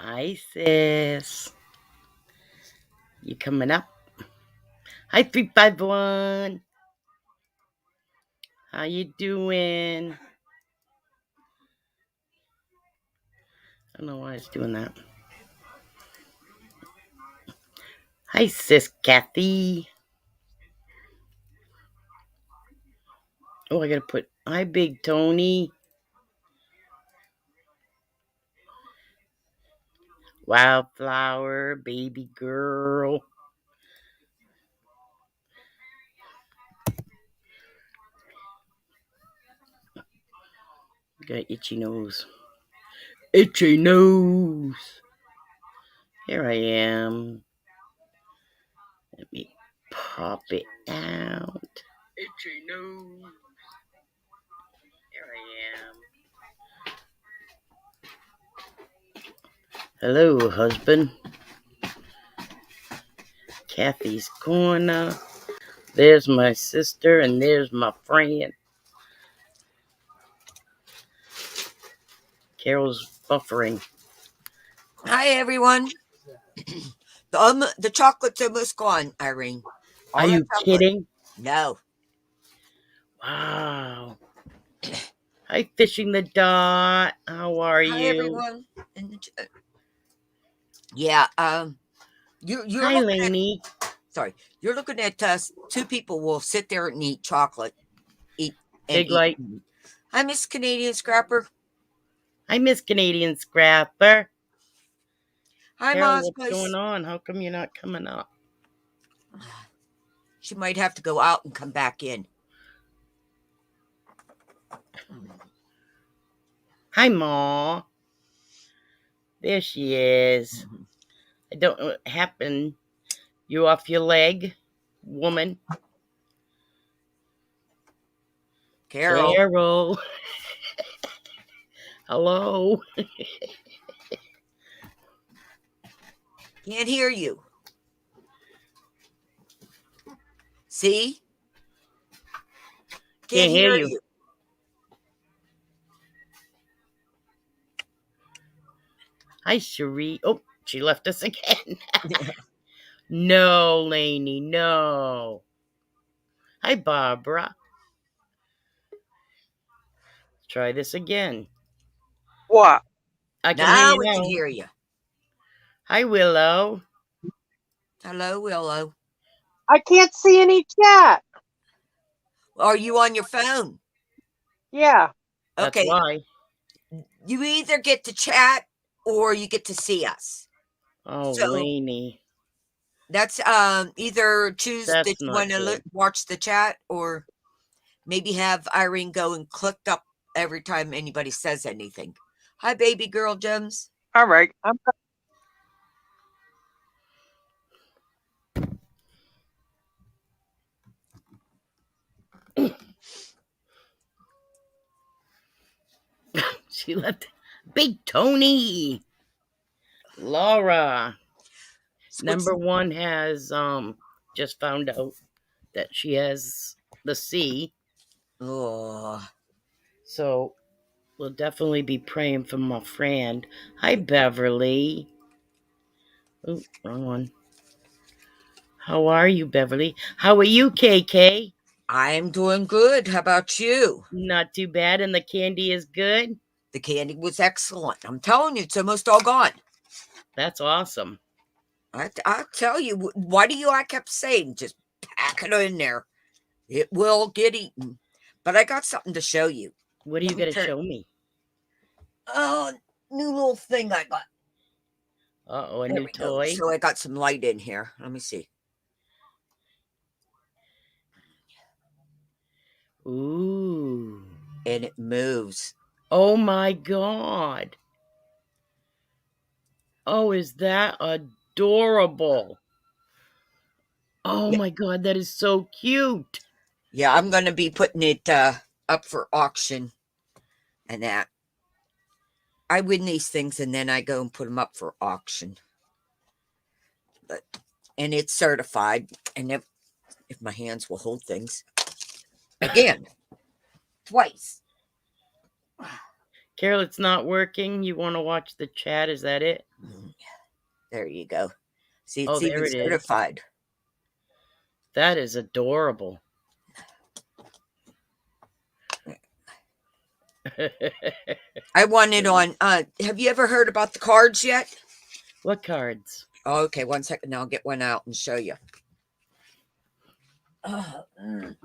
Hi, sis. You coming up? Hi, 351. How you doing? I don't know why it's doing that. Hi, sis Kathy. Oh, I gotta put hi, Big Tony. Wildflower, baby girl. Got itchy nose. Itchy nose. Here I am. Let me pop it out. Itchy nose. Here I am. Hello, husband. Kathy's corner. There's my sister, and there's my friend. Carol's buffering. Hi, everyone. The chocolate's almost gone, Irene. Are you kidding? No. Wow. Hi, Fishing the Dot. How are you? Hi, everyone. Yeah. You're Hi, looking Lainey. You're looking at us. Two people will sit there and eat chocolate. Eat. Big light. Hi, Miss Canadian Scrapper. Hi, Miss Canadian Scrapper. Hi, Carol, Moss. what's going on? How come you're not coming up? She might have to go out and come back in. Hi, Ma. There she is. I don't know what happened. You off your leg, woman? Carol. Hello. Can't hear you. See? Can't hear you. Hi, Cherie. Oh, she left us again. No, Lainey, no. Hi, Barbara. Let's try this again. What? I can Now hear you we now. can hear you. Hi, Willow. Hello, Willow. I can't see any chat. Are you on your phone? Yeah. That's Okay. why. You either get to chat or you get to see us. Oh, So Lainey. that's either choose That's that you not want to good. watch the chat, or maybe have Irene go and click up every time anybody says anything. Hi, baby girl Gems. All right. She left. Big Tony. Laura. Number one has just found out that she has the C. Oh. So we'll definitely be praying for my friend. Hi, Beverly. Oh, wrong one. How are you, Beverly? How are you, KK? I am doing good. How about you? Not too bad, and the candy is good? The candy was excellent. I'm telling you, it's almost all gone. That's awesome. I'll tell you, why do I kept saying, just pack it in there. It will get eaten. But I got something to show you. What are you going to show me? Oh, new little thing I got. Uh-oh, a new toy? So I got some light in here. Let me see. Ooh. And it moves. Oh, my God. Oh, is that adorable? Oh, my God, that is so cute. Yeah, I'm going to be putting it up for auction and that. I win these things and then I go and put them up for auction. And it's certified. And if my hands will hold things. Again. Twice. Carol, it's not working. You want to watch the chat? Is that it? There you go. See, Oh, it's there even it is. certified. That is adorable. I wanted on. Have you ever heard about the cards yet? What cards? Oh, okay, 1 second. Now I'll get one out and show you. Mm.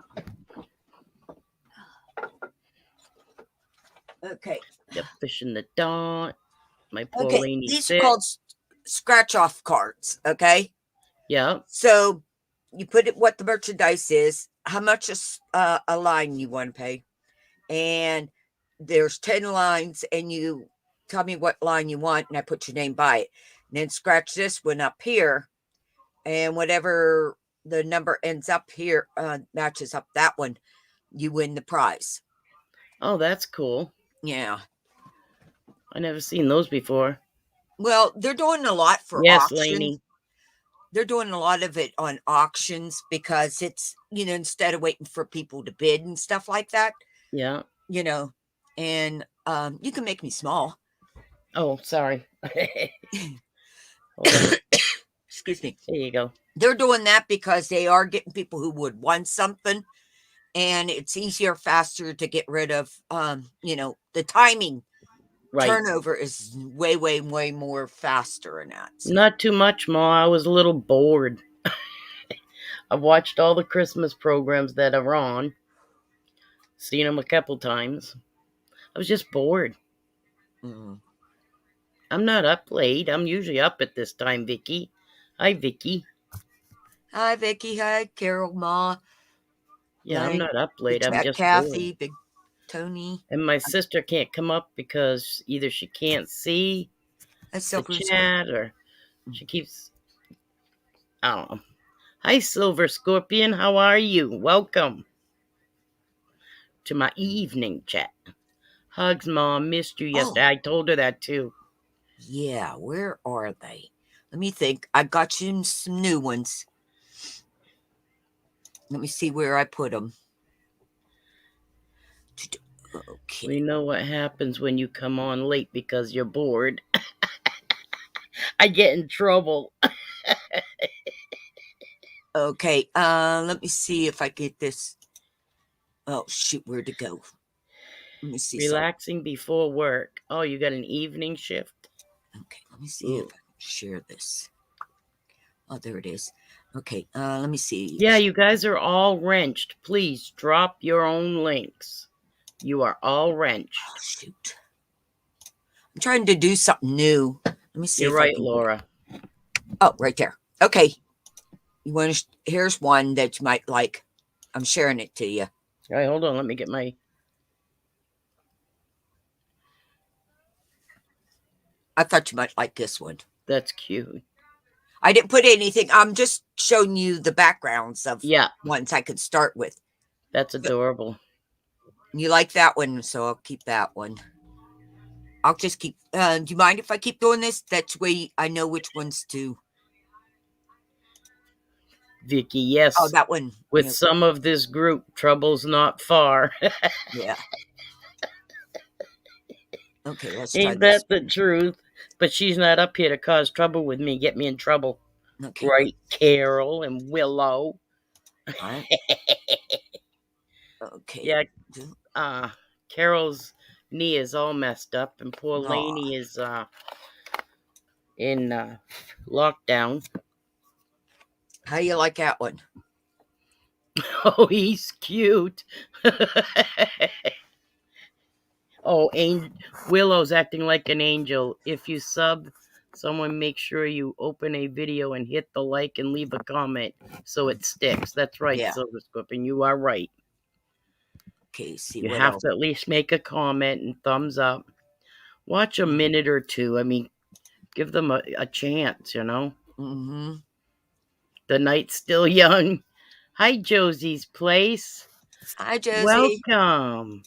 Okay. Yep, fish in the dot. My poor Okay. Laney These are sit. called scratch off cards. Okay. Yep. So you put it what the merchandise is, how much a line you want to pay, and there's 10 lines, and you tell me what line you want, and I put your name by it. And then scratch this one up here, and whatever the number ends up here matches up that one, you win the prize. Oh, that's cool. Yeah. I never seen those before. Well, they're doing a lot for Yes, auctions. Laney. They're doing a lot of it on auctions because it's, instead of waiting for people to bid and stuff like that, Yeah. And you can make me small. Oh, sorry. Hold on. Excuse me. There you go. They're doing that because they are getting people who would want something, and it's easier, faster to get rid of. The timing Right. turnover is way, way, way more faster in that. So. Not too much, Ma. I was a little bored. I've watched all the Christmas programs that are on. Seen them a couple times. I was just bored. Mm. I'm not up late. I'm usually up at this time, Vicky. Hi, Vicky. Hi, Vicky. Hi, Carol, Ma. Yeah, I'm not up Big late. I'm Fat just Kathy, bored. Big Tony. And my sister can't come up because either she can't see That's the Silver Scorpion. chat or she keeps. I don't know. Hi, Silver Scorpion. How are you? Welcome to my evening chat. Hugs, Mom. Missed you yesterday. Oh, I told her that too. yeah. Where are they? Let me think. I got you some new ones. Let me see where I put them. Okay. We know what happens when you come on late because you're bored. I get in trouble. Okay. Let me see if I get this. Oh shoot, where'd it go? Let me see something. Relaxing before work. Oh, you got an evening shift? Okay, let me see if Ooh. I can share this. Oh, there it is. Okay, let me see. Yeah, you guys are all wrenched. Please drop your own links. You are all wrenched. Oh, shoot. I'm trying to do something new. Let me see You're if I right, can. Laura. Oh, right there. Okay. You want to? Here's one that you might like. I'm sharing it to you. All right, hold on. Let me get my. I thought you might like this one. That's cute. I didn't put anything. I'm just showing you the backgrounds of ones I could start with. That's adorable. You like that one, so I'll keep that one. I'll just keep. Do you mind if I keep doing this? That's way I know which ones to. Vicky, yes. Oh, that one. With some of this group, trouble's not far. Yeah. Okay, let's try Ain't this. that the truth? But she's not up here to cause trouble with me, get me in trouble. Okay. Right, Carol and Willow. All right. Okay. Yeah, Carol's knee is all messed up, and poor Lainey is in lockdown. How you like that one? Oh, he's cute. Oh, Willow's acting like an angel. If you sub someone, make sure you open a video and hit the like and leave a comment so it sticks. That's right, Yeah. Silver Scorpion. You are right. Okay, see You what have else. to at least make a comment and thumbs up. Watch a minute or two. I mean, give them a chance, Mm-hmm. The night's still young. Hi, Josie's Place. Hi, Josie. Welcome.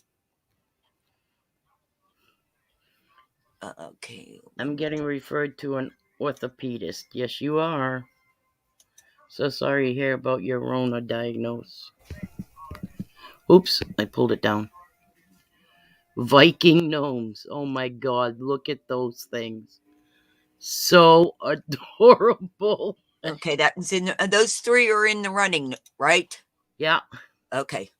Okay. I'm getting referred to an orthopedist. Yes, you are. So sorry to hear about your Rona diagnosis. Oops, I pulled it down. Viking gnomes. Oh my God, look at those things. So adorable. Okay, that was in those three are in the running, right? Yeah. Okay.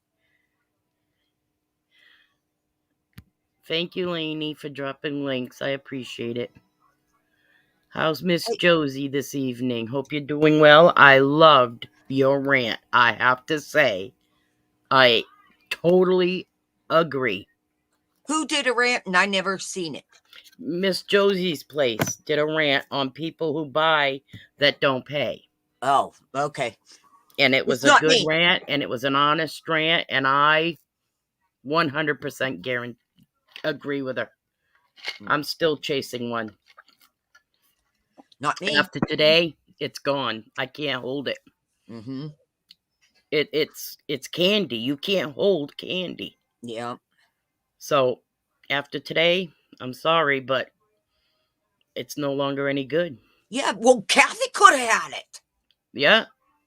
Thank you, Lainey, for dropping links. I appreciate it. How's Miss Hey, Josie this evening? Hope you're doing well. I loved your rant. I have to say, I totally agree. who did a rant and I never seen it? Miss Josie's place did a rant on people who buy that don't pay. Oh, okay. And it was It's a not good me. rant, and it was an honest rant, and I 100% agree with her. I'm still chasing one. Not me. After today, it's gone. I can't hold it. Mm-hmm. It's candy. You can't hold candy. Yeah. So after today, I'm sorry, but it's no longer any good. Yeah. Well, Kathy could have had it. Yeah.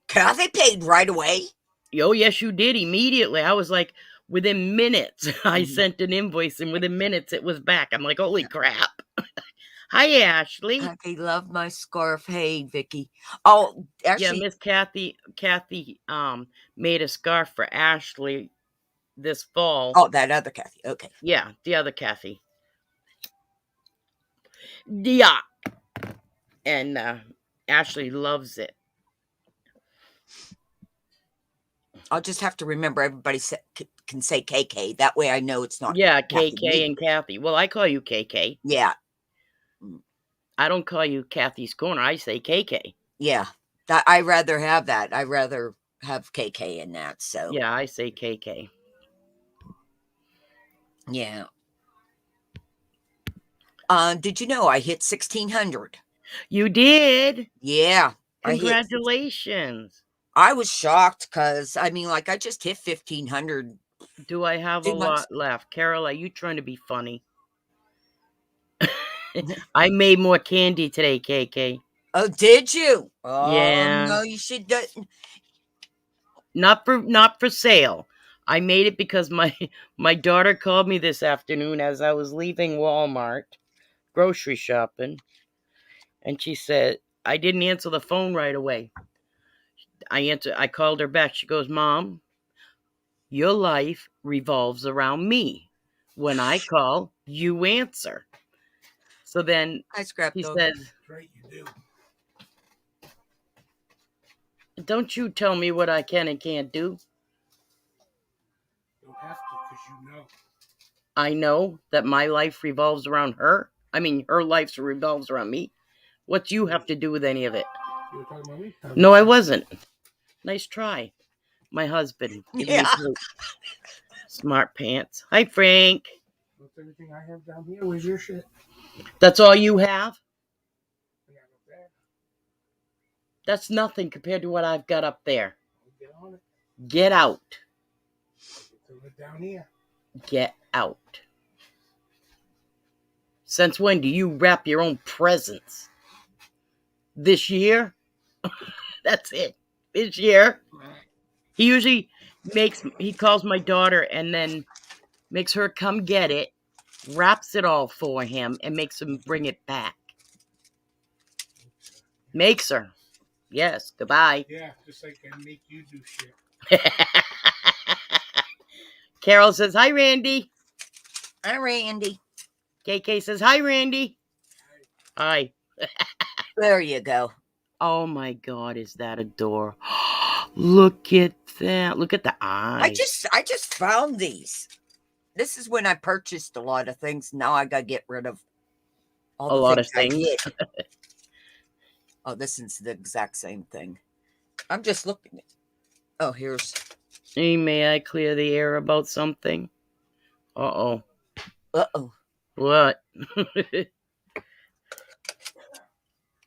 Kathy paid right away. Oh, yes, you did immediately. I was like, within minutes, I Mhm. sent an invoice, and within minutes, it was back. I'm like, holy crap. Hi, Ashley. I love my scarf. Hey, Vicky. Oh, Yeah, actually, Miss Kathy made a scarf for Ashley this fall. oh, that other Kathy. Okay. Yeah, the other Kathy. Yeah. And Ashley loves it. I'll just have to remember everybody can say KK. That way I know it's not Yeah, Kathy KK Lee. and Kathy. Well, I call you KK. Yeah. Mm, I don't call you Kathy's Corner. I say KK. yeah. I rather have that. I rather have KK in that. So, Yeah, I say KK. yeah. Did you know I hit 1,600? You did? Yeah. I hit. Congratulations. I was shocked because, I mean, like, I just hit 1,500 Do I have a 2 months. lot left? Carol, are you trying to be funny? I made more candy today, KK. Oh, did you? Oh, Yeah. no, you should do. Not for sale. I made it because my my daughter called me this afternoon as I was leaving Walmart grocery shopping, and she said I didn't answer the phone right away. I called her back. She goes, "Mom, your life revolves around me. When I call, you answer." So then I scrap she dog. says, Right, you do. "Don't you tell me what I can and can't do. Don't have to, because you know. I know that my life revolves around her. I mean, her life revolves around me. What you have to do with any of it?" You were talking about me? No, I wasn't. Nice try. My husband giving me Yeah. smart pants. Hi, Frank. What's everything I have down here? Where's your shit? That's all you have? I got no bag. That's nothing compared to what I've got up there. I'll get on it. Get out. Throw it down here. Get out. Since when do you wrap your own presents? This year? That's it. This year? He usually he calls my daughter and then makes her come get it, wraps it all for him, and makes him bring it back. Makes her. Yes, goodbye. Yeah, just like I make you do shit. Carol says, hi, Randy. Hi, Randy. KK says, hi, Randy. Hi. There you go. Oh, my God, is that a door? Look at that. Look at the eyes. I just found these. This is when I purchased a lot of things. Now I gotta get rid of all A the lot of things I things. did. Oh, this is the exact same thing. I'm just looking at. Oh, here's. Hey, may I clear the air about something? Uh-oh. Uh-oh. What?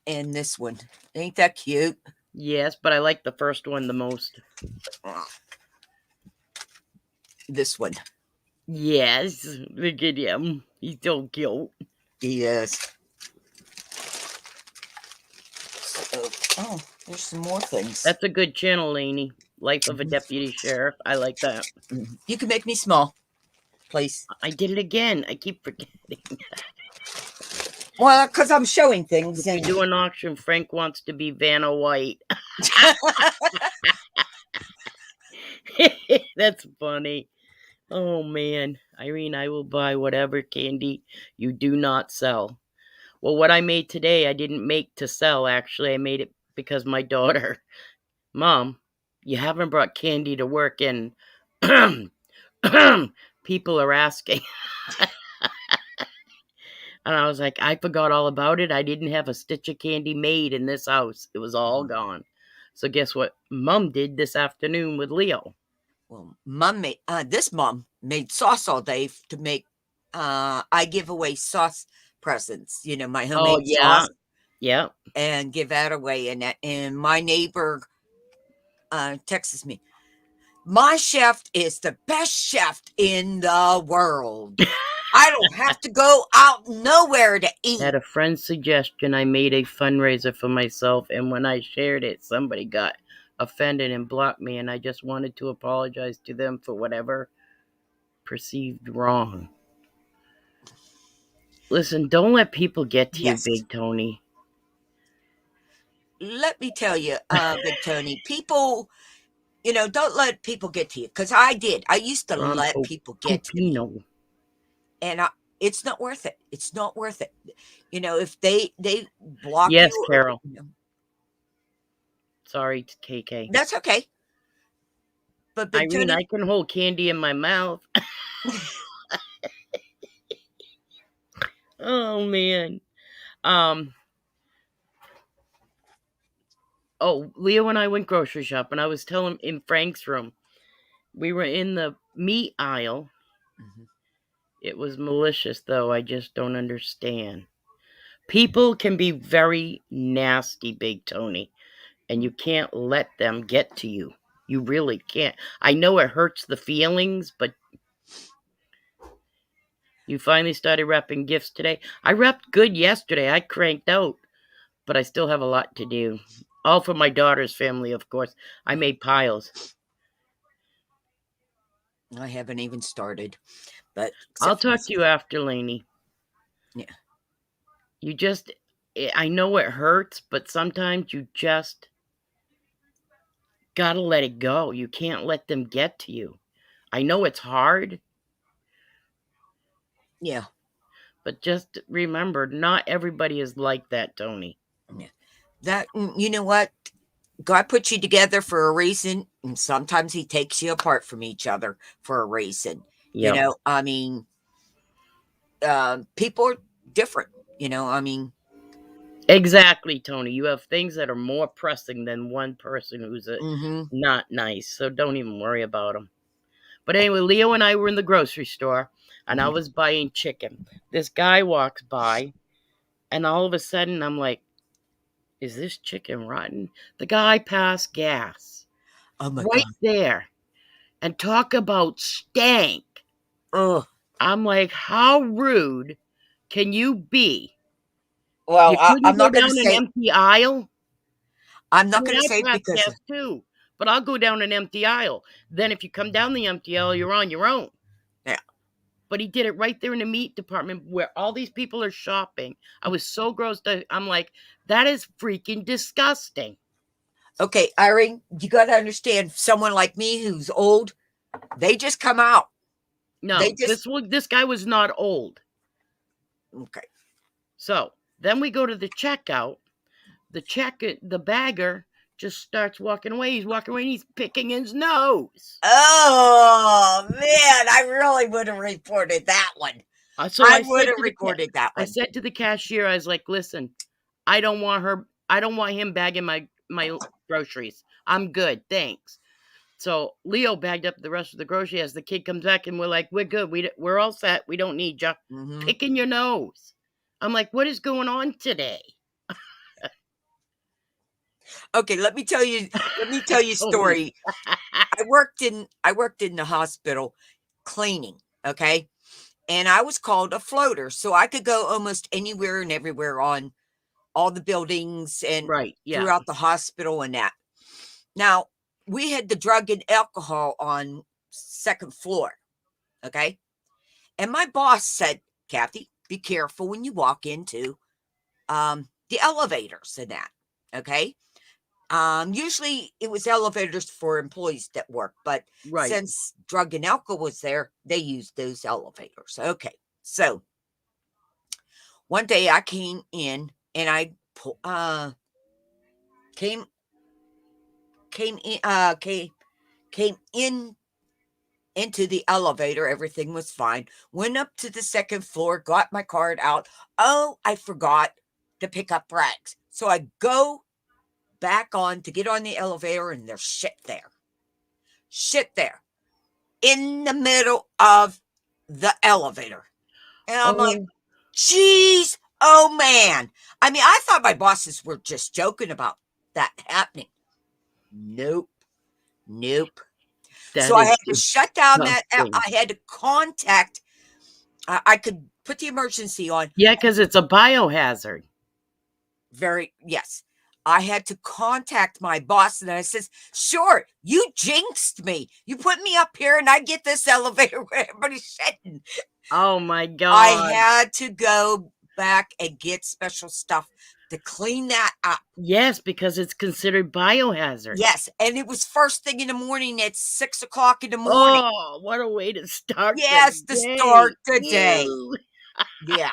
And this one. Ain't that cute? Yes, but I like the first one the most. This one. Yes. Look at him. He's so cute. Yes. So, oh, there's some more things. That's a good channel, Lainey. Life of a Deputy Sheriff. I like that. You can make me small. please. I did it again. I keep forgetting. Well, because I'm showing things. If we And do an auction, Frank wants to be Vanna White. That's funny. Oh man, Irene, I will buy whatever candy you do not sell. Well, what I made today, I didn't make to sell. Actually, I made it because my daughter, Mom, you haven't brought candy to work, and people are asking. And I was like, I forgot all about it. I didn't have a stitch of candy made in this house. It was all gone. So guess what Mom did this afternoon with Leo? well, this mom made sauce all day to make. I give away sauce presents. You know, my Oh homemade yeah, sauce, yeah. and give that away. And my neighbor texts me, my chef is the best chef in the world. I don't have to go out nowhere to eat. At a friend's suggestion, I made a fundraiser for myself, and when I shared it, somebody got offended and blocked me, and I just wanted to apologize to them for whatever perceived wrong. Listen, don't let people get to you, Yes. Big Tony. Let me tell you, Big Tony, people, don't let people get to you. Because I did. I used to let people get to me. Topino. And it's not worth it. It's not worth it. If they block Yes, you. Carol. Sorry, KK. That's okay. But Big Irene, Tony, I can hold candy in my mouth. Oh man. Oh, Leo and I went grocery shopping. I was telling him in Frank's room. We were in the meat aisle. Mhm. It was malicious, though. I just don't understand. People can be very nasty, Big Tony, and you can't let them get to you. You really can't. I know it hurts the feelings, but you finally started wrapping gifts today. I wrapped good yesterday. I cranked out, but I still have a lot to do. All for my daughter's family, of course. I made piles. I haven't even started. But I'll talk to you after, Lainey. Yeah. You just, I know it hurts, but sometimes you just gotta let it go. You can't let them get to you. I know it's hard, Yeah. but just remember, not everybody is like that, Tony. That, you know what? God put you together for a reason, and sometimes He takes you apart from each other for a reason. Yep. I mean, people are different. Exactly, Tony. You have things that are more pressing than one person who's Mm-hmm. not nice, so don't even worry about them. But anyway, Leo and I were in the grocery store, and I was buying chicken. This guy walks by, and all of a sudden, I'm like, is this chicken rotten? The guy passed gas Oh my right God. there. And talk about stank. Oh, I'm like, how rude can you be? well, You couldn't I'm go not going to down an say. empty aisle? I'm I not mean, going to I say pass because. gas too, but I'll go down an empty aisle. Then if you come down the empty aisle, you're on your own. Yeah. But he did it right there in the meat department where all these people are shopping. I was so grossed out. I'm like, that is freaking disgusting. Okay, Irene, you got to understand. Someone like me who's old, they just come out. They No, just. this guy was not old. Okay. So then we go to the checkout. The bagger just starts walking away. He's walking away and he's picking his nose. Oh man, I really would have reported that one. So I would have reported that I one. said to the cashier, I was like, listen, I don't want him bagging my groceries. I'm good, thanks. So Leo bagged up the rest of the groceries as the kid comes back, and we're like, we're good. We're all set. We don't need you picking your nose. I'm like, what is going on today? Okay, let me tell you a story. I worked in the hospital cleaning, okay? And I was called a floater, so I could go almost anywhere and everywhere on all the buildings and Right, yeah. throughout the hospital and that. Now, we had the drug and alcohol on second floor, okay? And my boss said, Kathy, be careful when you walk into the elevators and that. Okay. Usually it was elevators for employees that work, but Right. since drug and alcohol was there, they used those elevators. Okay. So one day I came in and I came came in came in into the elevator. Everything was fine. Went up to the second floor, got my card out. Oh, I forgot to pick up rags. So I go back on to get on the elevator and there's shit there. Shit there. In the middle of the elevator. And I'm like, Oh, geez, oh man. I mean, I thought my bosses were just joking about that happening. Nope. Nope. that So I is had to shut down that. disgusting. I had to contact. I could put the emergency on. Yeah, because it's a biohazard. Yes. I had to contact my boss and I says, sure, you jinxed me. You put me up here and I get this elevator where everybody's sitting. Oh my God. I had to go back and get special stuff to clean that up. Yes, because it's considered biohazard. Yes. And it was first thing in the morning at 6 o'clock in the morning. Oh, what a way to start. Yes, the to day. start the day. Ew. Yeah.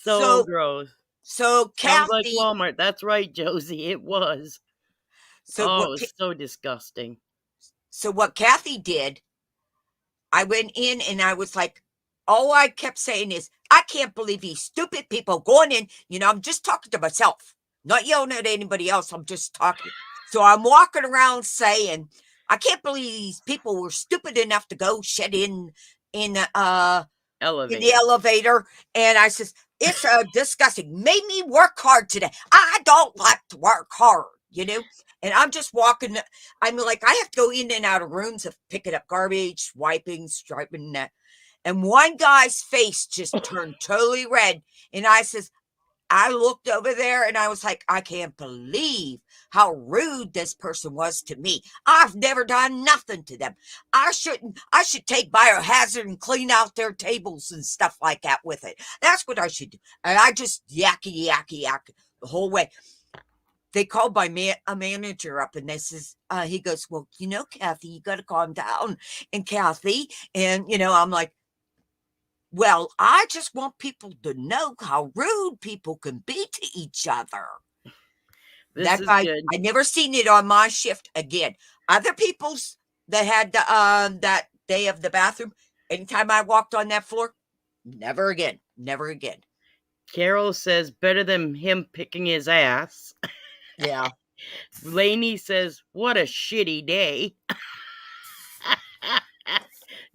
So gross. So Sounds like Kathy. Walmart. That's right, Josie. It was. So Oh, what? it was so disgusting. So what Kathy did, I went in and I was like, all I kept saying is, I can't believe these stupid people going in. You know, I'm just talking to myself, not yelling at anybody else. I'm just talking. So I'm walking around saying, I can't believe these people were stupid enough to go shit in the elevator. And I says, it's disgusting. Made me work hard today. I don't like to work hard, you know? And I'm just walking. I'm like, I have to go in and out of rooms of picking up garbage, wiping, striping that. And one guy's face just turned totally red. And I says, I looked over there and I was like, I can't believe how rude this person was to me. I've never done nothing to them. I should take biohazard and clean out their tables and stuff like that with it. That's what I should do. And I just yacky the whole way. They called a manager up and this is, he goes, well, you know, Kathy, you got to calm down. And Kathy, and, you know, I'm like, well, I just want people to know how rude people can be to each other. This is I good. never seen it on my shift again. Other people's that had that day of the bathroom, anytime I walked on that floor, never again. Never again. Carol says, better than him picking his ass. Yeah. Lainey says, what a shitty day.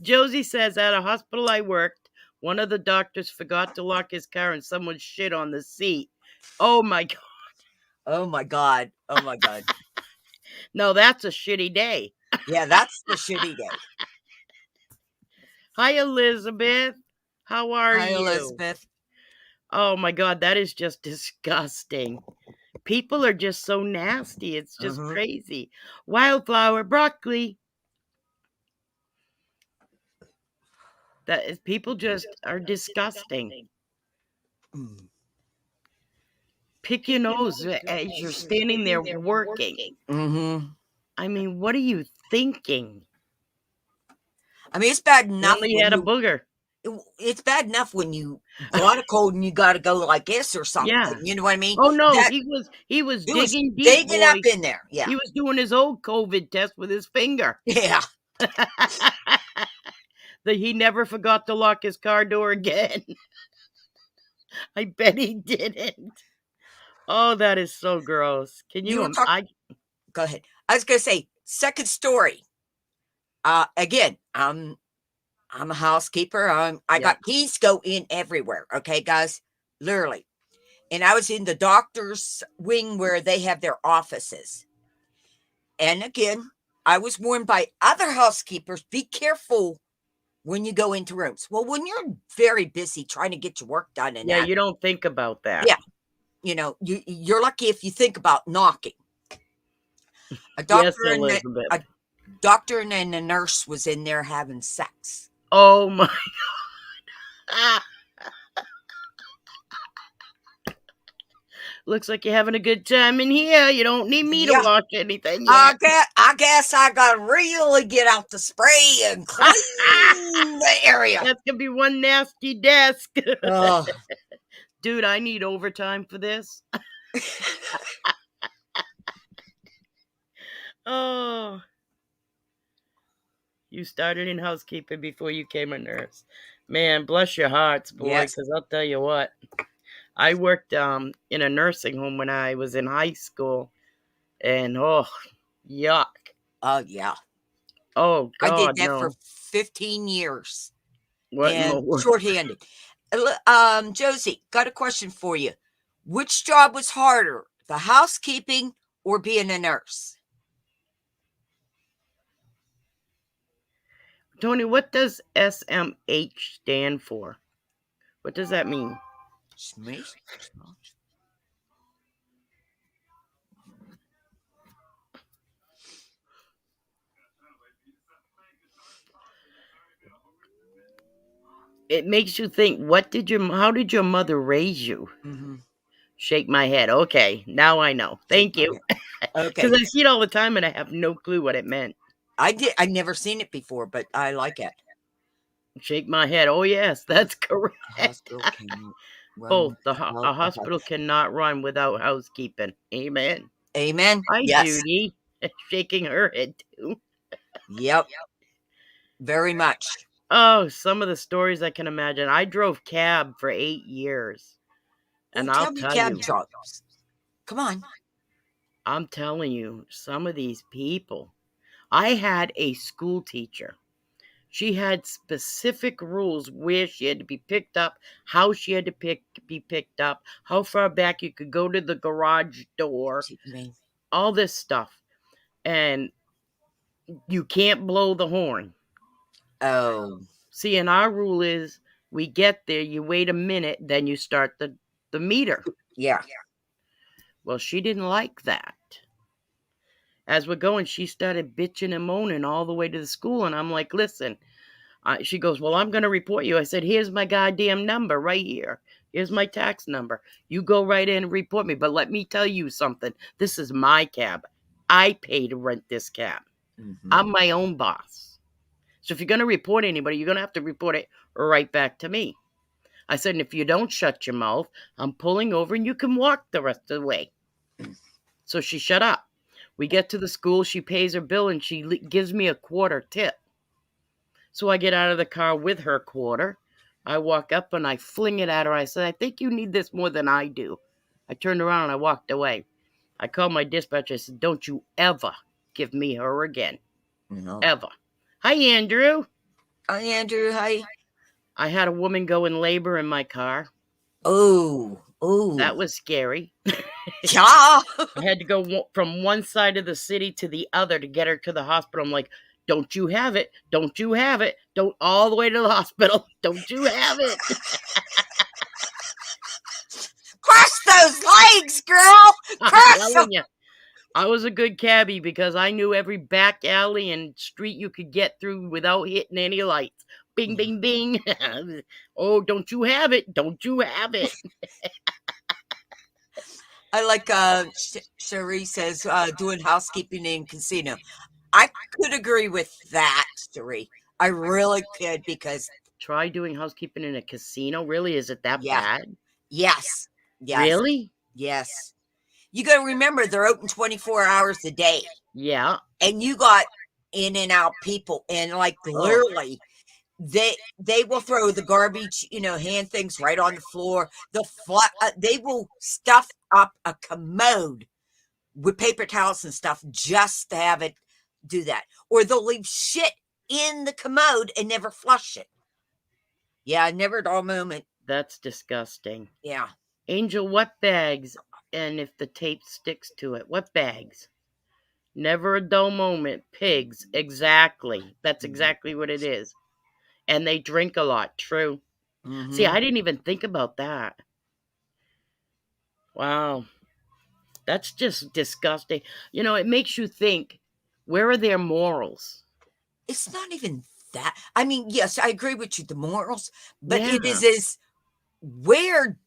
Josie says, at a hospital I worked, one of the doctors forgot to lock his car and someone shit on the seat. Oh my God. Oh my God. Oh my God. No, that's a shitty day. Yeah, that's the shitty day. Hi, Elizabeth. How are Hi, you? Elizabeth. Oh my God, that is just disgusting. People are just so nasty. It's just crazy. Wildflower, broccoli. That is, people just are disgusting. Pick your nose as you're standing there working. Mm-hmm. I mean, what are you thinking? I mean, it's bad enough Only when had a you, booger. it's bad enough when you got a cold and you got to go like this or something. Yeah. You know what I mean? Oh no, That, he was it was digging deep, digging boy. up in there. Yeah. He was doing his old COVID test with his finger. Yeah. That he never forgot to lock his car door again. I bet he didn't. Oh, that is so gross. Can you? Go ahead. I was gonna say second story. Again, I'm a housekeeper. I got keys go in everywhere. Okay, guys, literally. And I was in the doctor's wing where they have their offices. And again, I was warned by other housekeepers, be careful when you go into rooms. Well, when you're very busy trying to get your work done and you don't think about that. Yeah. You know, you're lucky if you think about knocking. A doctor and a nurse was in there having sex. Oh my God. Looks like you're having a good time in here. You don't need me to Yeah. wash anything yet. I guess I gotta really get out the spray and clean the area. That's gonna be one nasty desk. Oh, Dude, I need overtime for this. Oh, you started in housekeeping before you came a nurse. Man, bless your hearts, boy, yes. because I'll tell you what. I worked in a nursing home when I was in high school, and oh, yuck. Oh, yeah. Oh, I did God, that for no. 15 years What in the and world? shorthanded. Josie, got a question for you. Which job was harder, the housekeeping or being a nurse? Tony, what does SMH stand for? What does that mean? Smith? It makes you think, how did your mother raise you? Mm-hmm. Shake my head. Okay, now I know. Shake Thank my you. head. Because Okay. I see it all the time and I have no clue what it meant. I've never seen it before, but I like it. Shake my head. Oh, yes, that's correct. The hospital cannot Both. run without A a house. hospital cannot run without housekeeping. Amen. Amen. Hi, Yes. Judy. Shaking her head, too. Yep. Very much. Oh, some of the stories I can imagine. I drove cab for 8 years. Oh, And I'll tell me tell cab you, jobs. Come on. I'm telling you, some of these people. I had a school teacher. She had specific rules where she had to be picked up, how she had to be picked up, how far back you could go to the garage door, See me. all this stuff. And you can't blow the horn. Oh, See, and our rule is we get there, you wait a minute, then you start the meter. yeah. Well, she didn't like that. As we're going, she started bitching and moaning all the way to the school. And I'm like, listen, she goes, well, I'm going to report you. I said, here's my goddamn number right here. Here's my tax number. You go right in and report me. But let me tell you something. This is my cab. I pay to rent this cab. Mm-hmm. I'm my own boss. So if you're going to report anybody, you're going to have to report it right back to me. I said, and if you don't shut your mouth, I'm pulling over and you can walk the rest of the way. So she shut up. We get to the school. She pays her bill and she gives me a quarter tip. So I get out of the car with her quarter. I walk up and I fling it at her. I said, I think you need this more than I do. I turned around and I walked away. I called my dispatcher. I said, don't you ever give me her again. No. Ever. Hi, Andrew. Hi, Andrew. Hi. I had a woman go in labor in my car. Oh. That Oh. was scary. Yeah. I had to go from one side of the city to the other to get her to the hospital. I'm like, don't you have it? Don't you have it? Don't all the way to the hospital. Don't you have it? Cross those legs, girl. I'm Cross them. telling you, I was a good cabbie because I knew every back alley and street you could get through without hitting any lights. Bing, bing, bing. Oh, don't you have it? Don't you have it? I like Cherie says doing housekeeping in casino. I could agree with that, Cherie. I really could because Try doing housekeeping in a casino? Really? Is it that yeah. bad? Yes. Yes. Really? Yes. You got to remember they're open 24 hours a day. Yeah. And you got in and out people and like Oh, literally they will throw the garbage, hand things right on the floor. They will stuff up a commode with paper towels and stuff just to have it do that. Or they'll leave shit in the commode and never flush it. Yeah, never a dull moment. that's disgusting. Yeah. Angel, what bags? And if the tape sticks to it, what bags? Never a dull moment. Pigs. Exactly. That's exactly what it is. And they drink a lot. True. See, Mm-hmm. I didn't even think about that. Wow. That's just disgusting. It makes you think, where are their morals? It's not even that. I mean, yes, I agree with you, the morals, but it Yeah. is where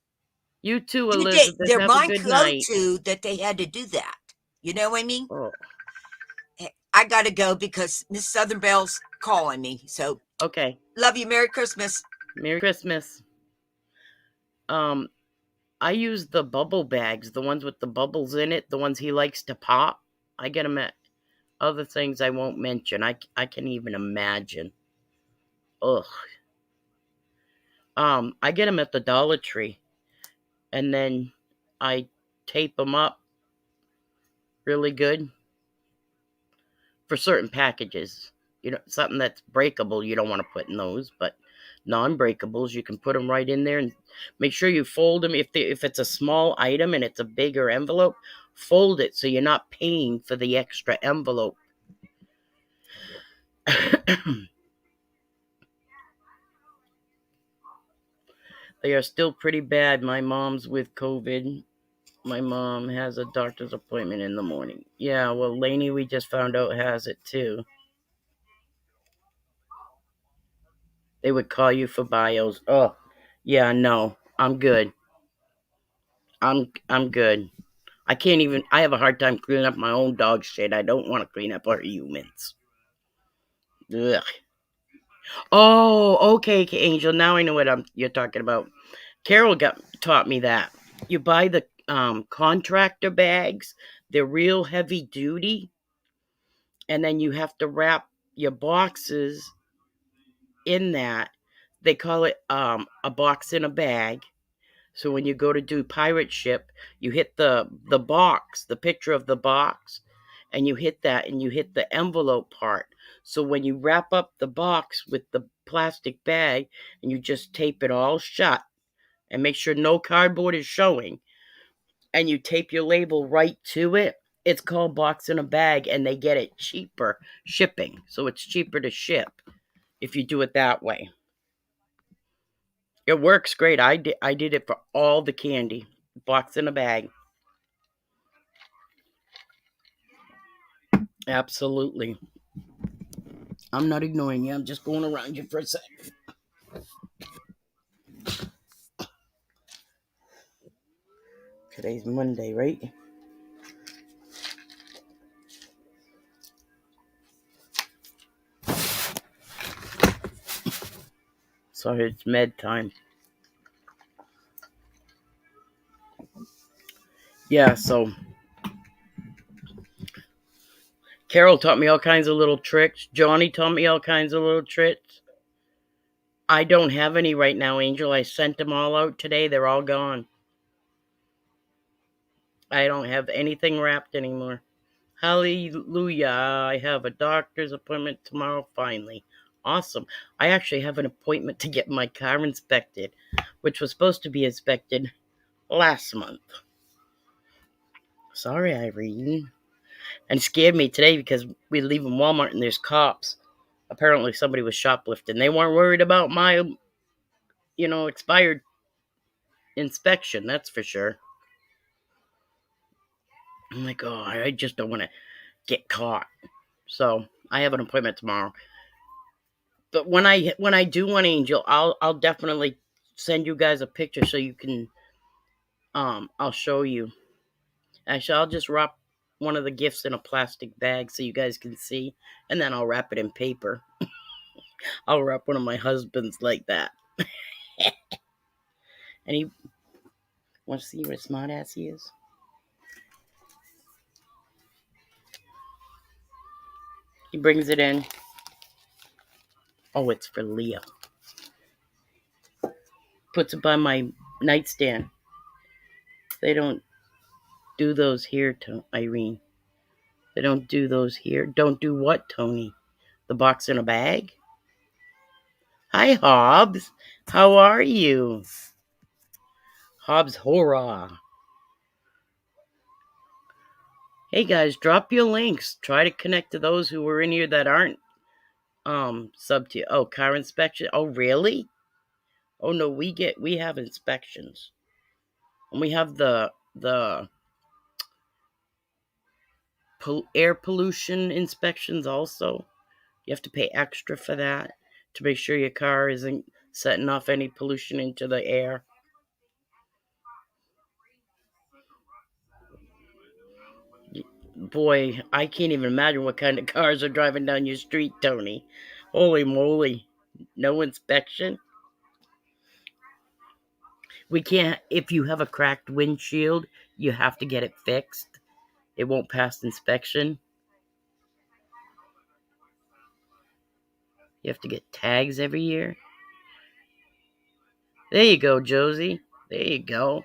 You too, did Elizabeth. their Have a mind good go night. to that they had to do that? You know what I mean? Oh, I got to go because Miss Southern Bell's calling me. So, okay. love you. Merry Christmas. Merry Christmas. I use the bubble bags, the ones with the bubbles in it, the ones he likes to pop. I get them at other things I won't mention. I can even imagine. Ugh. I get them at the Dollar Tree, and then I tape them up really good for certain packages. You know, something that's breakable, you don't want to put in those, but non-breakables, you can put them right in there and make sure you fold them. If it's a small item and it's a bigger envelope, fold it so you're not paying for the extra envelope. They are still pretty bad. My mom's with COVID. My mom has a doctor's appointment in the morning. Yeah, well, Lainey, we just found out, has it too. They would call you for bios. Oh, yeah, no, I'm good. I'm good. I can't even. I have a hard time cleaning up my own dog shit. I don't want to clean up our humans. Ugh. Oh, okay, Angel. Now I know what you're talking about. Carol taught me that. You buy the contractor bags. They're real heavy duty, and then you have to wrap your boxes in that. They call it a box in a bag. So when you go to do pirate ship, you hit the box, the picture of the box, and you hit that and you hit the envelope part. So when you wrap up the box with the plastic bag and you just tape it all shut and make sure no cardboard is showing and you tape your label right to it, it's called box in a bag and they get it cheaper shipping. So it's cheaper to ship if you do it that way. It works great. I did it for all the candy. Box in a bag. Absolutely. I'm not ignoring you. I'm just going around you for a sec. Today's Monday, right? Sorry, it's med time. Yeah, so Carol taught me all kinds of little tricks. Johnny taught me all kinds of little tricks. I don't have any right now, Angel. I sent them all out today. They're all gone. I don't have anything wrapped anymore. Hallelujah. I have a doctor's appointment tomorrow, finally. Awesome. I actually have an appointment to get my car inspected, which was supposed to be inspected last month. Sorry, Irene. And it scared me today because we leave in Walmart and there's cops. Apparently somebody was shoplifting. They weren't worried about my, expired inspection, that's for sure. I'm like, oh, I just don't want to get caught. So I have an appointment tomorrow. But when I do one, Angel, I'll definitely send you guys a picture so you can I'll show you. Actually, I'll just wrap one of the gifts in a plastic bag so you guys can see, and then I'll wrap it in paper. I'll wrap one of my husband's like that. And he wants to see what a smart ass he is. He brings it in. Oh, it's for Leah. Puts it by my nightstand. They don't do those here, Irene. They don't do those here. Don't do what, Tony? The box in a bag? Hi, Hobbs. How are you? Hobbs Horror. Hey guys, drop your links. Try to connect to those who were in here that aren't sub to. Oh, car inspection. Oh, really? Oh no, we have inspections. And we have the air pollution inspections also. You have to pay extra for that. to make sure your car isn't setting off any pollution into the air. Boy, I can't even imagine what kind of cars are driving down your street, Tony. Holy moly. No inspection? We can't, if you have a cracked windshield, you have to get it fixed. It won't pass inspection. You have to get tags every year. There you go, Josie. There you go.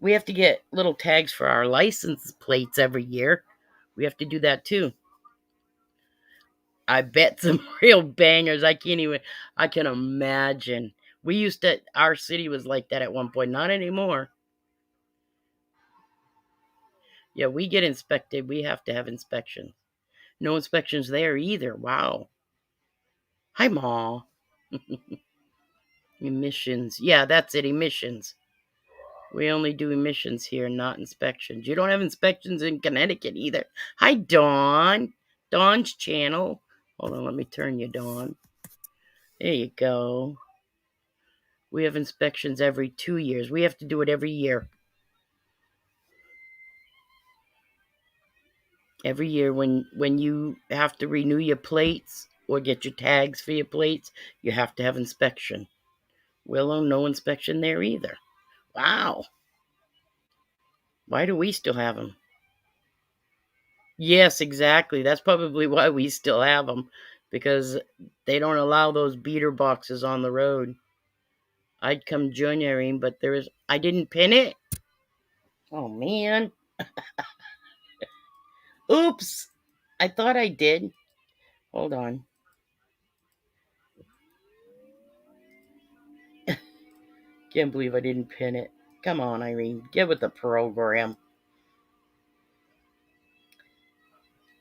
We have to get little tags for our license plates every year. We have to do that too. I bet some real bangers. I can imagine. We used to, our city was like that at one point. Not anymore. Yeah, we get inspected. We have to have inspections. No inspections there either. Wow. Hi, Ma. Emissions. Yeah, that's it. Emissions. We only do emissions here, not inspections. You don't have inspections in Connecticut either. Hi, Dawn. Dawn's channel. Hold on, let me turn you, Dawn. There you go. We have inspections every 2 years. We have to do it every year. Every year when you have to renew your plates or get your tags for your plates, you have to have inspection. Willow, no inspection there either. Wow. Why do we still have them? Yes, exactly. That's probably why we still have them, because they don't allow those beater boxes on the road. I'd come join Irene, but I didn't pin it. Oh, man. Oops. I thought I did. Hold on. Can't believe I didn't pin it. Come on, Irene. Get with the program.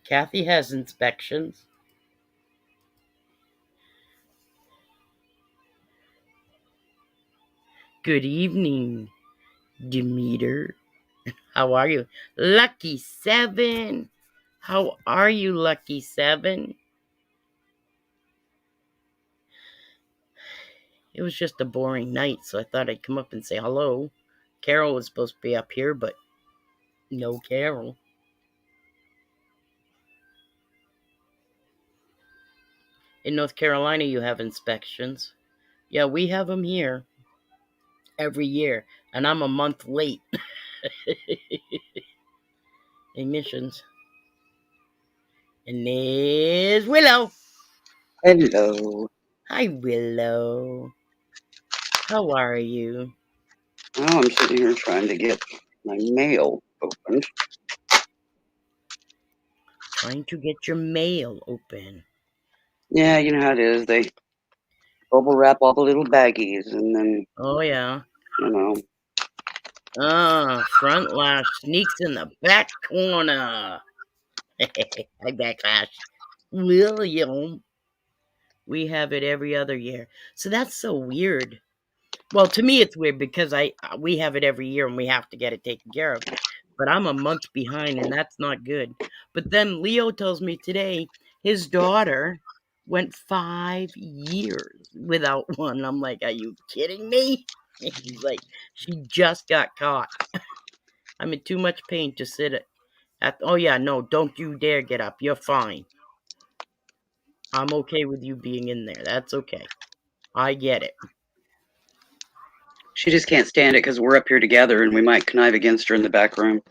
Kathy has inspections. Good evening, Demeter. How are you? Lucky 7. How are you, Lucky 7? It was just a boring night, so I thought I'd come up and say hello. Carol was supposed to be up here, but no Carol. In North Carolina, you have inspections. Yeah, we have them here every year, and I'm a month late. Emissions. And there's Willow. Hello. Hi, Willow. How are you? Well, I'm sitting here trying to get my mail opened. Trying to get your mail open. Yeah, you know how it is. They bubble wrap all the little baggies and then, Oh, yeah. you know. Front lash sneaks in the back corner. Hi, backlash. William. We have it every other year. So that's so weird. Well, to me, it's weird because we have it every year and we have to get it taken care of. But I'm a month behind, and that's not good. But then Leo tells me today his daughter went 5 years without one. I'm like, are you kidding me? He's like, she just got caught. I'm in too much pain to sit at. Oh, yeah, no, don't you dare get up. You're fine. I'm okay with you being in there. That's okay. I get it. She just can't stand it because we're up here together and we might connive against her in the back room.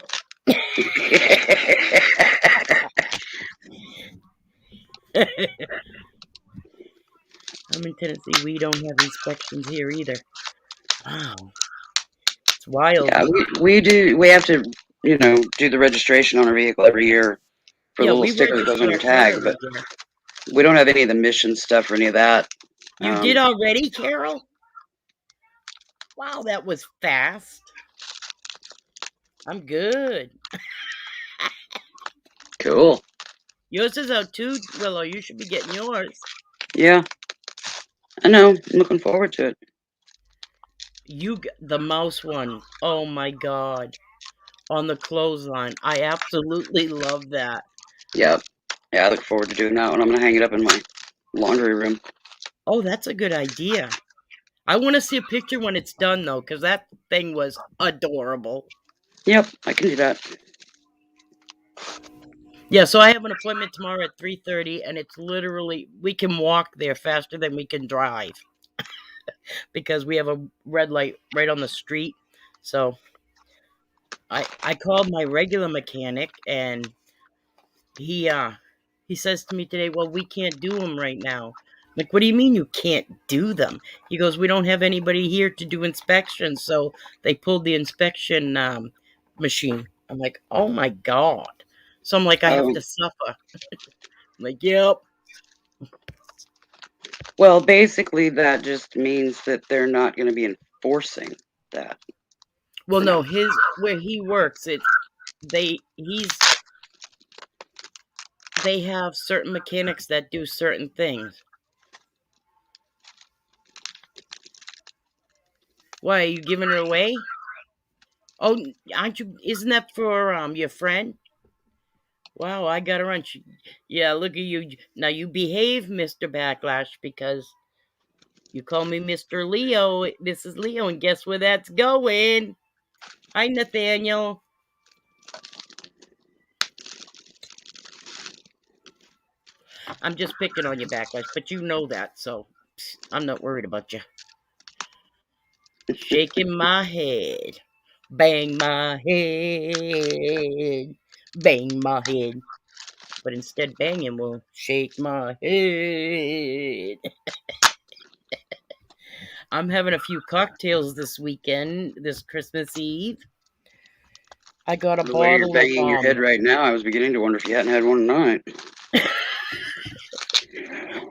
I'm in Tennessee. We don't have inspections here either. Wow. It's wild. Yeah, we do. We have to, do the registration on our vehicle every year for the Yeah, little we sticker that goes register on your our car tag, every but year. we don't have any of the mission stuff or any of that. You did already, Carol? Wow, that was fast. I'm good. Cool. Yours is out too, Willow. You should be getting yours. Yeah, I know. I'm looking forward to it. The mouse one. Oh my god. On the clothesline. I absolutely love that. Yep. Yeah, I look forward to doing that one. I'm going to hang it up in my laundry room. Oh, that's a good idea. I want to see a picture when it's done, though, because that thing was adorable. Yep, I can do that. Yeah, so I have an appointment tomorrow at 3:30, and it's literally, we can walk there faster than we can drive because we have a red light right on the street. So I called my regular mechanic, and he says to me today, "Well, we can't do them right now." I'm like, "What do you mean you can't do them?" He goes, "We don't have anybody here to do inspections, so they pulled the inspection machine." I'm like, "Oh my god!" So I'm like, "I have Oh, to suffer." I'm like, "Yep." well, basically, that just means that they're not going to be enforcing that Well, for no, now. his where he works, they have certain mechanics that do certain things. Why are you giving it away? Oh, aren't you? Isn't that for your friend? Wow, I got to run. Yeah, look at you. Now you behave, Mr. Backlash, because you call me Mr. Leo. This is Leo, and guess where that's going? Hi, Nathaniel. I'm just picking on you, Backlash, but you know that, so I'm not worried about you. Shaking my head. Bang my head. Bang my head. But instead, banging will shake my head. I'm having a few cocktails this weekend, this Christmas Eve. I got a The way you're bottle of banging your head right now, I was beginning to wonder if you hadn't had one tonight.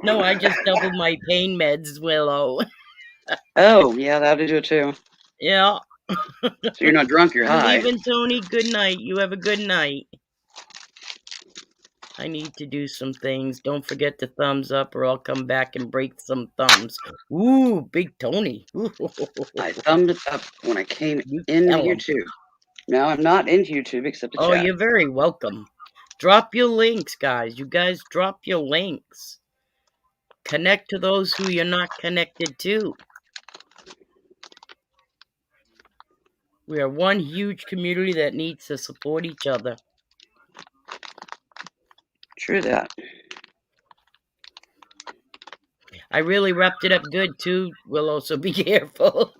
No, I just doubled my pain meds, Willow. Oh, yeah, that'll do it too. Yeah. So you're not drunk, you're I'm high. leaving, Tony. Good night. You have a good night. I need to do some things. Don't forget to thumbs up, or I'll come back and break some thumbs. Ooh, Big Tony. I thumbed it up when I came You into tell him. YouTube. Now I'm not into YouTube except to Oh, chat. you're very welcome. Drop your links, guys. You guys drop your links. Connect to those who you're not connected to. We are one huge community that needs to support each other. True that. I really wrapped it up good too, Willow, so be careful.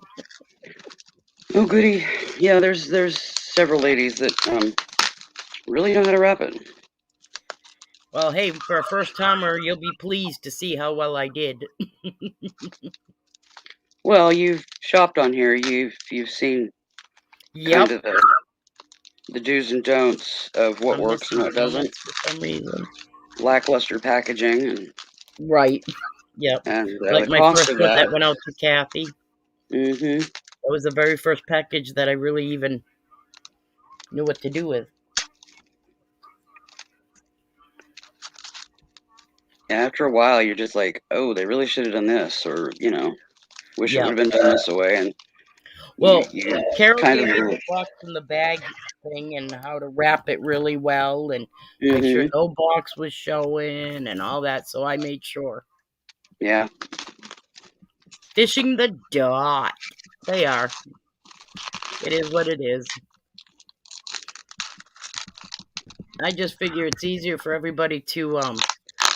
Oh goody. Yeah, there's several ladies that really know how to wrap it. Well, hey, for a first timer, you'll be pleased to see how well I did. Well, you've shopped on here. You've seen kind Yep. of the do's and don'ts of what I'm works and missing what doesn't. donuts for some reason. Lackluster packaging Right. Yep. and Like the my cost first of one that. that went out to Kathy. Mm-hmm. That was the very first package that I really even knew what to do with. After a while, you're just like, oh, they really should have done this, or wish it would Yep. have been done this way, and you Well, you Carol kind gave me of. the box and the bag thing and how to wrap it really well and make sure Mm-hmm. no box was showing and all that. So I made sure. Yeah. Fishing the dot. They are. It is what it is. I just figure it's easier for everybody to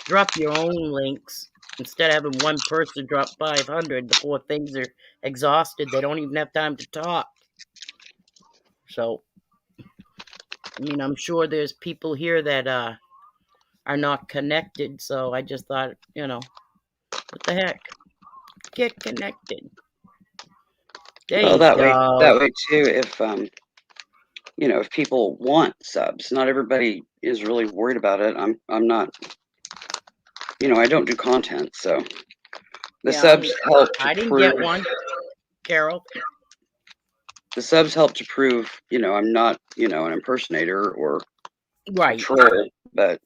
drop your own links instead of having one person drop 500. The poor things are exhausted. They don't even have time to talk. So, I mean, I'm sure there's people here that are not connected. So I just thought, what the heck? Get connected. There Well, you that go. way too. If people want subs, not everybody is really worried about it. I'm not. I don't do content, so the Yeah, subs help to I didn't prove. get one, Carol. The subs help to prove. I'm not. An impersonator or a Right. troll, but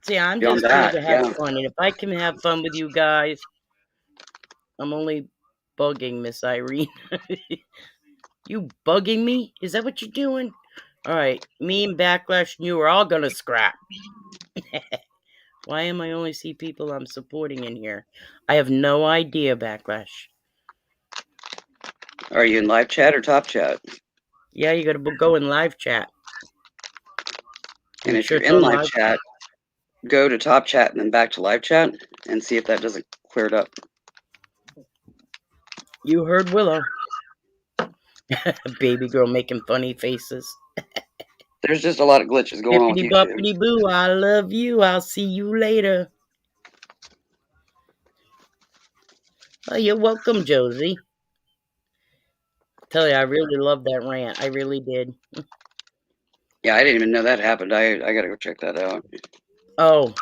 See, I'm beyond just here that, to have yeah. fun. And if I can have fun with you guys, I'm only bugging Miss Irene. You bugging me? Is that what you're doing? All right. Me and Backlash and you are all going to scrap. Why am I only see people I'm supporting in here? I have no idea, Backlash. Are you in live chat or top chat? Yeah, you gotta go in live chat. And Make if sure you're it's in on live live. chat, go to top chat and then back to live chat and see if that doesn't clear it up. You heard Willow. Baby girl making funny faces. There's just a lot of glitches going on with Bippity YouTube. boppity boo, I love you. I'll see you later. Oh, you're welcome, Josie. Tell you, I really love that rant. I really did. Yeah, I didn't even know that happened. I gotta go check that out. Oh,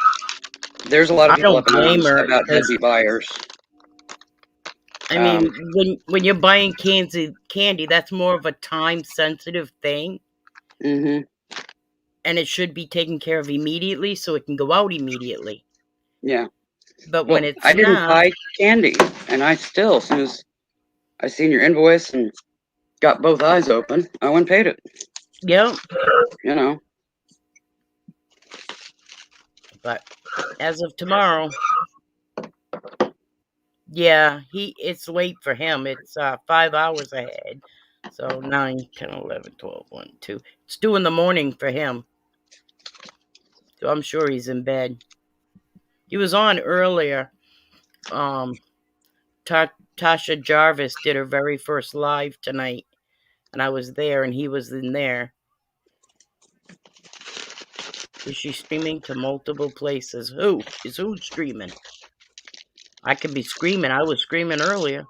There's a lot of I people don't up in blame arms her about because deadbeat buyers. I mean, when you're buying candy, that's more of a time sensitive thing, Mm-hmm. and it should be taken care of immediately so it can go out immediately. Yeah. But when Well, it's I didn't not, buy candy, and I still, as soon as I seen your invoice and got both eyes open, I went and paid it. yep. You know. But as of tomorrow, yeah, it's late for him. It's 5 hours ahead. So 9, 10, 11, 12, 1, 2. It's 2 in the morning for him. So I'm sure he's in bed. He was on earlier. Um, Tasha Jarvis did her very first live tonight, and I was there, and he was in there. Is she streaming to multiple places? Who streaming? I could be screaming. I was screaming earlier.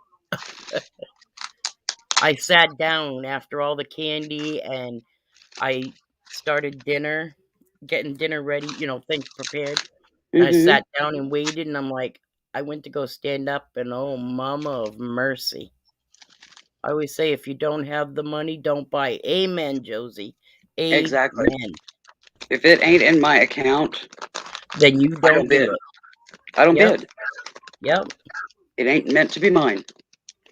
I sat down after all the candy, and I started dinner, getting dinner ready, things prepared. And I Mm-hmm. sat down and waited, and I'm like, I went to go stand up, and oh, mama of mercy. I always say, if you don't have the money, don't buy. Amen, Josie. Exactly. Amen. If it ain't in my account, Then you I don't don't bid. do it. I don't Yep. bid. Yep. It ain't meant to be mine.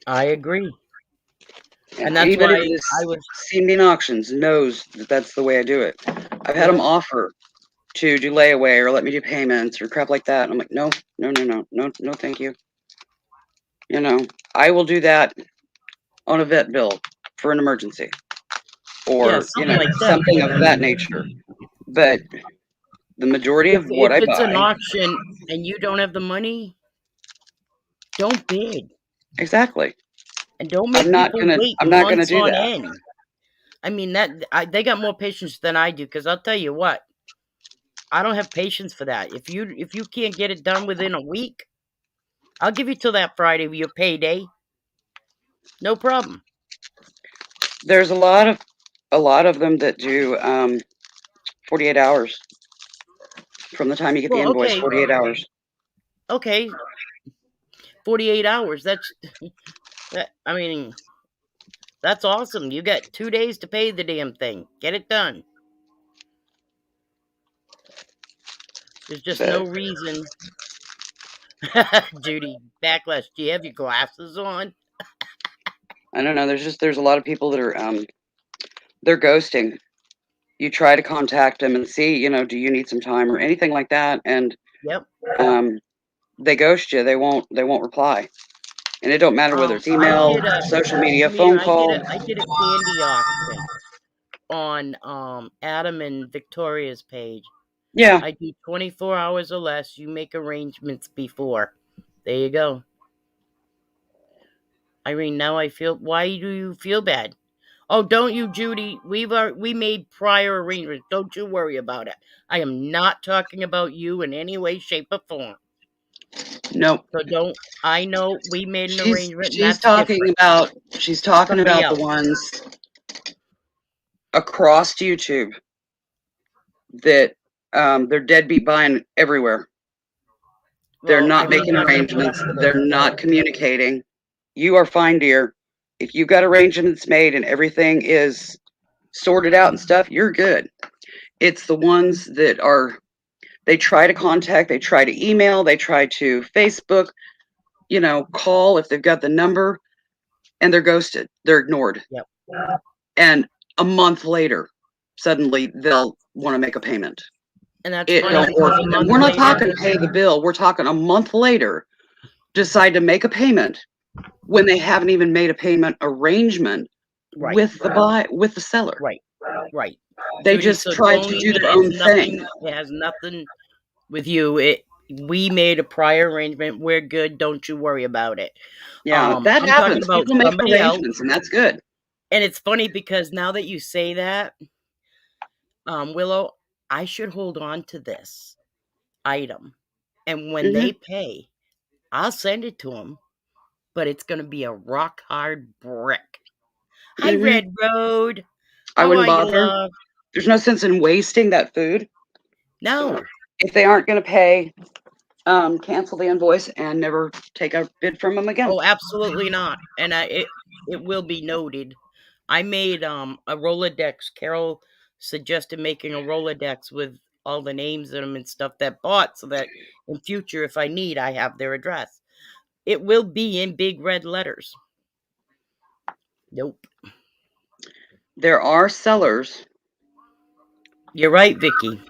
I agree. And And that's anybody why that's I was, seen me in auctions knows that that's the way I do it. I've had them yep. offer to do layaway or let me do payments or crap like that. And I'm like, no, no, no, no, no, no, thank you. You know, I will do that on a vet bill for an emergency Yeah, or, something like that. something But of I that mean, nature. But the majority of what if I it's an buy, auction and you don't have the money, don't bid. exactly. And don't make people wait I'm not gonna months do on that. end. I mean, they got more patience than I do, because I'll tell you what, I don't have patience for that. If you can't get it done within a week, I'll give you till that Friday with your payday. No problem. There's a lot of them that do 48 hours from the time you get the Well, invoice, 48 hours. okay, 48 hours. That's that. I mean, that's awesome. You got 2 days to pay the damn thing. Get it done. There's just no But reason. Judy, backlash. Do you have your glasses on? I don't know. There's a lot of people that are they're ghosting. You try to contact them and see, do you need some time or anything like that, and Yep. um, they ghost you. They won't reply, and it don't matter whether it's I email, did a social media, Amir. phone call. I did a candy auction on Adam and Victoria's page. Yeah, I do 24 hours or less. You make arrangements before. There you go. Irene, now I feel. Why do you feel bad? Oh, don't you, Judy? We made prior arrangements. Don't you worry about it. I am not talking about you in any way, shape, or form. nope. So don't. I know we made an She's arrangement, and she's that's talking different. about she's talking Somebody about the else. ones across YouTube that they're deadbeat buying everywhere. They're Well, not Irene, making I'm going to put up arrangements. for this. They're not communicating. You are fine, dear. If you've got arrangements made and everything is sorted out and stuff, you're good. It's the ones that are, they try to contact, they try to email, they try to Facebook, call if they've got the number, and they're ghosted. They're ignored. Yep. And a month later, suddenly they'll want to make a payment. And that's It funny don't because work. a And month we're not later, talking pay the bill. We're talking a month later, decide to make a payment when they haven't even made a payment arrangement right, with the seller. right, right. They Judy, just so tried don't to do even, their own thing. it has nothing with you. We made a prior arrangement. We're good. Don't you worry about it. Yeah, that I'm talking happens. about People make somebody else. arrangements, and that's good. And it's funny because now that you say that, Willow, I should hold on to this item. And when Hmm. they pay, I'll send it to them, but it's going to be a rock hard brick. Hi, Hmm. Red Road. I How wouldn't are you, bother. love? There's no sense in wasting that food. No. If they aren't going to pay, cancel the invoice and never take a bid from them again. Oh, absolutely not. And it will be noted. I made a Rolodex. Carol suggested making a Rolodex with all the names in them and stuff that bought, so that in future, if I need, I have their address. It will be in big red letters. Nope. There are sellers You're right, Vicky.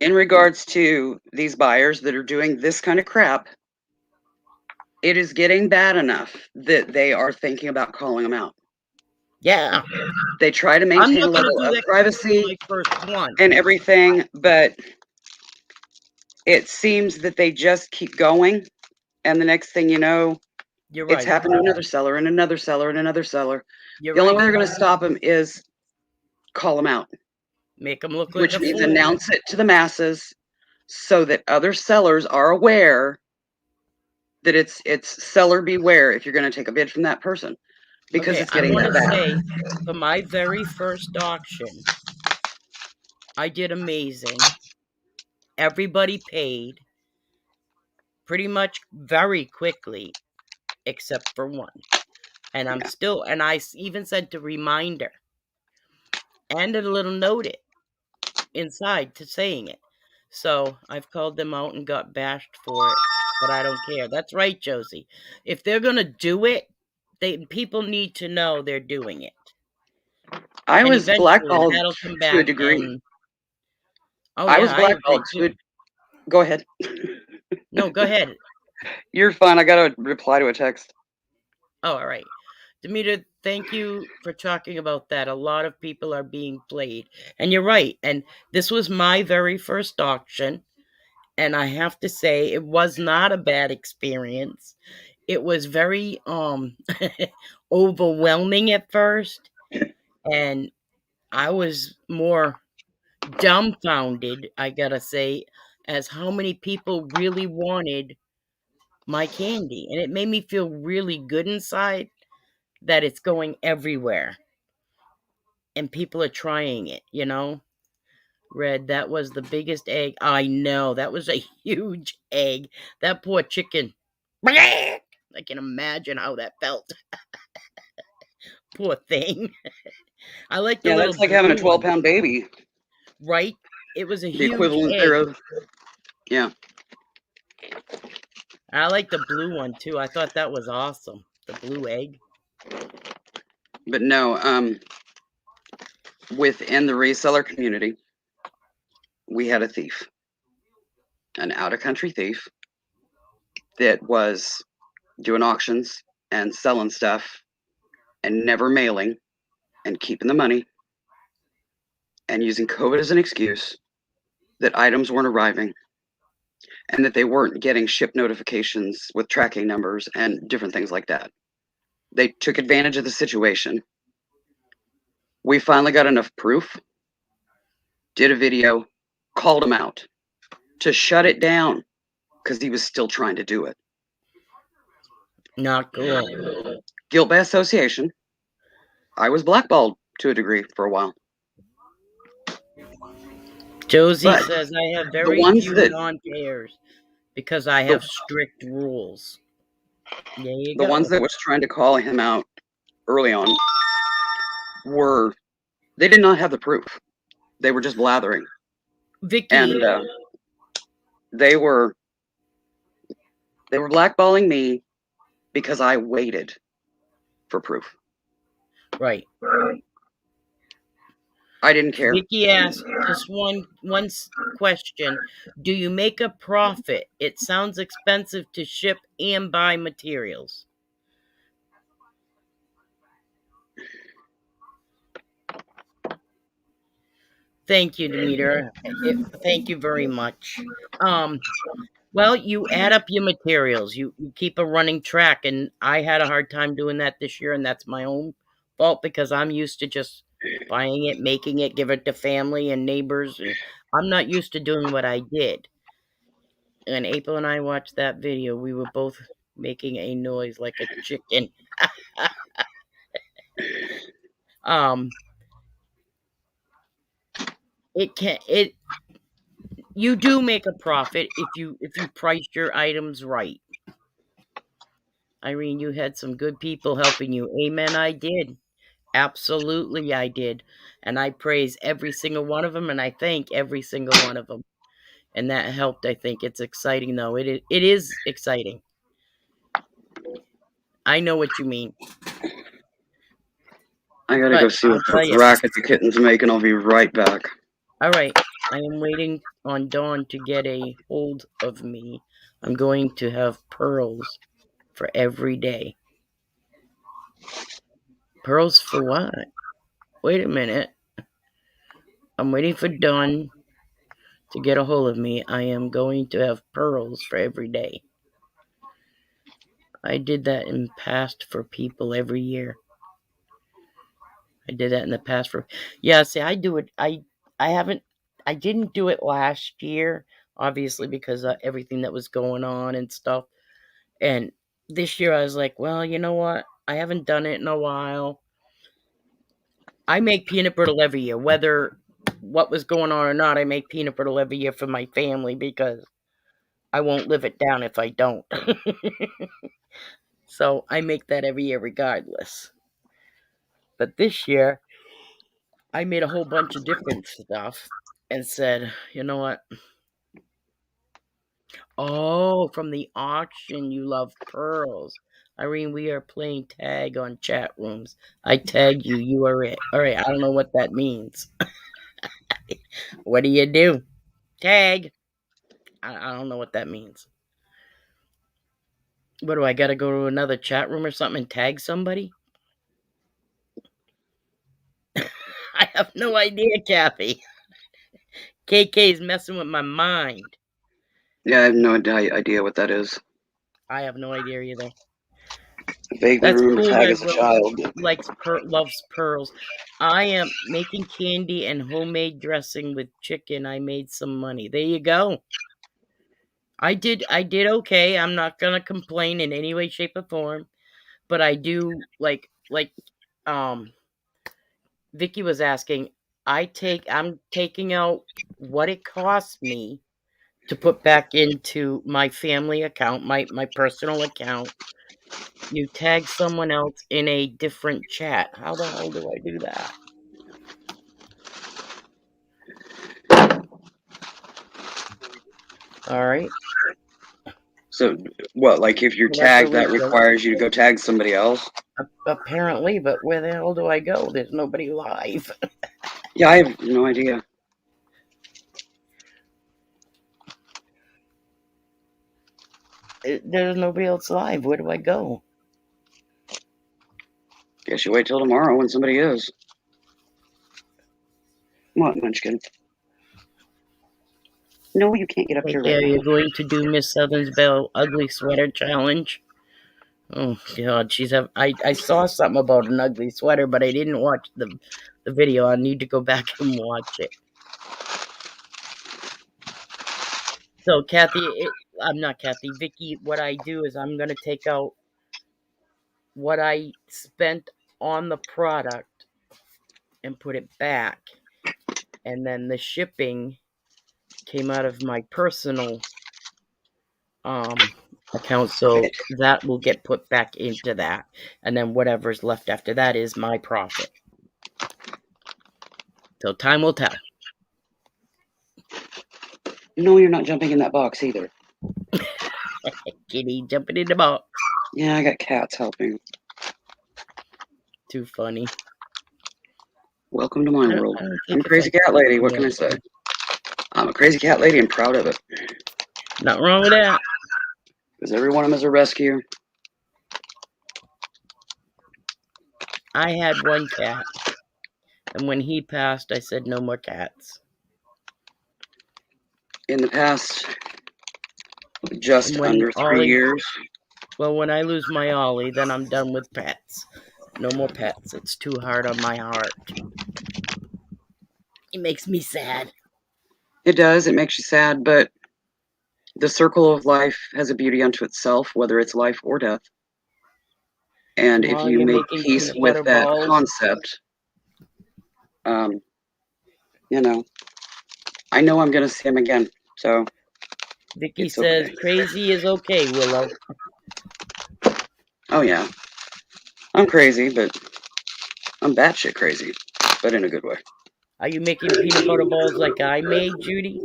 in regards to these buyers that are doing this kind of crap. It is getting bad enough that they are thinking about calling them out. Yeah. They try to I'm maintain a not going to level do of that 'cause this is privacy my first one. and everything, but it seems that they just keep going. And the next thing you know, You're it's right. happened to another seller and another seller and another seller. You're The only way right. they're going to stop them is call them out, Make them look like which a means fool. announce it to the masses so that other sellers are aware that it's seller beware if you're going to take a bid from that person, because Okay, it's I getting want that to bad. say for my very first auction, I did amazing. Everybody paid pretty much very quickly, except for one. And Yeah. and even sent a reminder and a little note inside to saying it. So I've called them out and got bashed for it, but I don't care. That's right, Josie. If they're gonna do it, people need to know they're doing it, I and was eventually blackballed that'll come to a back. degree. And oh I yeah, was I agree blackballed to too. it. Go ahead. No, go ahead. You're fine. I got to reply to a text. Oh, all right. Demeter, thank you for talking about that. A lot of people are being played. And you're right. And this was my very first auction. And I have to say, it was not a bad experience. It was very overwhelming at first. And I was more dumbfounded, I gotta say, as how many people really wanted my candy. And it made me feel really good inside that it's going everywhere and people are trying it. Red, that was the biggest egg. I know, that was a huge egg. That poor chicken. I can imagine how that felt. Poor thing. I like the Yeah, little that's like having a blue 12 one, pound baby, right? It was a the huge equivalent egg. thereof. Yeah. I like the blue one too. I thought that was awesome. The blue egg. But no, within the reseller community, we had a thief, an out of country thief that was doing auctions and selling stuff and never mailing and keeping the money and using COVID as an excuse that items weren't arriving and that they weren't getting ship notifications with tracking numbers and different things like that. They took advantage of the situation. We finally got enough proof, did a video, called him out to shut it down because he was still trying to do it. Not cool. Guilt by association. I was blackballed to a degree for a while. Josie But says I have the very ones few that non-payers because I the, have strict rules. There you the ones go. that was trying to call him out early on were they did not have the proof. They were just blathering, Vicky, and they were blackballing me because I waited for proof. right. I didn't care. Vicky asked just one question. Do you make a profit? It sounds expensive to ship and buy materials. Thank you, Demeter. Thank you very much. Well, you add up your materials. You keep a running track, and I had a hard time doing that this year, and that's my own fault because I'm used to just buying it, making it, give it to family and neighbors. I'm not used to doing what I did. And April and I watched that video. We were both making a noise like a chicken. um, it you do make a profit if you price your items right. Irene, you had some good people helping you. Amen, I did. Absolutely, I did. And I praise every single one of them, and I thank every single one of them. And that helped, I think. It's exciting, though. It is exciting. I know what you mean. I gotta But go see I'll what tell the you. racket the kitten's making. I'll be right back. All right. I am waiting on Dawn to get a hold of me. I'm going to have pearls for every day. Pearls for what? Wait a minute. I'm waiting for Dawn to get a hold of me. I am going to have pearls for every day. I did that in the past for people every year. I did that in the past for see, I do it. I didn't do it last year, obviously because of everything that was going on and stuff. And this year I was like, well, you know what? I haven't done it in a while. I make peanut brittle every year, whether what was going on or not. I make peanut brittle every year for my family because I won't live it down if I don't. So I make that every year regardless. But this year, I made a whole bunch of different stuff and said, you know what? Oh, from the auction, you love pearls. Irene, we are playing tag on chat rooms. I tagged you. You are it. All right. I don't know what that means. What do you do? Tag. I don't know what that means. What do I got to go to another chat room or something and tag somebody? I have no idea, Kathy. KK's messing with my mind. Yeah, I have no idea what that is. I have no idea either. I vaguely That's remember cool tag that as a child. loves pearls. I am making candy and homemade dressing with chicken. I made some money. There you go. I did okay. I'm not gonna complain in any way, shape, or form. But I do um Vicky was asking, I'm taking out what it cost me to put back into my family account, my personal account. You tag someone else in a different chat. How the hell do I do that? All right. So, what, like if you're Well, that's where tagged, we that go. requires you to go tag somebody else? Apparently, but where the hell do I go? There's nobody live. Yeah, I have no idea. There's nobody else live. Where do I go? Guess you wait till tomorrow when somebody is. Come on, Munchkin. No, you can't get up Right here right there, now. you're going to do Miss Southern's Belle ugly sweater challenge. Oh God, I saw something about an ugly sweater, but I didn't watch the video. I need to go back and watch it. So I'm not Kathy, Vicky. What I do is I'm gonna take out what I spent on the product and put it back, and then the shipping came out of my personal account, so that will get put back into that, and then whatever's left after that is my profit. So time will tell. No, you're not jumping in that box either. Kitty jumping in the box. Yeah, I got cats helping. Too funny. Welcome to my world. I don't I'm think a crazy cat lady. What can I say? I'm a crazy cat lady and proud of it. Nothing wrong with that. Because every one of them is a rescue. I had one cat, and when he passed, I said no more cats. In the past, just And when under 3 Ollie, years. well, when I lose my Ollie, then I'm done with pets. No more pets. It's too hard on my heart. It makes me sad. It does. It makes you sad, but the circle of life has a beauty unto itself, whether it's life or death. And Come if on, you you're make making peace peanut with butter that balls. concept, you know, I know I'm going to see him again. So Vicky it's says okay. crazy is okay, Willow. Oh, yeah. I'm crazy, but I'm batshit crazy, but in a good way. Are you making peanut butter balls like I made, Judy?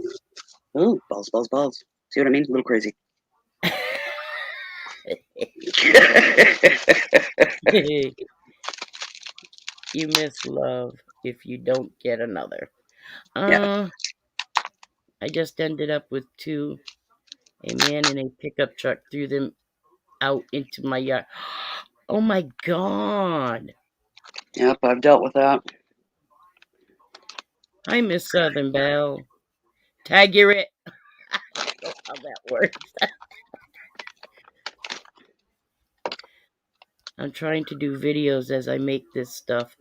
Ooh, balls, balls, balls. See what I mean? A little crazy. You miss love if you don't get another. Yeah. I just ended up with two. A man in a pickup truck threw them out into my yard. Oh my God. Yep, I've dealt with that. Hi, Miss Southern Belle. Tag your it. I don't know how that works. I'm trying to do videos as I make this stuff,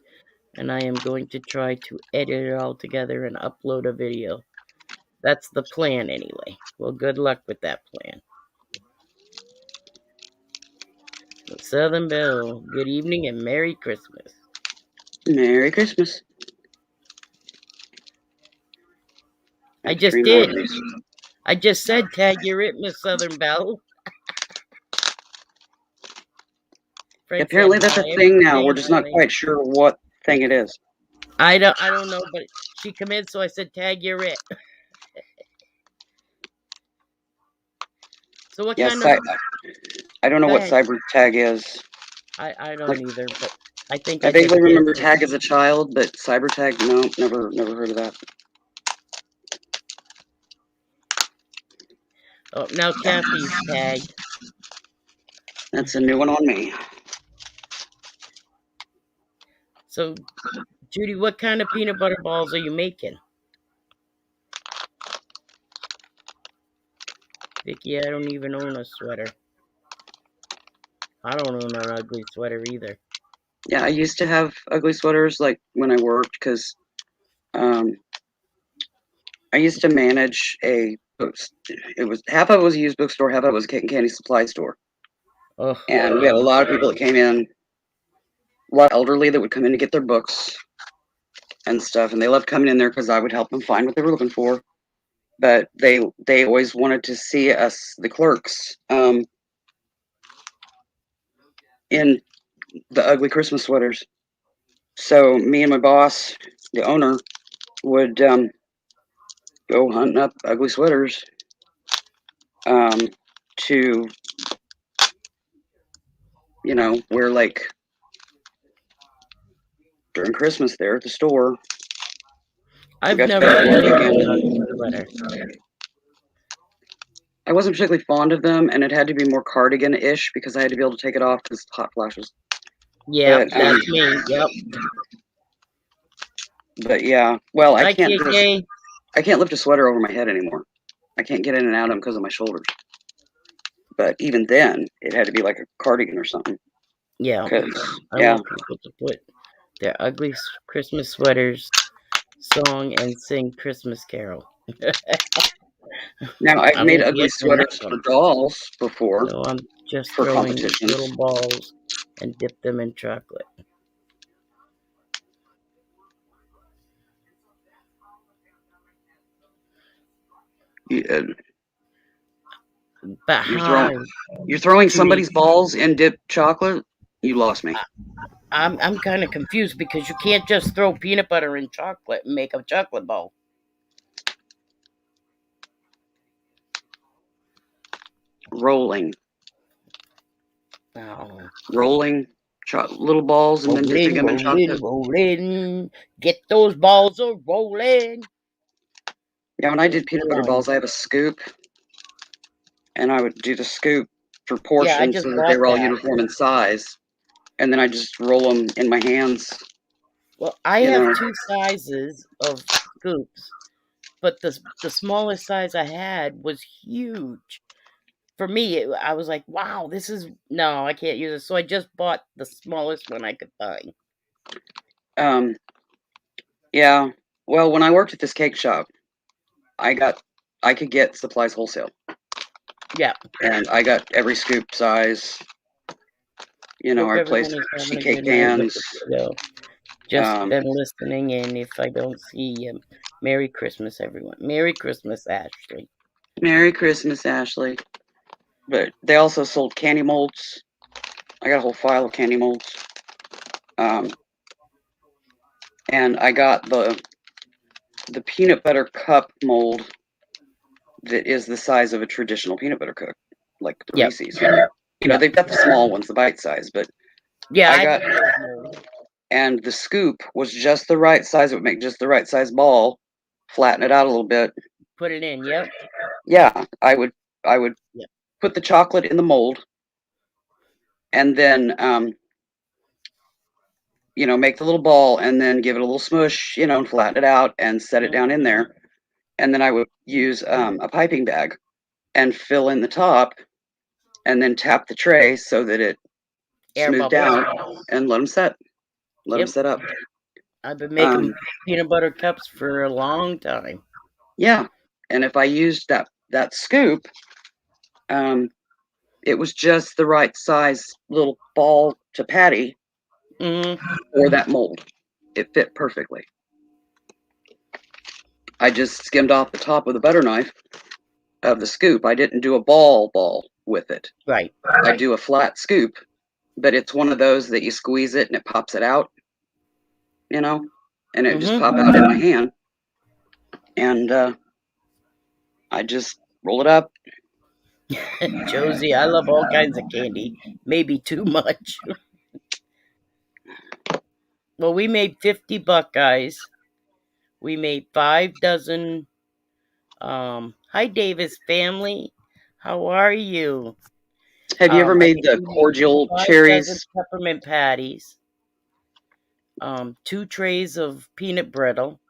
and I am going to try to edit it all together and upload a video. That's the plan, anyway. Well, good luck with that plan. Southern Belle, good evening and Merry Christmas. Merry Christmas. I just did. I just said tag your it, Miss Southern Belle. Frank Apparently said that's a hi. thing now. Say We're just not hi. quite sure what thing it is. I don't know, but she come in, so I said tag your it. So what Yes, kind of? I don't know Go what ahead. cyber tag is. I Like, don't either, but I think I I just vaguely did. remember tag as a child, but cyber tag, no, never heard of that. Oh, now Kathy's tagged. That's a new one on me. So, Judy, what kind of peanut butter balls are you making? Vicky, I don't even own a sweater. I don't own an ugly sweater either. Yeah, I used to have ugly sweaters like when I worked because I used to manage it was half of it was a used bookstore, half of it was a cake and candy supply store. Oh, And we had a lot of people that came in, a lot of elderly that would come in to get their books and stuff, and they loved coming in there because I would help them find what they were looking for. But they always wanted to see us, the clerks, in the ugly Christmas sweaters. So me and my boss, the owner, would go hunting up ugly sweaters to wear like during Christmas there at the store. We I've got to never go to work owned an again. ugly sweater. I wasn't particularly fond of them, and it had to be more cardigan-ish because I had to be able to take it off because hot flashes. Yep, But that's me. Yep. but yeah, well, Hi, KK. I can't lift a sweater over my head anymore. I can't get in and out of them because of my shoulders. But even then, it had to be like a cardigan or something. Yeah. Cause I yeah, want people to put their ugly Christmas sweaters song and sing Christmas Carol. now I've I made won't be ugly answering that sweaters one. for dolls before So I'm just for throwing competitions. little balls and dip them in chocolate. But You're how, throwing Judy? somebody's balls in dipped chocolate. You lost me. I'm kind of confused because you can't just throw peanut butter in chocolate and make a chocolate ball. Rolling. Oh. Rolling. little balls and then dipping them in chocolate. rolling. Get those balls a rolling. Yeah, when I did peanut butter Line. balls, I have a scoop, and I would do the scoop for Yeah, I portions just so that they bought were all that. uniform in size, and then I just roll them in my hands. Well, I You have know, 2 sizes of scoops, but the smallest size I had was huge. For me, I was like, "Wow, this is no, I can't use it." So I just bought the smallest one I could find. um, yeah. Well, when I worked at this cake shop, I could get supplies wholesale, Yeah, and I got every scoop size. I hope replaced everyone is having sheet a cake good night with pans. the kiddo. Just Um, been listening, and if I don't see you, Merry Christmas, everyone. Merry Christmas, Ashley. Merry Christmas, Ashley. But they also sold candy molds. I got a whole file of candy molds. And I got the peanut butter cup mold that is the size of a traditional peanut butter cup, like the Yep, Reese's. yep. They've got the small ones, the bite size, but Yeah, I I got, got those molds. and the scoop was just the right size. It would make just the right size ball, flatten it out a little bit. Put it in. Yep, Yeah, I would yep. put the chocolate in the mold, and then make the little ball, and then give it a little smush, and flatten it out and set it down in Mhm. there. And then I would use a piping bag and fill in the top, and then tap the tray so that it Air smoothed bubbles. out, and let them set. Let them Yep, set up. I've been Um, making peanut butter cups for a long time. yeah, and if I used that scoop, um, it was just the right size little ball to patty Hmm. for that mold. It fit perfectly. I just skimmed off the top with a butter knife of the scoop. I didn't do a ball with it. Right. I do a flat scoop, but it's one of those that you squeeze it and it pops it out, and it just Hmm. pop out in my hand. And I just roll it up. Josie, I love all kinds of candy. Maybe too much. Well, we made 50 Buckeyes. We made 5 dozen. Hi, Davis family. How are you? Have you ever I made think the we made cordial 5 dozen cherries? peppermint patties. 2 trays of peanut brittle.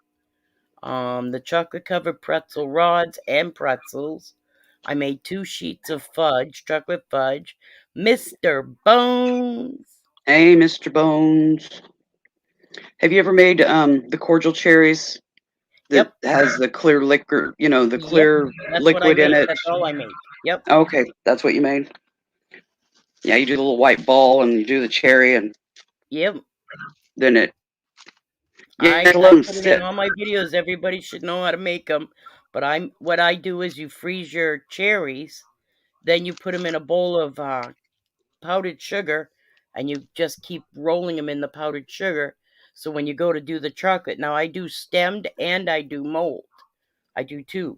The chocolate covered pretzel rods and pretzels. I made 2 sheets of fudge, chocolate fudge. Mr. Bones. Hey, Mr. Bones. Have you ever made the cordial cherries that Yep, has the clear liquor, the yep. clear That's what I liquid in make. it? That's all I make. Yep, Okay, that's what you made. Yeah, you do the little white ball and you do the cherry, and yep. then you have I to let I them put it in sit. all my videos. Everybody should know how to make them. But what I do is you freeze your cherries, then you put them in a bowl of powdered sugar, and you just keep rolling them in the powdered sugar. So when you go to do the chocolate, now I do stemmed and I do mold. I do two.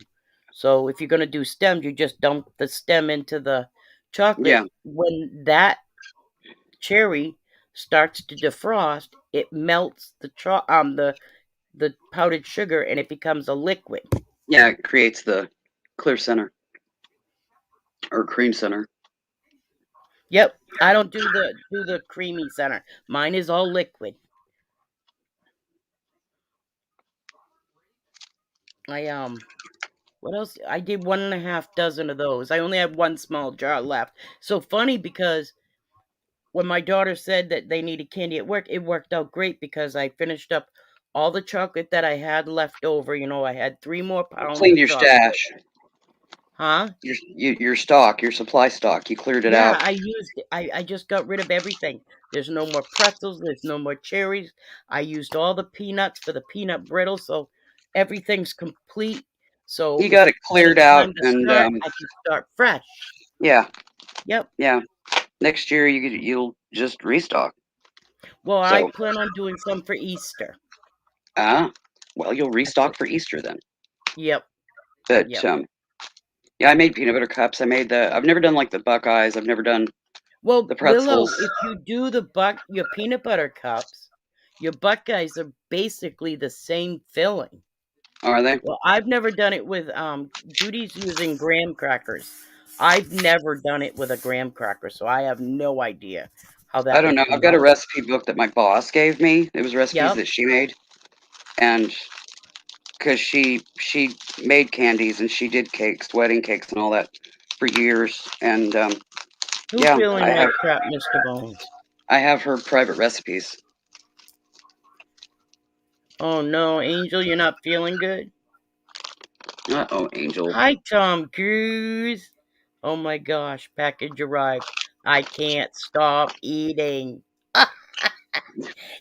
So if you're gonna do stemmed, you just dump the stem into the chocolate. Yeah, When that cherry starts to defrost, it melts the powdered sugar and it becomes a liquid. yeah, it creates the clear center or cream center. Yep. I don't do the creamy center. Mine is all liquid. I what else? I did 1.5 dozen of those. I only have one small jar left. So funny because when my daughter said that they needed candy at work, it worked out great because I finished up all the chocolate that I had left over. I had 3 more pounds Cleaned of your chocolate. stash, Huh? your stock, your supply stock. You cleared it Yeah, out. I just got rid of everything. There's no more pretzels, there's no more cherries. I used all the peanuts for the peanut brittle, so everything's complete. So You if got it when cleared it's out, time to and start, I can start fresh. yeah, Yep. yeah. Next year you'll just restock. Well, I So plan on doing some for Easter. ah, well, you'll That's restock what. for Easter then. Yep. But Yep. yeah, I made peanut butter cups. I've never done like the Buckeyes. I've never done Well, The Willow, pretzels. if you do your peanut butter cups, your Buckeyes are basically the same filling. Are they? Well, I've never done it with Judy's using graham crackers. I've never done it with a graham cracker, so I have no idea how I that don't would know. come I've got a out. recipe book that my boss gave me. It was recipes Yep. that she made, and because she made candies and she did cakes, wedding cakes, and all that for years. And Who yeah, feeling like crap, Mr. Bones? I have her private recipes. Oh no, Angel, you're not feeling good? Oh, Angel. Hi, Tom Cruise. Oh my gosh, package arrived. I can't stop eating.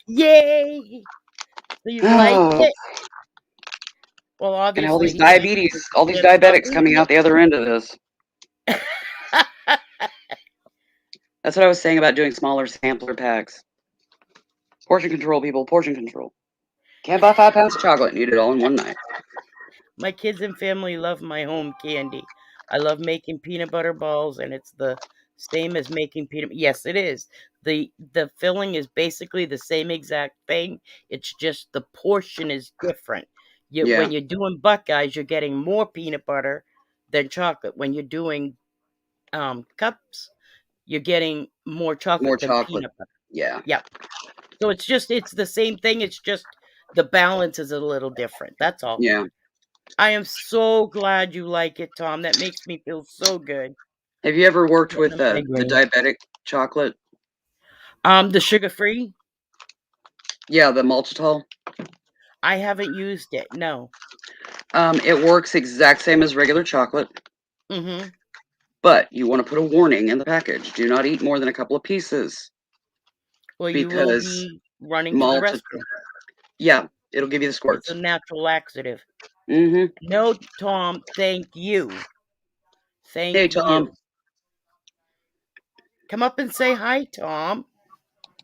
Yay! So you like Oh, it? Well, and all obviously these he likes it diabetes, 'cause all he these can't stop diabetics coming eating out the other end of this. it. That's what I was saying about doing smaller sampler packs. Portion control, people. Portion control. Can't buy 5 pounds of chocolate and eat it all in one night. My kids and family love my home candy. I love making peanut butter balls, and it's the same as making peanut. Yes, it is. The filling is basically the same exact thing. It's just the portion is different. Yeah, When you're doing Buckeyes, you're getting more peanut butter than chocolate. When you're doing cups, you're getting more more chocolate than chocolate. peanut butter. Yeah, Yep. So it's the same thing. It's just the balance is a little different. That's all. yeah. I am so glad you like it, Tom. That makes me feel so good. Have you ever worked Getting with a the migraine. diabetic chocolate? The sugar free? Yeah, the maltitol. I haven't used it. No. It works exact same as regular chocolate, Mm-hmm. but you want to put a warning in the package. Do not eat more than a couple of pieces Well, you will because be running to the maltitol. restroom. Yeah, it'll give you the It's a squirts. natural laxative. Mm-hmm. No, Tom, thank you. Thank Hey, Tom. you. Come up and say hi, Tom.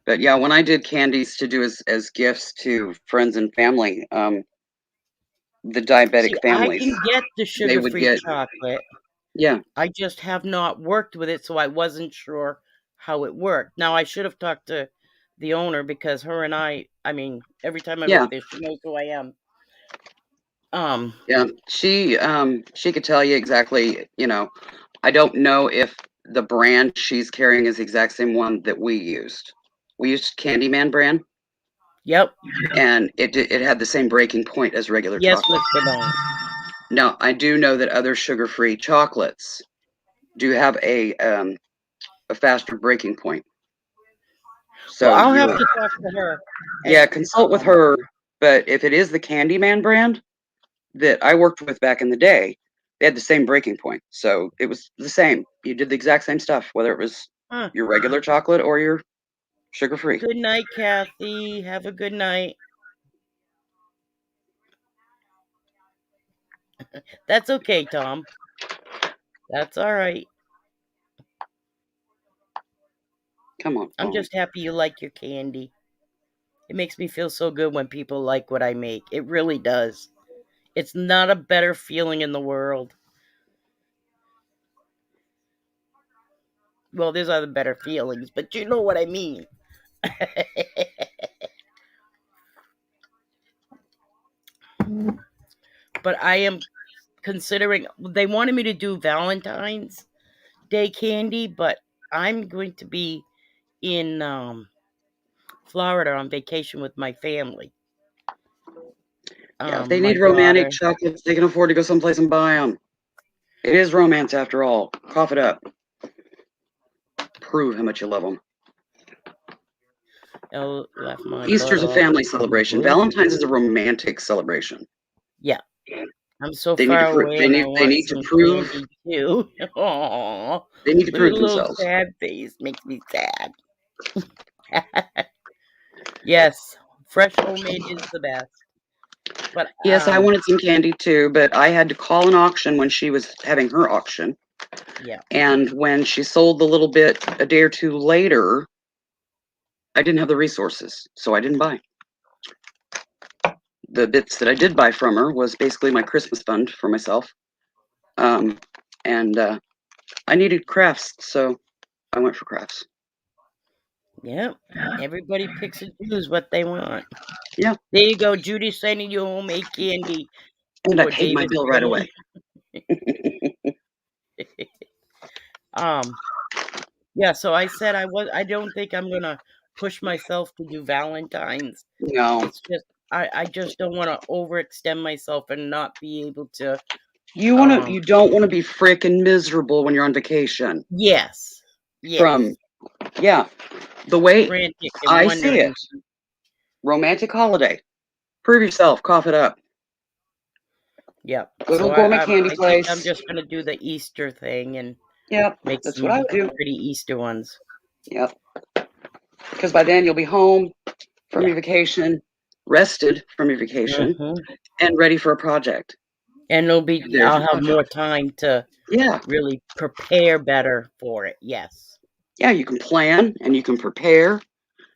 But yeah, when I did candies to do as gifts to friends and family, the See, diabetic I families, can get the they would sugar-free get, chocolate. yeah, I just have not worked with it, so I wasn't sure how it worked. Now, I should have talked to the owner because her and I mean, every time I'm yeah, up there, she knows who I am. yeah. She could tell you exactly, I don't know if the brand she's carrying is the exact same one that we used. We used Candyman brand, Yep. and it had the same breaking point as regular Yes, chocolate. Mr. Bone. Now, I do know that other sugar-free chocolates do have a faster breaking point. Well, So I'll have you, to talk to her yeah, and consult with her. But if it is the Candyman brand that I worked with back in the day, they had the same breaking point. So it was the same. You did the exact same stuff, whether it was huh. your regular chocolate or your sugar-free. Good night, Kathy. Have a good night. That's okay, Tom. That's all right. Come on, I'm phone. just happy you like your candy. It makes me feel so good when people like what I make. It really does. It's not a better feeling in the world. Well, there's other better feelings, but you know what I mean. But I am considering, they wanted me to do Valentine's Day candy, but I'm going to be in Florida on vacation with my family. Yeah, if they My need romantic daughter. chocolates, they can afford to go someplace and buy them. It is romance after all. Cough it up. Prove how much you love them. Left my butt Easter's a off. family celebration. Valentine's is a romantic celebration. Yeah, I'm so They need to far prove. away They and I need. They want need to some prove. candy too. Aww. They need to Look at prove the little themselves. sad face. Makes me sad. Yes, fresh homemade is the best. But Yes, I wanted some candy too, but I had to call an auction when she was having her auction. yeah. And when she sold the little bit a day or two later, I didn't have the resources, so I didn't buy. The bits that I did buy from her was basically my Christmas fund for myself. And I needed crafts, so I went for crafts. Yep. Everybody picks and chooses what they want. Yeah. There you go. Judy's sending you homemade candy And to I a paid my Davis bill right family. away. Yeah, so I said I don't think I'm gonna push myself to do Valentine's. No. It's just I just don't want to overextend myself and not be able to You don't want to be frickin' miserable when you're on vacation. yes. From Yes. yeah, the way Frantic and I see it. wondering. Romantic holiday. Prove yourself, cough it up. Yep. Go to So a gourmet candy I think I'm place. just gonna do the Easter thing and Yep, make that's what I some would do. pretty Easter ones. Yep. Because by then you'll be home from Yeah. your vacation, rested from your vacation, Hmm. and ready for a project. And There's I'll your have project. more time to Yeah. really prepare better for it. Yes. Yeah, you can plan and you can prepare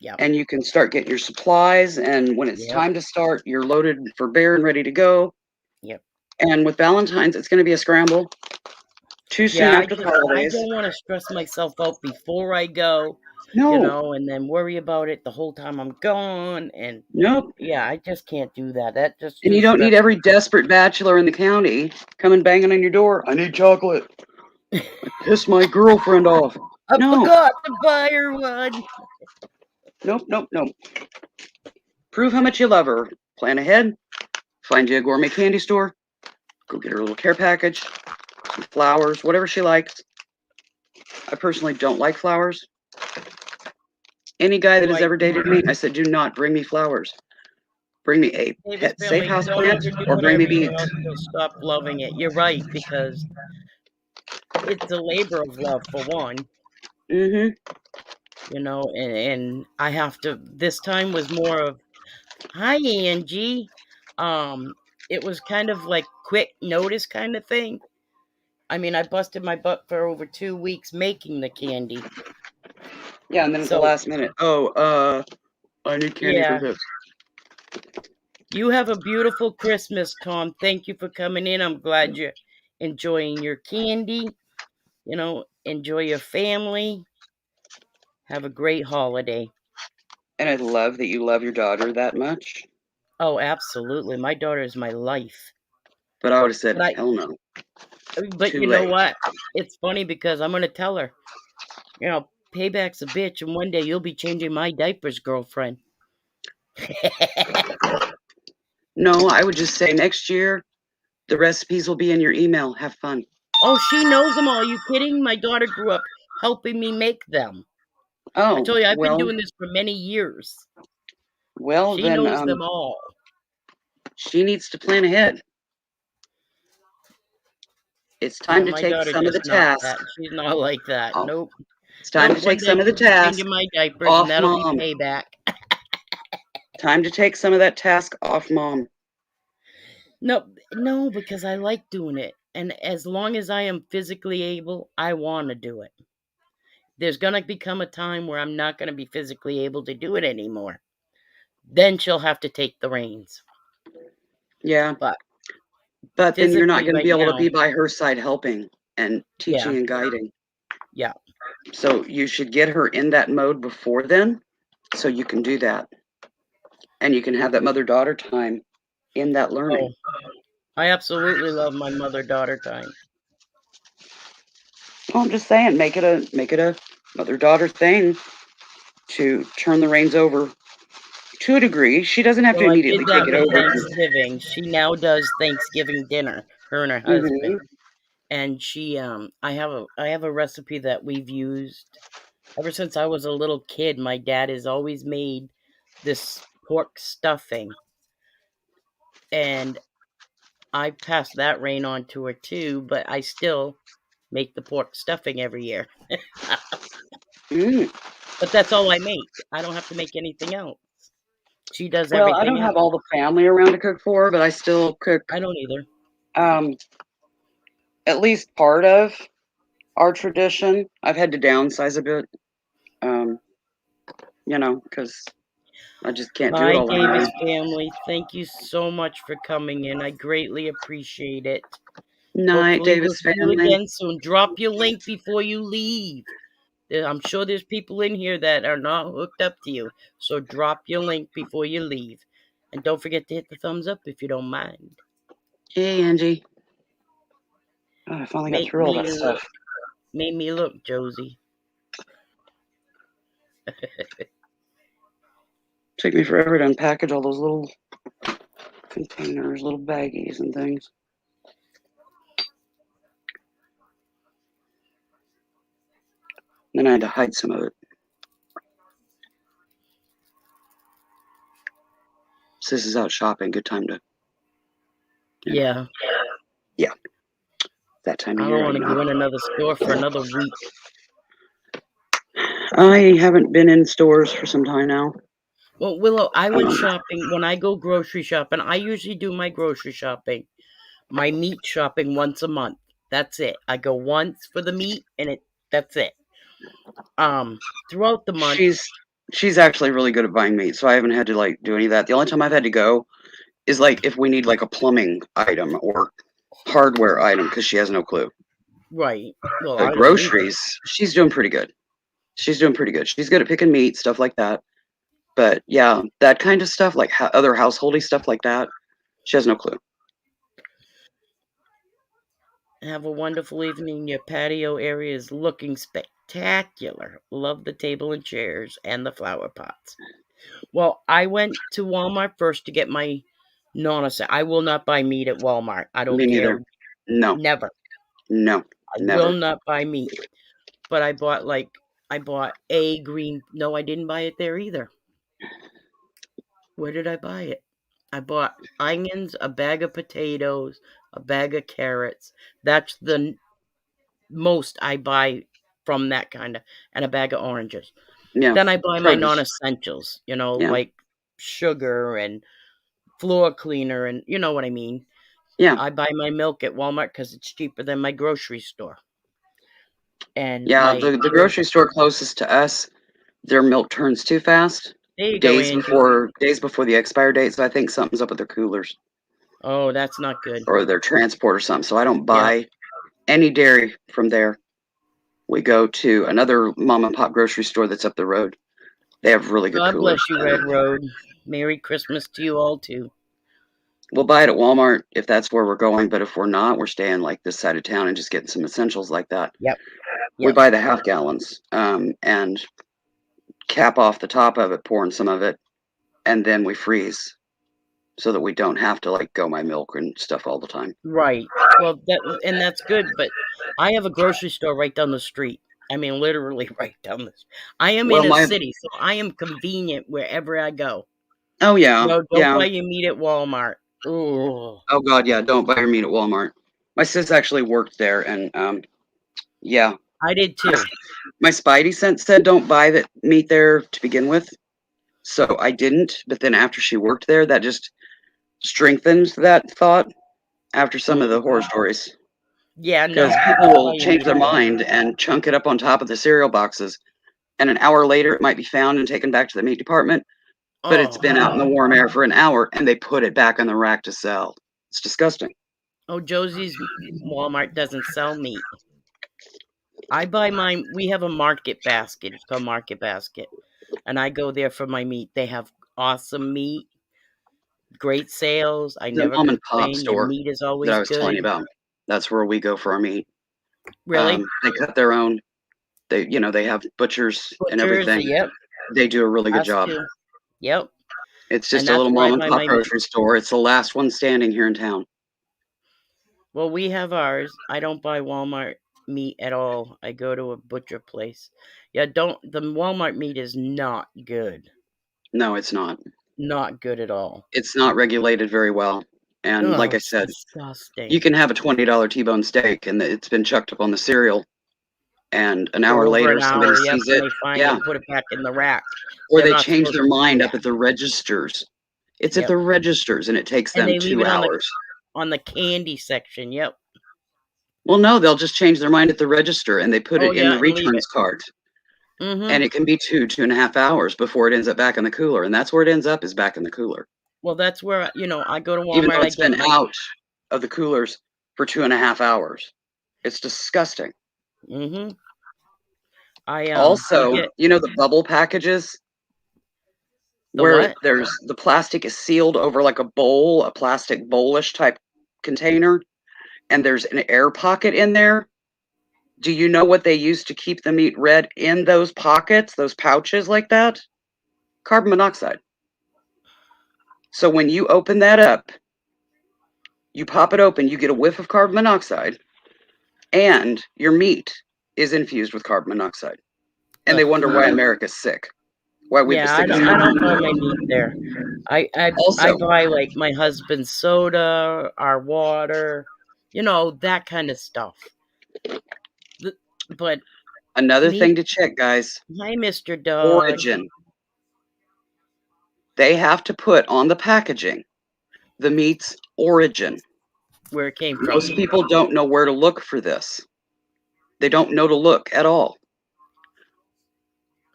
Yep. and you can start getting your supplies. And when it's Yep. time to start, you're loaded for bear and ready to go. Yep. And with Valentine's, it's going to be a scramble too soon Yeah, after the I holidays. don't want to stress myself out before I go, No, and then worry about it the whole time I'm gone. And nope. yeah, I just can't do that. That's just And too you don't need stressful. every desperate bachelor in the county coming banging on your door. I need chocolate. I pissed my girlfriend off. I No, forgot to buy her one. nope, nope, nope. Prove how much you love her. Plan ahead. Find you a gourmet candy store. Go get her a little care package, some flowers, whatever she likes. I personally don't like flowers. Any guy that So has ever dated me, I said, do not bring me flowers. Bring me a Davis pet safe family, house don't plant overdo or it bring me everything beads. else. You'll stop loving it. You're right, because it's a labor of love for one, Mm-hmm. and I have to. This time was more of, hi Angie. Um, it was kind of like quick notice kind of thing. I mean, I busted my butt for over 2 weeks making the candy. Yeah, and then at the So, last minute, I need candy for yeah. this. You have a beautiful Christmas, Tom. Thank you for coming in. I'm glad you're enjoying your candy. Enjoy your family. Have a great holiday. And I love that you love your daughter that much. Oh, absolutely. My daughter is my life. But I would have said, But hell no. but Too you know late. what? It's funny because I'm gonna tell her, payback's a bitch, and one day you'll be changing my diapers, girlfriend. No, I would just say next year, the recipes will be in your email. Have fun. Oh, she knows them all. Are you kidding? My daughter grew up helping me make them. I Oh, told you I've been well, doing this for many years. well, She then knows them all. she needs to plan ahead. It's Yeah, time to my take daughter some of just the not task that. She's not like that. off. Nope. It's time Nope. to One take day some of the she'll be task changing my diapers, and off that'll be mom. payback. Time to take some of that task off mom. No, no, because I like doing it. And as long as I am physically able, I want to do it. There's going to become a time where I'm not going to be physically able to do it anymore. Then she'll have to take the reins. Yeah. But But then you're not physically going to right be able to now, be by her side helping and yeah, teaching and guiding. yeah. So you should get her in that mode before then so you can do that. And you can have that mother-daughter time in that Oh, learning. I absolutely love my mother-daughter time. Well, I'm just saying, make it a mother-daughter thing to turn the reins over to a degree. She doesn't have to Well, I immediately did take that it for over. Thanksgiving. She now does Thanksgiving dinner, her and her husband. Hmm. And I have a recipe that we've used ever since I was a little kid. My dad has always made this pork stuffing, and I passed that reign on to her too, but I still make the pork stuffing every year. Mm. But that's all I make. I don't have to make anything else. She does Well, I everything don't have else. all the family around to cook for, but I still cook I don't either. um, at least part of our tradition. I've had to downsize a bit, um, because I just can't do it Bye, all on my Davis own. family. Thank you so much for coming in. I greatly appreciate it. Night, Hopefully, we'll Davis see you family. again soon. Drop your link before you leave. I'm sure there's people in here that are not hooked up to you. So drop your link before you leave. And don't forget to hit the thumbs up if you don't mind. Hey, Angie. Oh, I finally got Make through all that me stuff. Made me look, Josie. Took me forever to unpackage all those little containers, little baggies and things. Then I had to hide some of it. So this is out shopping. Good time to. Yeah. Yeah. That time I of don't year. want to go in another store for another week. I haven't been in stores for some time now. Well, Willow, I went shopping. When I go grocery shopping, I usually do my grocery shopping, my meat shopping once a month. That's it. I go once for the meat, and that's it. Throughout the month, She's actually really good at buying meat, so I haven't had to like do any of that. The only time I've had to go is like if we need like a plumbing item or hardware item because she has no clue. right? Well, But I don't either. groceries, she's doing pretty good. She's doing pretty good. She's good at picking meat, stuff like that. But yeah, that kind of stuff, like other householdy stuff like that, she has no clue. Have a wonderful evening. Your patio area is looking spectacular. Love the table and chairs and the flower pots. Well, I went to Walmart first to get my non-essential. I will not buy meat at Walmart. I don't Me care. neither. No, Never. no, I will never. not buy meat. But I bought a green. No, I didn't buy it there either. Where did I buy it? I bought onions, a bag of potatoes, a bag of carrots. That's the most I buy from that kind of, and a bag of oranges. Yeah, Then I buy my produce. non-essentials, Yeah, like sugar and floor cleaner, and you know what I mean. yeah, I buy my milk at Walmart because it's cheaper than my grocery store. And yeah. my The grocery store closest to us, their milk turns too fast. there you go, Angie. Days before the expire date. So I think something's up with their coolers Oh, that's not good. or their transport or something. So I don't Yeah. buy any dairy from there. We go to another mom and pop grocery store that's up the road. They have really good God coolers. bless you, Red Road. Merry Christmas to you all too. We'll buy it at Walmart if that's where we're going, but if we're not, we're staying like this side of town and just getting some essentials like that. Yep. We buy the half gallons and cap off the top of it, pouring some of it, and then we freeze so that we don't have to like go my milk and stuff all the time. Right. Well, that's good, but I have a grocery store right down the street. I mean, literally right down the street. I am Well, in a city, so I am convenient wherever I go. Oh yeah, No, don't yeah. buy your meat at Walmart. Ooh. Oh god, yeah. Don't buy your meat at Walmart. My sis actually worked there, and yeah, I did too. my spidey sense said don't buy that meat there to begin with, so I didn't. But then after she worked there, that just strengthened that thought. After some of the horror stories, Yeah, no. because people Don't buy will your change meat their at Walmart. mind and chunk it up on top of the cereal boxes, and an hour later it might be found and taken back to the meat department, but it's Oh. been out in the warm air for an hour and they put it back on the rack to sell. It's disgusting. Oh, Josie's Walmart doesn't sell meat. I buy mine. We have a market basket. It's called Market Basket. And I go there for my meat. They have awesome meat, great sales. I The never mom and pop complain. Their store meat is that always I was telling you good. about, that's where we go for our meat. Really? They cut their own. They have butchers and Butchers, everything. yep. They do a really good Us job. too. Yep. It's And just a that's little where I mom and buy pop my meat. grocery store. It's the last one standing here in town. Well, we have ours. I don't buy Walmart meat at all. I go to a butcher place. Yeah, the Walmart meat is not good. No, it's not. Not good at all. It's not regulated very well. And like Oh, I it's said, disgusting. you can have a $20 T-bone steak and it's been chucked up on the cereal, and an For hour over later an somebody hour, yep, sees and it. they find it Yeah. and put it back in the rack. Or They're they not change supposed their to do mind up that. at the registers. It's at Yep. the registers and it takes And them they leave 2 it hours. on the candy section. Yep. Well, no, they'll just change their mind at the register and they put Oh it in yeah, the and leave it. returns cart. Mm-hmm. And it can be 2.5 hours before it ends up back in the cooler. And that's where it ends up, is back in the cooler. Well, that's where I go to Even Walmart. though I it's get been my. out of the coolers for 2.5 hours. It's disgusting. Mm-hmm. We Also, get you know the bubble packages the where what? there's the plastic is sealed over like a bowl, a plastic bowlish type container, and there's an air pocket in there. Do you know what they use to keep the meat red in those pockets, those pouches like that? Carbon monoxide. So when you open that up, you pop it open, you get a whiff of carbon monoxide, and your meat is infused with carbon monoxide. And they Ugh. wonder why America's sick. Why we have the Yeah, sickest I don't buy country. my meat there. I Also, buy like my husband's soda, our water, that kind of stuff. But another meat. thing to check, guys, Hi, Mr. Dog. origin. They have to put on the packaging the meat's origin. Where it came from. Most people don't know where to look for this. They don't know to look at all.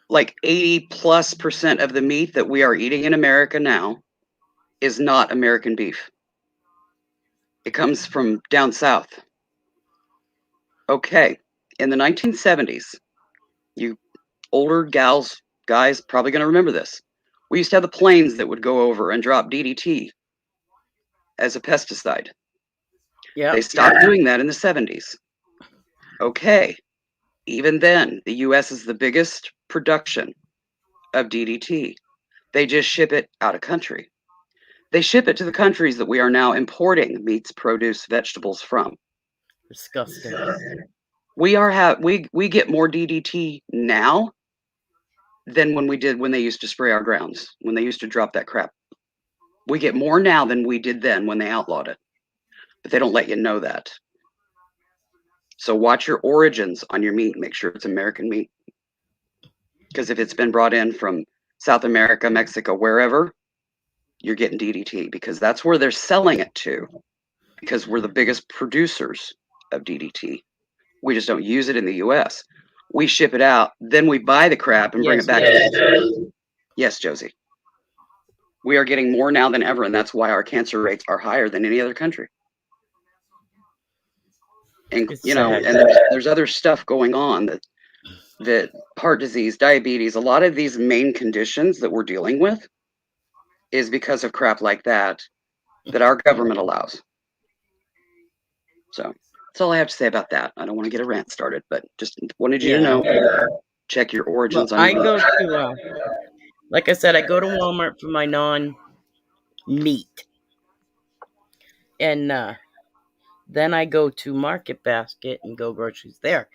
Like 80+% of the meat that we are eating in America now is not American beef. It comes from down south. Okay, in the 1970s, you older guys, probably going to remember this. We used to have the planes that would go over and drop DDT as a pesticide. Yep. They stopped doing that in the 70s. Okay, even then, the US is the biggest production of DDT. They just ship it out of country. They ship it to the countries that we are now importing meats, produce, vegetables from. Disgusting. We get more DDT now than when they used to spray our grounds, when they used to drop that crap. We get more now than we did then when they outlawed it. But they don't let you know that. So watch your origins on your meat. Make sure it's American meat. Because if it's been brought in from South America, Mexico, wherever, you're getting DDT because that's where they're selling it to. Because we're the biggest producers of DDT. We just don't use it in the US. We ship it out, then we buy the crap and bring Yes, it back. Yes, Josie. We are getting more now than ever, and that's why our cancer rates are higher than any other country. And It's and sad. there's other stuff going on that heart disease, diabetes, a lot of these main conditions that we're dealing with is because of crap like that our government allows. So that's all I have to say about that. I don't want to get a rant started, but just wanted you to know. Check your Well, origins on I your go meat. to, like I said, I go to Walmart for my non-meat. And then I go to Market Basket and go groceries there.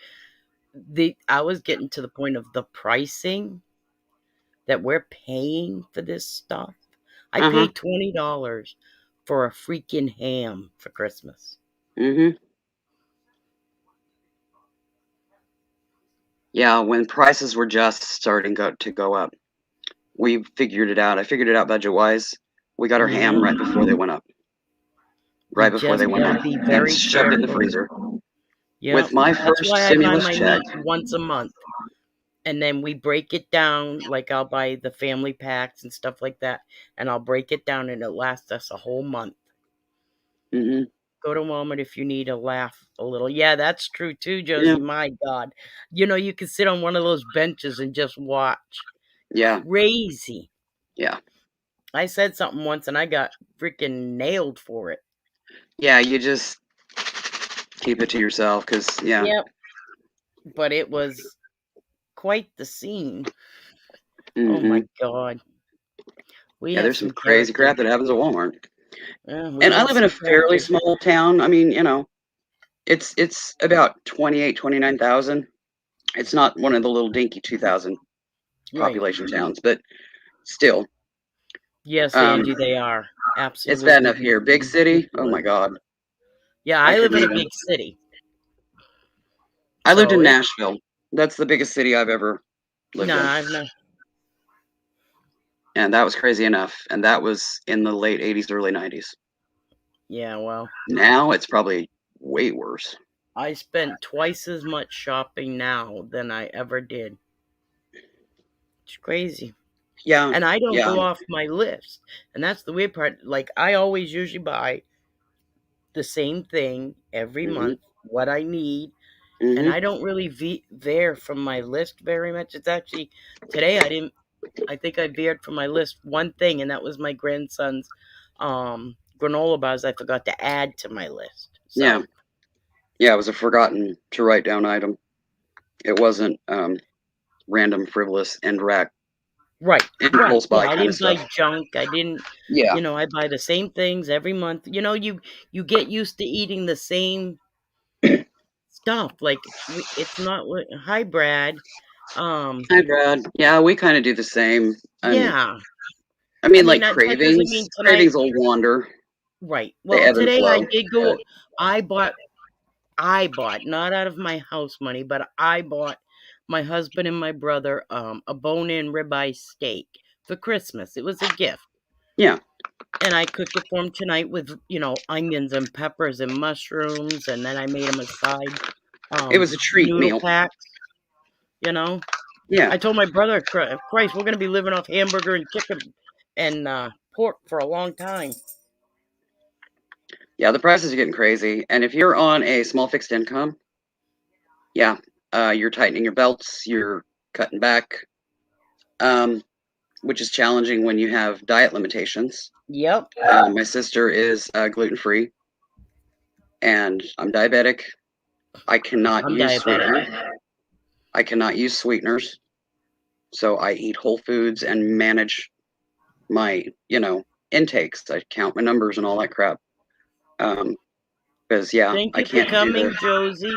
I was getting to the point of the pricing that we're paying for this stuff. I paid $20 for a freaking ham for Christmas. Yeah, when prices were just starting to go up, we figured it out. I figured it out budget wise. We got our ham right before they went up. Right before they went up, Be and very shoved it in the careful. freezer. Yeah, With my that's first why I buy stimulus my check, meat once a month. And then we break it down, like I'll buy the family packs and stuff like that, and I'll break it down and it lasts us a whole month. Go to Walmart if you need to laugh a little. Yeah, that's true too, Josie. Yeah. My God. You can sit on one of those benches and just watch. Yeah. Crazy. Yeah. I said something once and I got freaking nailed for it. Yeah, you just keep it to yourself because, yeah. Yep. But it was quite the scene. Oh my God. Yeah, there's some crazy crap that happens at Walmart. And I live in a fairly small town. I mean, it's about 29,000. It's not one of the little dinky 2,000 population towns, but still. Yes, Angie, they are. Absolutely. It's bad enough here. Big city? Oh my God. Yeah, I live in a big city. I lived in Nashville. That's the biggest city I've ever lived in. I've not. And that was crazy enough. And that was in the late 80s, early 90s. Yeah, well. Now it's probably way worse. I spent twice as much shopping now than I ever did. It's crazy. Yeah. And I don't go off my list. And that's the weird part. Like, I always usually buy the same thing every month, what I need. and Hmm. I don't really veer from my list very much. It's actually today I didn't. I think I veered from my list one thing, and that was my grandson's granola bars. I forgot to add to my list. Yeah. So Yeah, it was a forgotten to write down item. It wasn't random, frivolous, end rack, right, right, impulse yeah. buy I kind of didn't buy stuff. junk. I didn't. Yeah. I buy the same things every month. You get used to eating the same stuff. Like it's not hi Brad. Hi, Brad. Yeah, we kind of do the same. Yeah. I I mean, mean like that doesn't mean cravings. tonight. Cravings will wander. Right. They Well, ebb and today I flow. did But go. I bought. I bought not out of my house money, but I bought my husband and my brother a bone-in ribeye steak for Christmas. It was a gift, yeah, and I cooked it for him tonight with onions and peppers and mushrooms, and then I made him a side it was a treat noodle meal. packs. You know, Yeah, I told my brother, Christ, we're gonna be living off hamburger and chicken and pork for a long time. yeah. The prices are getting crazy, and if you're on a small fixed income, yeah, you're tightening your belts. You're cutting back, um, which is challenging when you have diet limitations. Yep, My sister is gluten free, and I'm diabetic. I cannot I'm use diabetic. sweetener. I cannot use sweeteners, so I eat whole foods and manage my, intakes. I count my numbers and all that crap. Because yeah, Thank I you for can't do coming, Josie.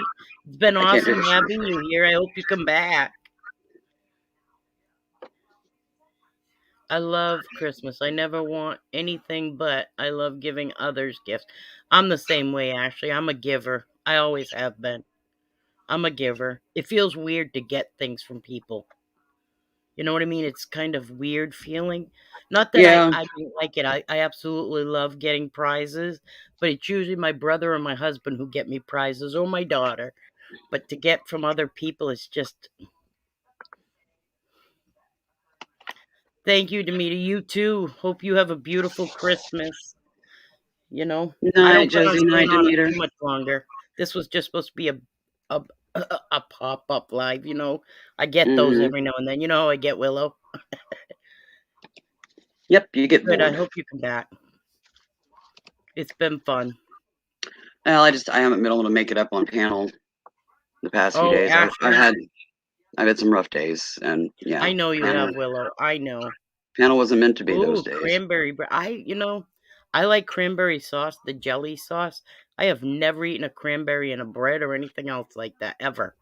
It's been I can't do awesome the sugar having free. you here. I hope you come back. I love Christmas. I never want anything but I love giving others gifts. I'm the same way, Ashley. I'm a giver. I always have been. I'm a giver. It feels weird to get things from people. You know what I mean? It's kind of weird feeling. Not that I, Yeah, I don't like it. I absolutely love getting prizes, but it's usually my brother or my husband who get me prizes or my daughter. But to get from other people, it's just thank you, Demeter. You too. Hope you have a beautiful Christmas. I night, don't plan on Josie, night, staying on Demeter. too much longer. This was just supposed to be a, a pop up live. I get those Hmm. every now and then. You know how I get Willow. Yep, you get Good. I bored. hope you come back. It's been fun. Well, I haven't been able to make it up on panel the past few Oh, days. Ashley, I've had some rough days, and yeah, I know you panel have Willow. I know. panel wasn't meant to be those Ooh, days. cranberry bread. I like cranberry sauce, the jelly sauce. I have never eaten a cranberry in a bread or anything else like that ever.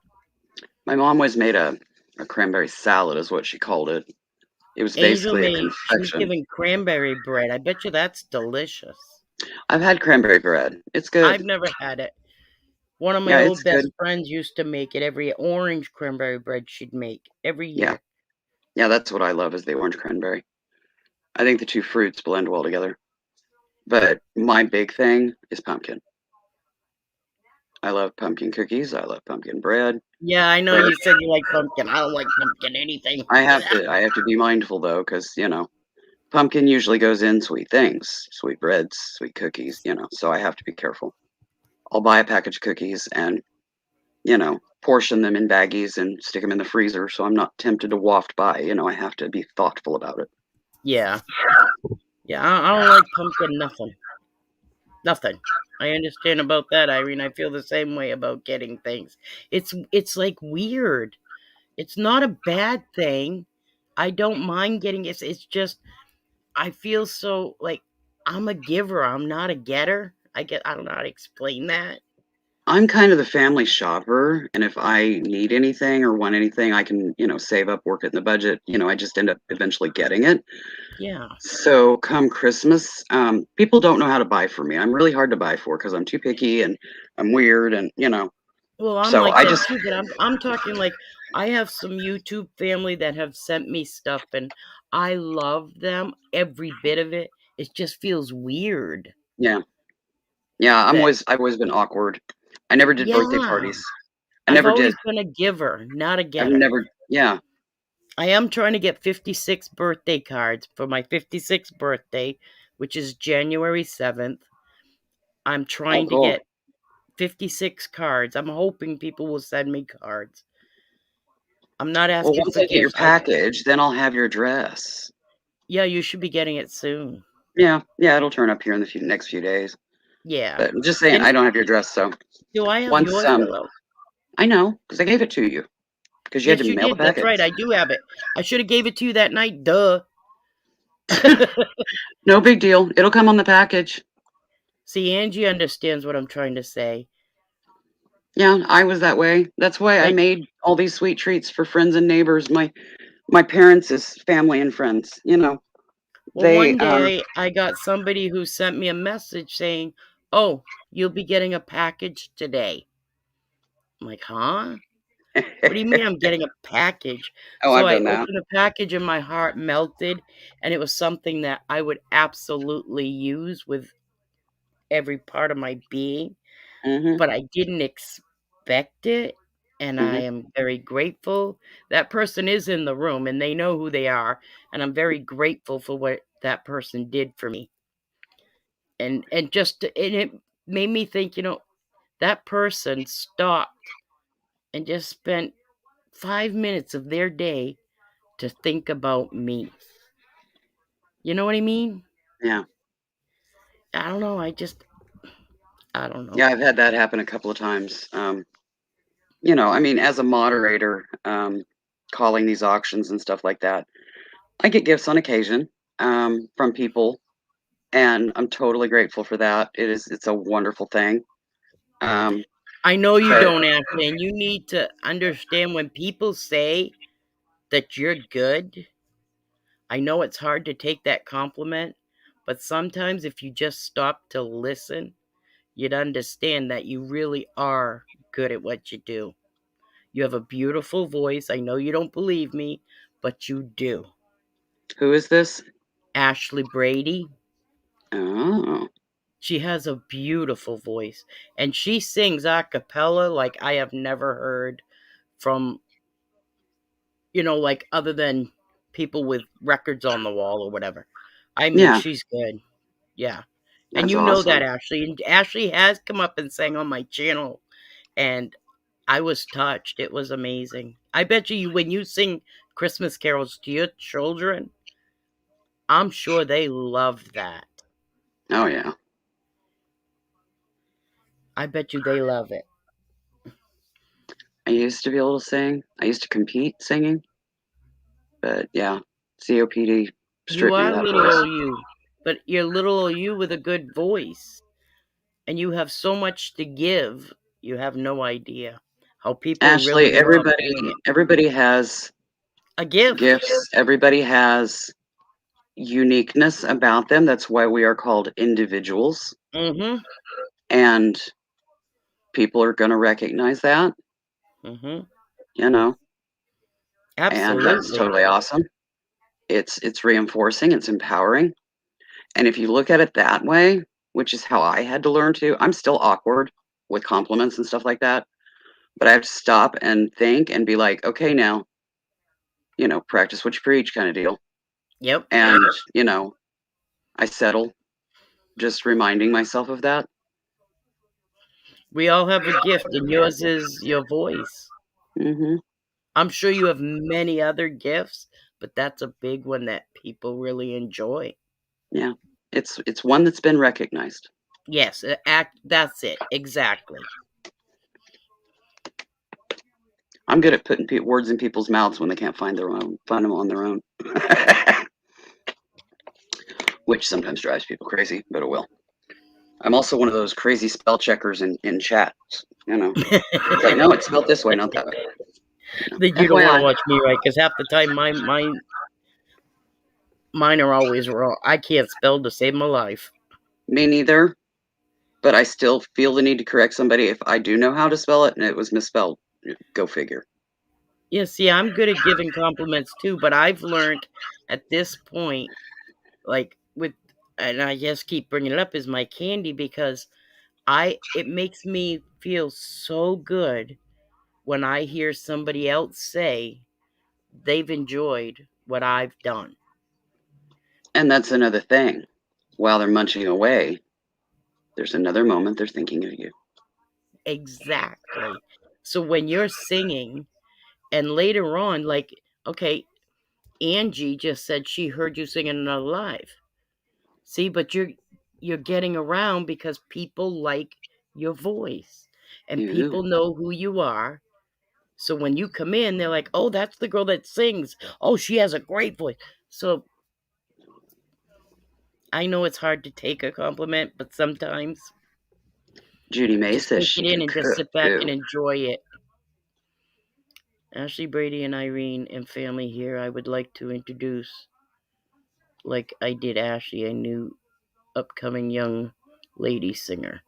My mom always made a cranberry salad, is what she called it. It was Angel basically a made. She's confection. giving cranberry bread. I bet you that's delicious. I've had cranberry bread. It's I've good. never had it. One of my Yeah, old it's good. best friends used to make it every orange cranberry bread she'd make every Yeah, year. yeah, that's what I love is the orange cranberry. I think the two fruits blend well together. But my big thing is pumpkin. I love pumpkin cookies. I love pumpkin bread. Yeah, I know But you said you like pumpkin. I don't like pumpkin anything. I have to be mindful though, because pumpkin usually goes in sweet things, sweet breads, sweet cookies. So I have to be careful. I'll buy a package of cookies and portion them in baggies and stick them in the freezer, so I'm not tempted to waft by. I have to be thoughtful about it. Yeah, yeah, I don't like pumpkin nothing. Nothing. I understand about that, Irene. I feel the same way about getting things. It's like weird. It's not a bad thing. I don't mind getting it. It's just I feel so like I'm a giver. I'm not a getter. I don't know how to explain that. I'm kind of the family shopper, and if I need anything or want anything, I can, save up, work it in the budget. I just end up eventually getting it. Yeah. So come Christmas, people don't know how to buy for me. I'm really hard to buy for because I'm too picky and I'm weird, and Well, I'm so like I that just too, but I'm talking like I have some YouTube family that have sent me stuff and I love them, every bit of it. It just feels weird yeah, yeah. that I've always been awkward. I never did birthday yeah, parties. I I've never did. always been a giver, not a I've getter. never. Yeah. I am trying to get 56 birthday cards for my 56th birthday, which is January 7th. I'm Oh, trying to cool. get 56 cards. I'm hoping people will send me cards. I'm not Well, asking once for I get your gifts. package, then I'll have your address. Yeah, you should be getting it soon. Yeah, it'll turn up here in the next few days. Yeah. But I'm just saying, And I don't have your address, so do I have once yours, Willow? I know because I gave it to you because you had to Yes, you mail the did. That's package. right. I do have it. I should have gave it to you that night. Duh. No big deal. It'll come on the package. See, Angie understands what I'm trying to say. Yeah, I was that way. That's why I Like, made all these sweet treats for friends and neighbors. My parents' family and friends. well, They one day I got somebody who sent me a message saying, "Oh, you'll be getting a package today." I'm like, huh? What do you mean I'm getting a package? oh, So I've I done that. opened the package and my heart melted, and it was something that I would absolutely use with every part of my being, Mhm. but I didn't expect it, and I Mhm. am very grateful. That person is in the room and they know who they are, and I'm very grateful for what that person did for me. And it made me think, that person stopped and just spent 5 minutes of their day to think about me. You know what I mean? Yeah. I don't know. I don't know. Yeah, I've had that happen a couple of times. I mean, as a moderator, calling these auctions and stuff like that, I get gifts on occasion from people, and I'm totally grateful for that. It's a wonderful thing. Um, I know you but don't, Ashley, and you need to understand when people say that you're good. I know it's hard to take that compliment, but sometimes if you just stop to listen, you'd understand that you really are good at what you do. You have a beautiful voice. I know you don't believe me, but you do. who is this? Ashley Brady, Oh, she has a beautiful voice, and she sings a cappella like I have never heard from, like other than people with records on the wall or whatever. I mean, yeah, she's good. Yeah. And that's you know that, awesome. Ashley. And Ashley has come up and sang on my channel, and I was touched. It was amazing. I bet you, when you sing Christmas carols to your children, I'm sure they love that. Oh yeah, I bet you they love it. I used to be able to sing. I used to compete singing, but yeah, COPD You stripped me of are that little voice. old you, but you're little old you with a good voice. And you have so much to give. You have no idea how people really Ashley, love doing it. everybody has A gift. gifts. Everybody has uniqueness about them. That's why we are called individuals, Mm-hmm. and people are going to recognize that. Mm-hmm. You know, and that's Absolutely. totally awesome. It's reinforcing. It's empowering. And if you look at it that way, which is how I had to learn to, I'm still awkward with compliments and stuff like that. But I have to stop and think and be like, okay, now, practice what you preach kind of deal. Yep. And, you know, I settle just reminding myself of that. We all have a gift, and yours is your voice. Hmm. I'm sure you have many other gifts, but that's a big one that people really enjoy. Yeah. It's one that's been recognized. Yes, that's it. Exactly. I'm good at putting words in people's mouths when they can't find them on their own, which sometimes drives people crazy, but it will. I'm also one of those crazy spell checkers in chat. It's like, no, it's spelled this way, not that way. That you don't want to FYI, watch me, right? Because half the time mine are always wrong. I can't spell to save my life. me neither. But I still feel the need to correct somebody if I do know how to spell it and it was misspelled. Go figure. Yeah, see, I'm good at giving compliments too, but I've learned at this point, like and I just keep bringing it up, is my candy, because it makes me feel so good when I hear somebody else say they've enjoyed what I've done. And that's another thing. While they're munching away, there's another moment they're thinking of you. Exactly. So when you're singing, and later on, like, okay, Angie just said she heard you sing in another live. See, but you're getting around because people like your voice, and You. people know who you are. So when you come in, they're like, "Oh, that's the girl that sings. Oh, she has a great voice." So I know it's hard to take a compliment, but sometimes Judy May just says take she it in can and just cook sit back and too. enjoy it. Ashley, Brady, and Irene and family here, I would like to introduce, like I did Ashley, a new upcoming young lady singer.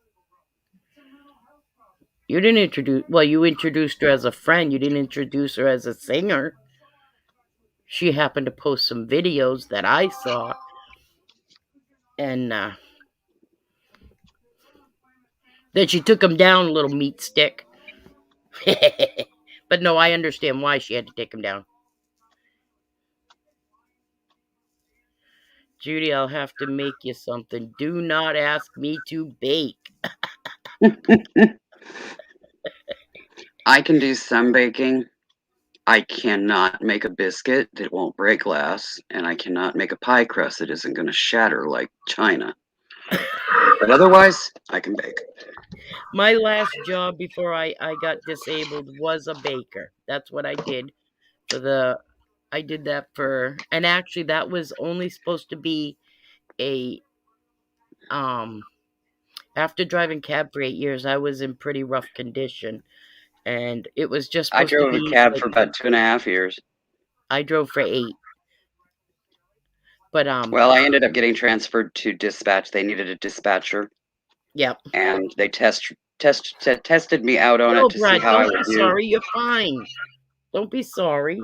You didn't introduce, well, you introduced her as a friend. You didn't introduce her as a singer. She happened to post some videos that I saw, and then she took them down, a little meat stick. But no, I understand why she had to take them down. Judy, I'll have to make you something. Do not ask me to bake. I can do some baking. I cannot make a biscuit that won't break glass, and I cannot make a pie crust that isn't going to shatter like china. But otherwise, I can bake. My last job before I got disabled was a baker. That's what I did for the. I did that for, and actually that was only supposed to be a after driving cab for 8 years, I was in pretty rough condition, and it was just I supposed to drove a be cab like for about 2.5 years. I drove for 8, but Well, I ended up getting transferred to dispatch. They needed a dispatcher, yeah. and they tested me out on it No, to see Brad, how I don't would be do. sorry. You're fine. Don't be sorry.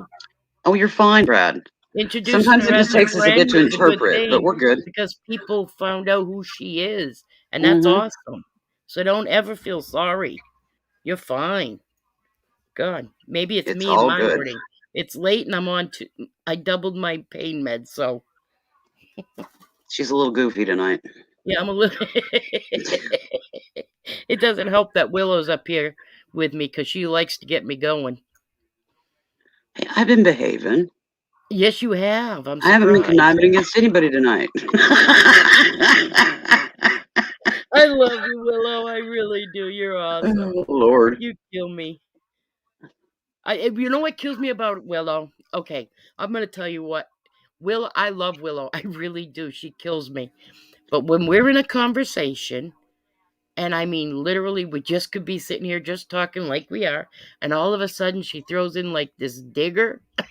Oh, you're fine, Brad. Introducing Sometimes her it just as a takes us a bit friend to is a good interpret, but thing we're good. because people found out who she is, and that's Hmm. awesome. So don't ever feel sorry. You're fine. God, maybe it's It's me and all my good. wording. It's late and I'm on to. I doubled my pain meds, so She's a little goofy tonight. yeah, I'm a little. It doesn't help that Willow's up here with me because she likes to get me going. Hey, I've been behaving. Yes, you have. I'm I haven't been surprised. conniving against anybody tonight. I love you, Willow. I really do. You're awesome. Oh, Lord. You kill me. You know what kills me about Willow? Okay, I'm gonna tell you what. Willow, I love Willow. I really do. She kills me. But when we're in a conversation, and I mean literally, we just could be sitting here just talking like we are, and all of a sudden she throws in like this digger, and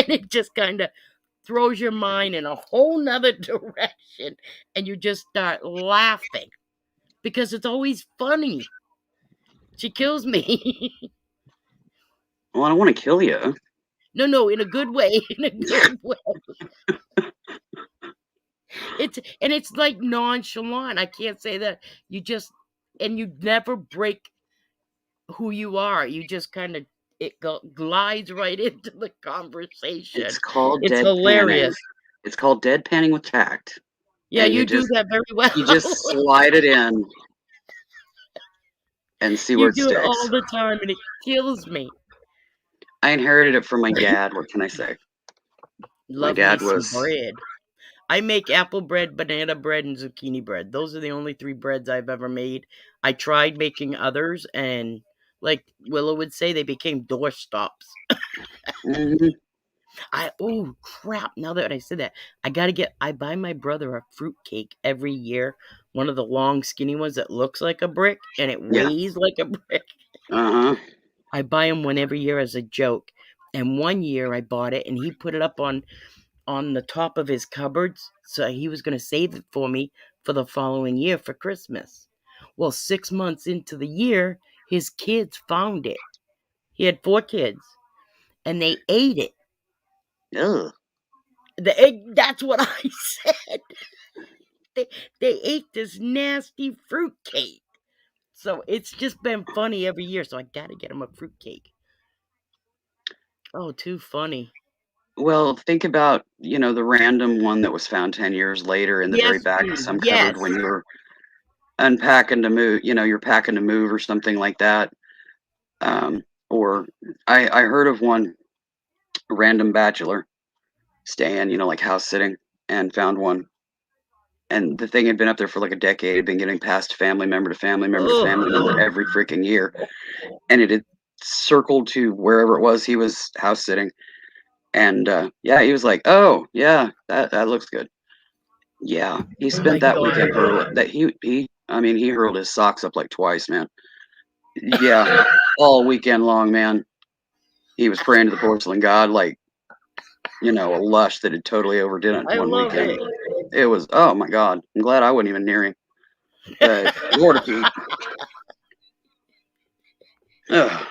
it just kind of throws your mind in a whole nother direction, and you just start laughing because it's always funny. She kills me. Well, I don't want to kill you. No, in a good way. In a good way. It's like nonchalant. I can't say that. You just and you never break who you are. You just kind of glides right into the conversation. It's called It's deadpanning. hilarious. It's called deadpanning with tact. Yeah, And you do that very well. you just slide it in and see where You it do it sticks. all the time, and it kills me. I inherited it from my dad. What can I say? My Love me dad some was. bread. I make apple bread, banana bread, and zucchini bread. Those are the only 3 breads I've ever made. I tried making others, and like Willow would say, they became doorstops. Mhm. Oh crap! Now that I said that, I buy my brother a fruit cake every year. One of the long, skinny ones that looks like a brick and it Yeah. weighs like a brick. Uh huh. I buy him one every year as a joke. And one year I bought it, and he put it up on the top of his cupboards, so he was going to save it for me for the following year for Christmas. Well, 6 months into the year, his kids found it. He had 4 kids, and they ate it. Ugh. That's what I said. They, they ate this nasty fruit cake. So it's just been funny every year. So I got to get him a fruit cake. Oh, too funny. Well, think about the random one that was found 10 years later in the very Yes, back of please. some cupboard Yes. when you were unpacking to move, you're packing to move or something like that. Or I heard of one random bachelor staying, like house sitting, and found one. And the thing had been up there for like a decade, had been getting passed family member to family member to family member Oh, every freaking year. And it had circled to wherever it was he was house sitting. And yeah, he was like, "Oh, yeah, that looks good." Yeah, he oh my spent that God. weekend I mean, he hurled his socks up like twice, man. Yeah, all weekend long, man. He was praying to the porcelain god like, a lush that had totally overdid it I one love weekend. it. It was, oh my God. I'm glad I wasn't even near him. But Lord Pete. Ugh.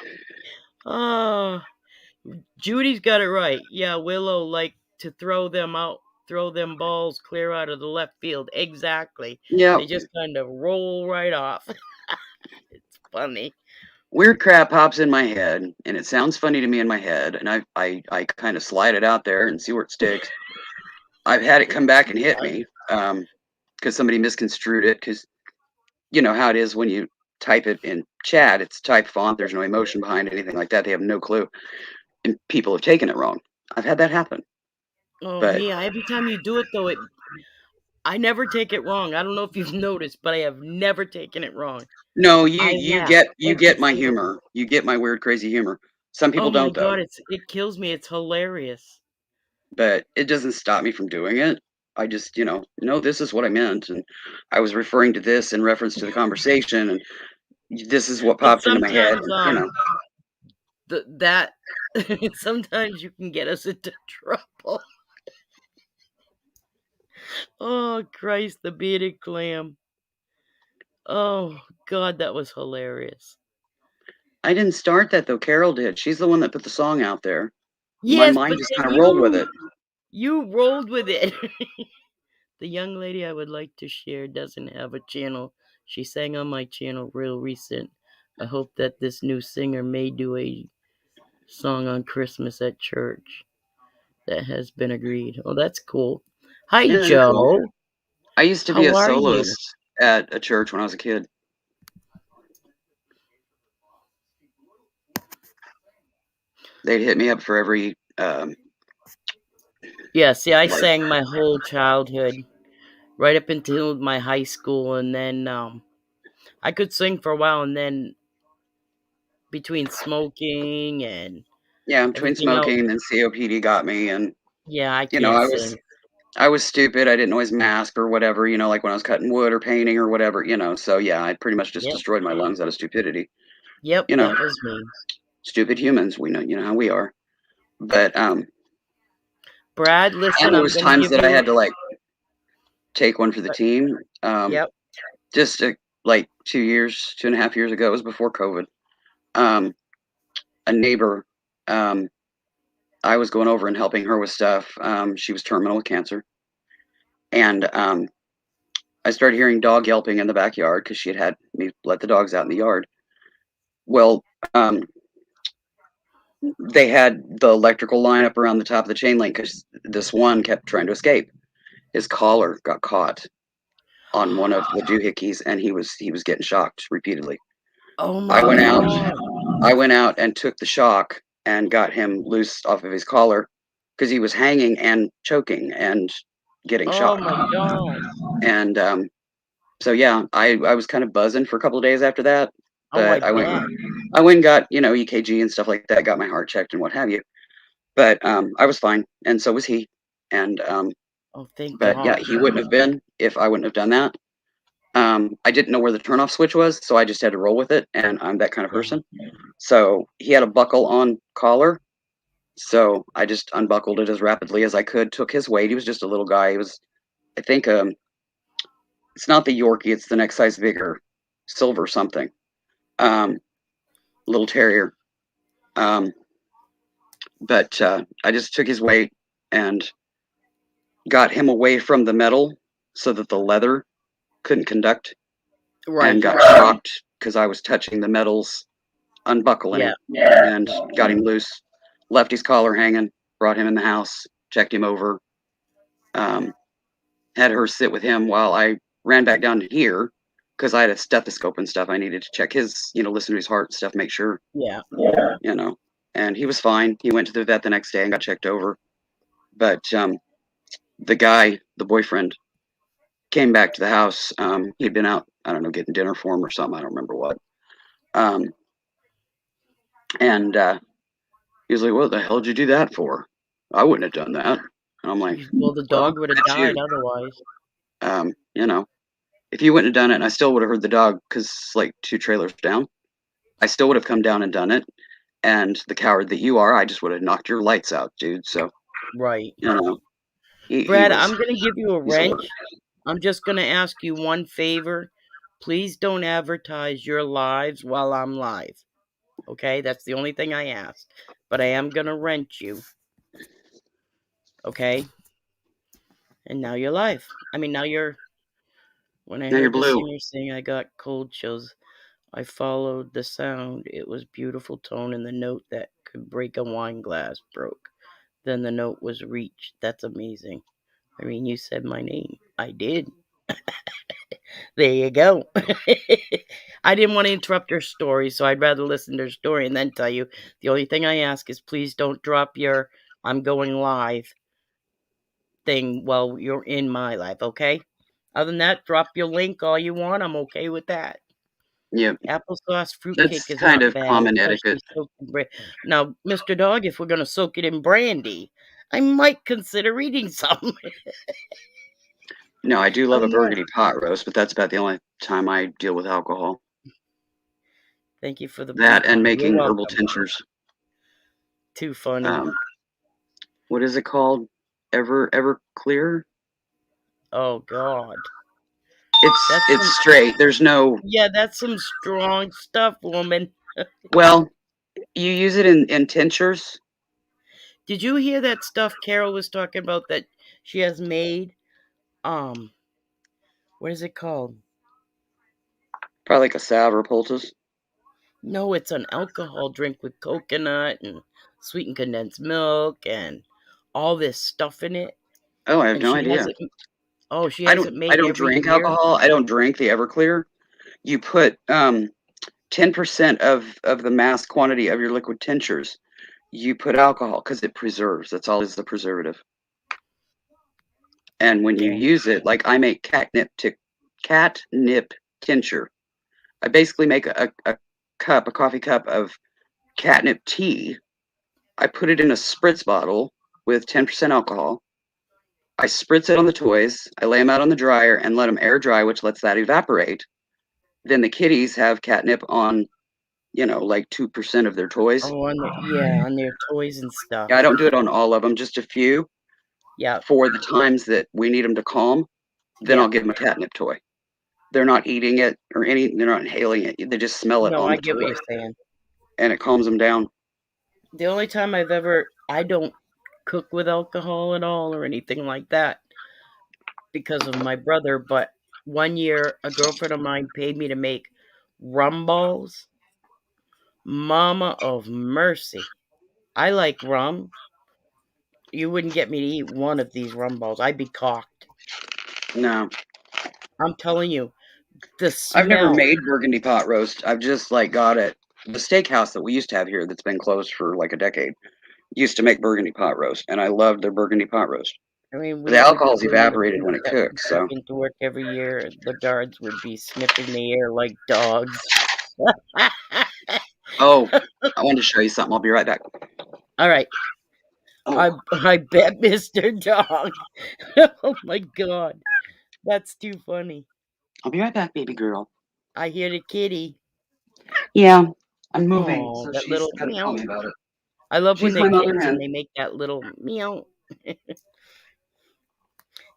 Oh, Judy's got it right. Yeah, Willow like to throw them balls clear out of the left field. Exactly. Yeah, They just kind of roll right off. It's funny. weird crap pops in my head, and it sounds funny to me in my head, and I kind of slide it out there and see where it sticks. I've had it come back and hit me because somebody misconstrued it, because you know how it is when you type it in chat, it's type font, there's no emotion behind it, anything like that. They have no clue, and people have taken it wrong. I've had that happen. Oh, But me, every time you do it though, I never take it wrong. I don't know if you've noticed, but I have never taken it wrong. no, I you laugh get you every get my single. humor. You get my weird, crazy humor. Some people Oh my don't though, God, it kills me. It's hilarious. but it doesn't stop me from doing it. I just, no, this is what I meant, and I was referring to this in reference to the conversation, and this is what But popped into my head. sometimes that sometimes you can get us into trouble. Oh Christ, the bearded clam. Oh God, that was hilarious. I didn't start that though. Carol did. She's the one that put the song out there. My Yes, mind but just then kind of rolled with it. you rolled with it. The young lady I would like to share doesn't have a channel. She sang on my channel real recent. I hope that this new singer may do a song on Christmas at church. That has been agreed. Oh, that's cool. Hi, Yeah, they're cool. Joe. I used to be How a are you? soloist at a church when I was a kid. They'd hit me up for every Yeah, see, I like sang my whole childhood, right up until my high school, and then I could sing for a while, and then between smoking and yeah, between everything else, smoking and COPD got me, and yeah, I you know, can't I was sing. I was stupid. I didn't always mask or whatever, like when I was cutting wood or painting or whatever, So yeah, I pretty much just Yep, destroyed my lungs out of stupidity. yep, You know, that was me. stupid humans. We know, how we are. But Brad, and listen, there I'm was gonna times give that I you. had to like take one for the team. Yep. Just like 2 years, 2.5 years ago, it was before COVID. Um, a neighbor, I was going over and helping her with stuff. She was terminal with cancer, and I started hearing dog yelping in the backyard because she had me let the dogs out in the yard. Well, they had the electrical line up around the top of the chain link because this one kept trying to escape. His collar got caught on one of the doohickeys, and he was getting shocked repeatedly. Oh I my went out. God. I went out and took the shock and got him loose off of his collar because he was hanging and choking and getting Oh shocked. my God. And so yeah, I was kind of buzzing for a couple of days after that, Oh, I but I went bet. I went and got EKG and stuff like that, got my heart checked and what have you. But I was fine, and so was he. And Oh, thank but yeah, God. he wouldn't have been if I wouldn't have done that. I didn't know where the turnoff switch was, so I just had to roll with it, and I'm that kind of Yeah. person. So he had a buckle on collar, so I just unbuckled it as rapidly as I could. Took his weight. He was just a little guy. He was, I think, it's not the Yorkie. It's the next size bigger, silver something, um, little terrier. Um, but I just took his weight and got him away from the metal so that the leather couldn't conduct, and Right. got shocked because I was touching the metals, unbuckling Yeah. him, and got him loose. Left his collar hanging. Brought him in the house. Checked him over. Um, had her sit with him while I ran back down here because I had a stethoscope and stuff. I needed to check his, listen to his heart and stuff, make sure, Yeah. and he was fine. He went to the vet the next day and got checked over. But the guy, the boyfriend, came back to the house. He'd been out, I don't know, getting dinner for him or something. I don't remember what. And he was like, "What the hell did you do that for? I wouldn't have done that." And I'm like, Well, the "Well, dog would have that's died you. otherwise. Um, you know, if you wouldn't have done it, and I still would have heard the dog because like 2 trailers down, I still would have come down and done it. And the coward that you are, I just would have knocked your lights out, dude." So Right. you know, he Brad, was I'm going to give you a he's a wrench. I'm just going to ask you one favor. Please don't advertise your lives while I'm live. Okay? That's the only thing I ask. But I am going to wrench you. Okay? And now you're live. I mean, now you're. When I now you're heard the blue. singer sing, I got cold chills. I followed the sound. It was beautiful tone, and the note that could break a wine glass broke. Then the note was reached. That's amazing. I mean, you said my name. I did. There you go. I didn't want to interrupt her story, so I'd rather listen to her story and then tell you. The only thing I ask is please don't drop your I'm going live thing while you're in my life, okay? Other than that, drop your link all you want. I'm okay with that. Yeah, Applesauce fruitcake that's is kind not of bad, common especially etiquette. soaked in brandy. Now, Mr. Dog, if we're going to soak it in brandy, I might consider eating some. No, I do love Oh, a yeah. burgundy pot roast, but that's about the only time I deal with alcohol. Thank you for the That and breadcrumb. You're making herbal welcome. tinctures. Too funny. Um, what is it called? Ever clear? Oh, God. It's That's some, it's straight. There's no. yeah, that's some strong stuff, woman. Well, you use it in tinctures. Did you hear that stuff Carol was talking about that she has made? Um, what is it called? Probably like a salve or poultice. No, it's an alcohol drink with coconut and sweetened condensed milk and all this stuff in it. Oh, I have And no she has idea. it. Oh, she I has don't it I made don't every drink year. alcohol. I don't drink the Everclear. You put 10% of the mass quantity of your liquid tinctures. You put alcohol because it preserves. That's all is the preservative. And when you Yeah. use it, like I make catnip tincture. I basically make a coffee cup of catnip tea. I put it in a spritz bottle with 10% alcohol. I spritz it on the toys. I lay them out on the dryer and let them air dry, which lets that evaporate. Then the kitties have catnip on, like 2% of their toys. Oh, on their toys and stuff. Yeah, I don't do it on all of them, just a few Yeah. for the times that we need them to calm. Then Yeah. I'll give them a catnip toy. They're not eating it or they're not inhaling it. They just smell it No, on I the get what toy you're saying. and it calms them down. The only time I don't cook with alcohol at all or anything like that because of my brother, but one year a girlfriend of mine paid me to make rum balls. Mama of mercy. I like rum. You wouldn't get me to eat one of these rum balls. I'd be cocked. No, I'm telling you, the I've never smell. made burgundy pot roast. I've just like got it. The steakhouse that we used to have here that's been closed for like a decade used to make burgundy pot roast, and I loved their burgundy pot roast. I mean, But the we would alcohol's go in the evaporated booth when it that we cooks, took so into work every year. The guards would be sniffing the air like dogs. oh, I wanted to show you something. I'll be right back. All right. I Oh, I bet Mr. Dog. Oh my god. That's too funny. I'll be right back, baby girl. I hear the kitty. Yeah, I'm moving, Oh, so that she's little got to tell meow. me about it. I love when She's they're my mother kittens and hen. they make that little meow.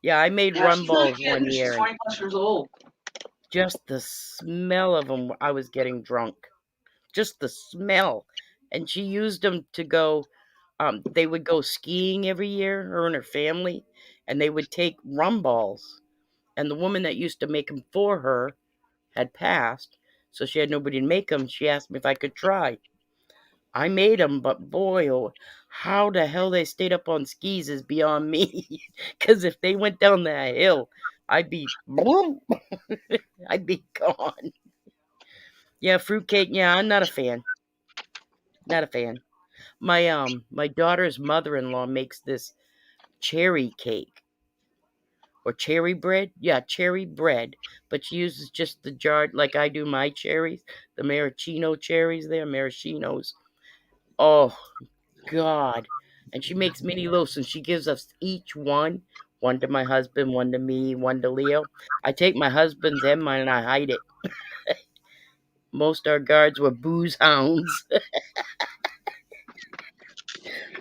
Yeah, I made Yeah, rum she's not a balls kitten. one She's year and 20 plus years old. just the smell of them, I was getting drunk. Just the smell. And she used them to go, they would go skiing every year, her and her family, and they would take rum balls. And the woman that used to make them for her had passed, so she had nobody to make them. She asked me if I could try. I made them, but boy, oh, how the hell they stayed up on skis is beyond me. Because if they went down that hill, I'd be I'd be gone. Yeah, fruitcake. Yeah, I'm not a fan. Not a fan. My daughter's mother-in-law makes this cherry cake or cherry bread. Yeah, cherry bread, but she uses just the jarred like I do my cherries, the maraschino cherries there, maraschinos. Oh God. And she makes mini loaves and she gives us each one to my husband, one to me, one to Leo. I take my husband's and mine and I hide it. Most our guards were booze hounds.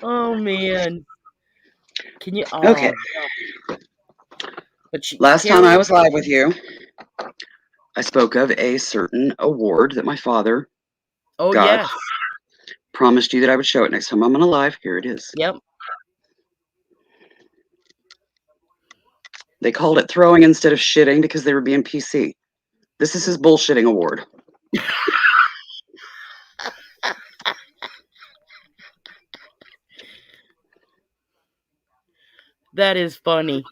Oh man. Can you Okay. but she Last time I Carol was live with you, I spoke of a certain award that my father Oh got. yes. Promised you that I would show it next time I'm on live. Here it is. Yep. They called it throwing instead of shitting because they were being PC. This is his bullshitting award. That is funny.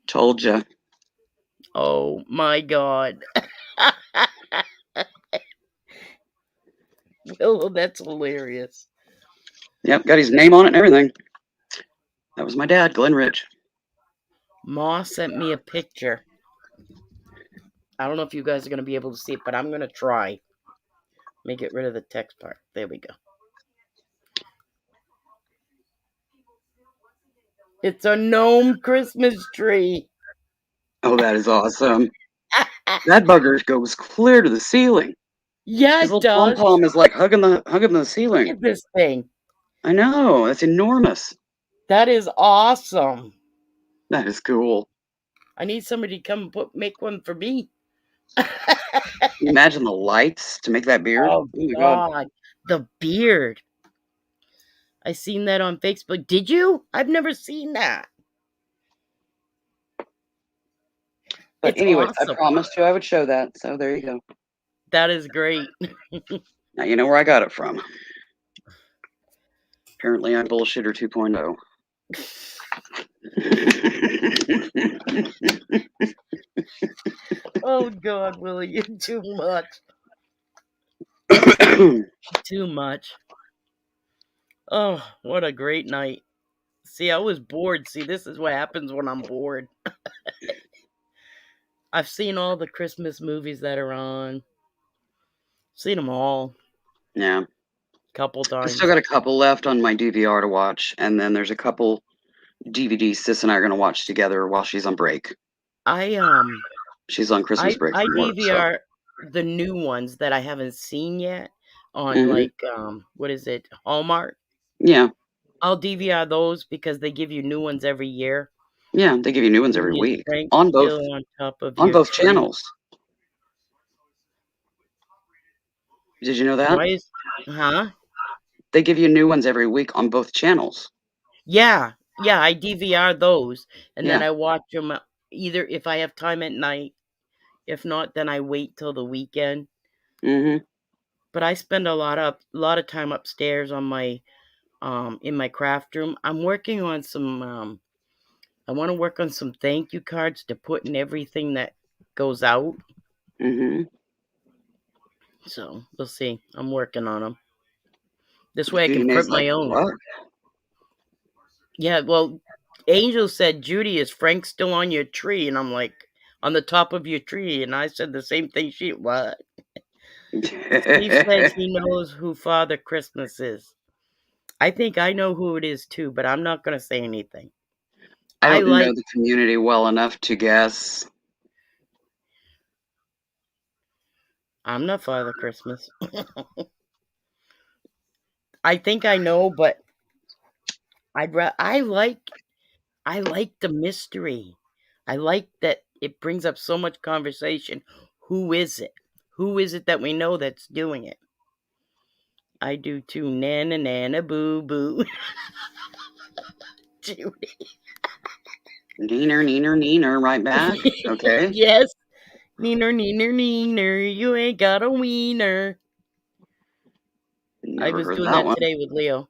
Told ya. Oh my God. Well, that's hilarious. Yep, got his name on it and everything. That was my dad, Glenn Rich. Ma sent me a picture. I don't know if you guys are going to be able to see it, but I'm going to try. Let me get rid of the text part. There we go. It's a gnome Christmas tree. Oh, that is awesome. That bugger goes clear to the ceiling. Yeah, His it little pom does. pom is like hugging the Look ceiling. at this thing. I know, that's enormous. That is awesome. That is cool. I need somebody to come make one for me. Imagine the lights to make that beard. Oh Oh my god. God, the beard. I seen that on Facebook. Did you? I've never seen that. But It's anyways, I awesome. promised you I would show that, so there you go. That is great. Now you know where I got it from. Apparently I'm bullshitter 2.0. Oh God, Willie, you're too much. Too much. Oh, what a great night. See, I was bored. See, this is what happens when I'm bored. I've seen all the Christmas movies that are on. Seen them all. Yeah. Couple I still times. got a couple left on my DVR to watch, and then there's a couple DVDs Sis and I are gonna watch together while she's on break. I She's on Christmas break I from work, so DVR the new ones that I haven't seen yet on Mhm. like what is it? Hallmark. Yeah. I'll DVR those because they give you new ones every year. Yeah, they give you new ones every Is week Frank on both still on top of your tree? channels. Did you know that? Why is huh? They give you new ones every week on both channels. Yeah, yeah, I DVR those and then Yeah. I watch them either if I have time at night. If not, then I wait till the weekend. Mhm. But I spend a lot of time upstairs on my in my craft room. I'm working on some I want to work on some thank you cards to put in everything that goes out. Mhm. So we'll see. I'm working on them. This way I can DNA's print like, my own. what? Yeah, well, Angel said, Judy, is Frank still on your tree? And I'm like, on the top of your tree. And I said the same thing. What? Steve says he knows who Father Christmas is. I think I know who it is too, but I'm not going to say anything. I I don't know like, the community well enough to guess. I'm not Father Christmas. I think I know, but I like the mystery. I like that it brings up so much conversation. Who is it? Who is it that we know that's doing it? I do too. Nana nana boo boo. Judy. Neener, right back. Okay. Yes. Neener. You ain't got a wiener. I Never was heard doing that that one. today with Leo.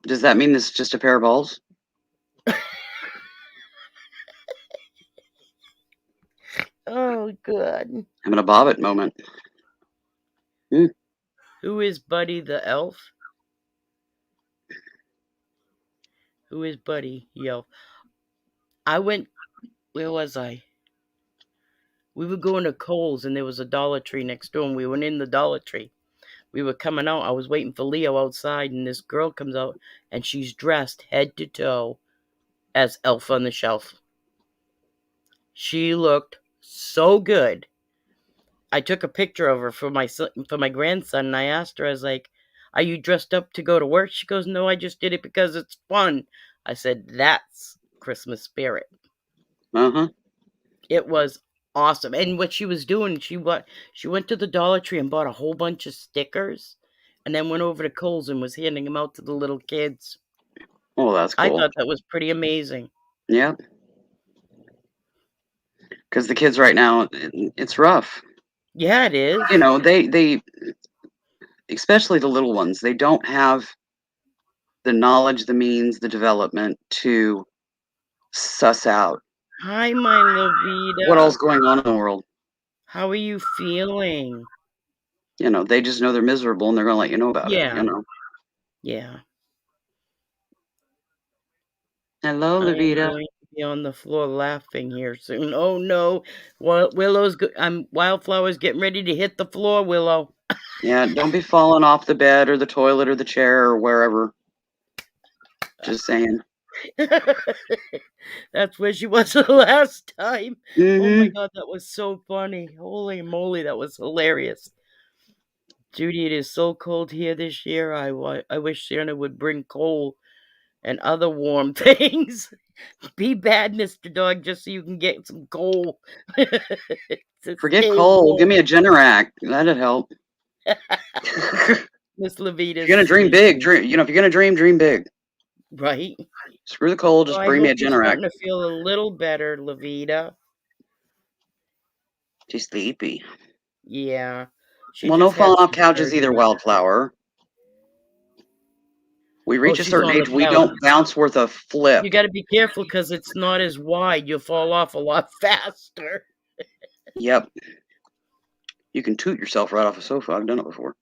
Does that mean this is just a pair of balls? Oh, good. Having a bobbit moment. Who is Buddy the elf? Who is Buddy the elf? I went. Where was I? We were going to Kohl's and there was a Dollar Tree next door, and we went in the Dollar Tree. We were coming out. I was waiting for Leo outside, and this girl comes out, and she's dressed head to toe as Elf on the Shelf. She looked so good. I took a picture of her for my grandson, and I asked her, I was like, "Are you dressed up to go to work?" She goes, "No, I just did it because it's fun." I said, "That's Christmas spirit." Uh-huh. It was awesome. And what she was doing, she went to the Dollar Tree and bought a whole bunch of stickers, and then went over to Kohl's and was handing them out to the little kids. Oh, that's I cool. thought that was pretty amazing. Yeah. Because the kids right now, it's rough. Yeah, it is. You know, they especially the little ones, they don't have the knowledge, the means, the development to suss out Hi, my what all's Levita. going on in the world. How are you feeling? You know, they just know they're miserable and they're gonna let you know about it, Yeah. you know. Yeah. Hello, I am Levita. going to be on the floor laughing here soon. Oh no. Wildflower's getting ready to hit the floor, Willow. Yeah, don't be falling off the bed or the toilet or the chair or wherever. Just saying. That's where she was the last time. Oh my Mm-hmm. god, that was so funny. Holy moly, that was hilarious. Judy, it is so cold here this year. I wish Santa would bring coal and other warm things. Be bad, Mr. Dog, just so you can get some coal. To Forget stay coal. Give warm. me a Generac. That'd help. Miss If you're Levita's gonna dream big, sleeping. dream. You know, if you're gonna dream big. Right? Screw the coal. Well, Just I bring me hope a you're Generac. starting to feel a little better, Levita. She's sleepy. Yeah. She Well, no just had falling off some couches either, surgery. Wildflower. We Oh, reach a she's certain on the age, we couch. don't bounce worth a flip. You got to be careful because it's not as wide. You'll fall off a lot faster. Yep. You can toot yourself right off a sofa. I've done it before.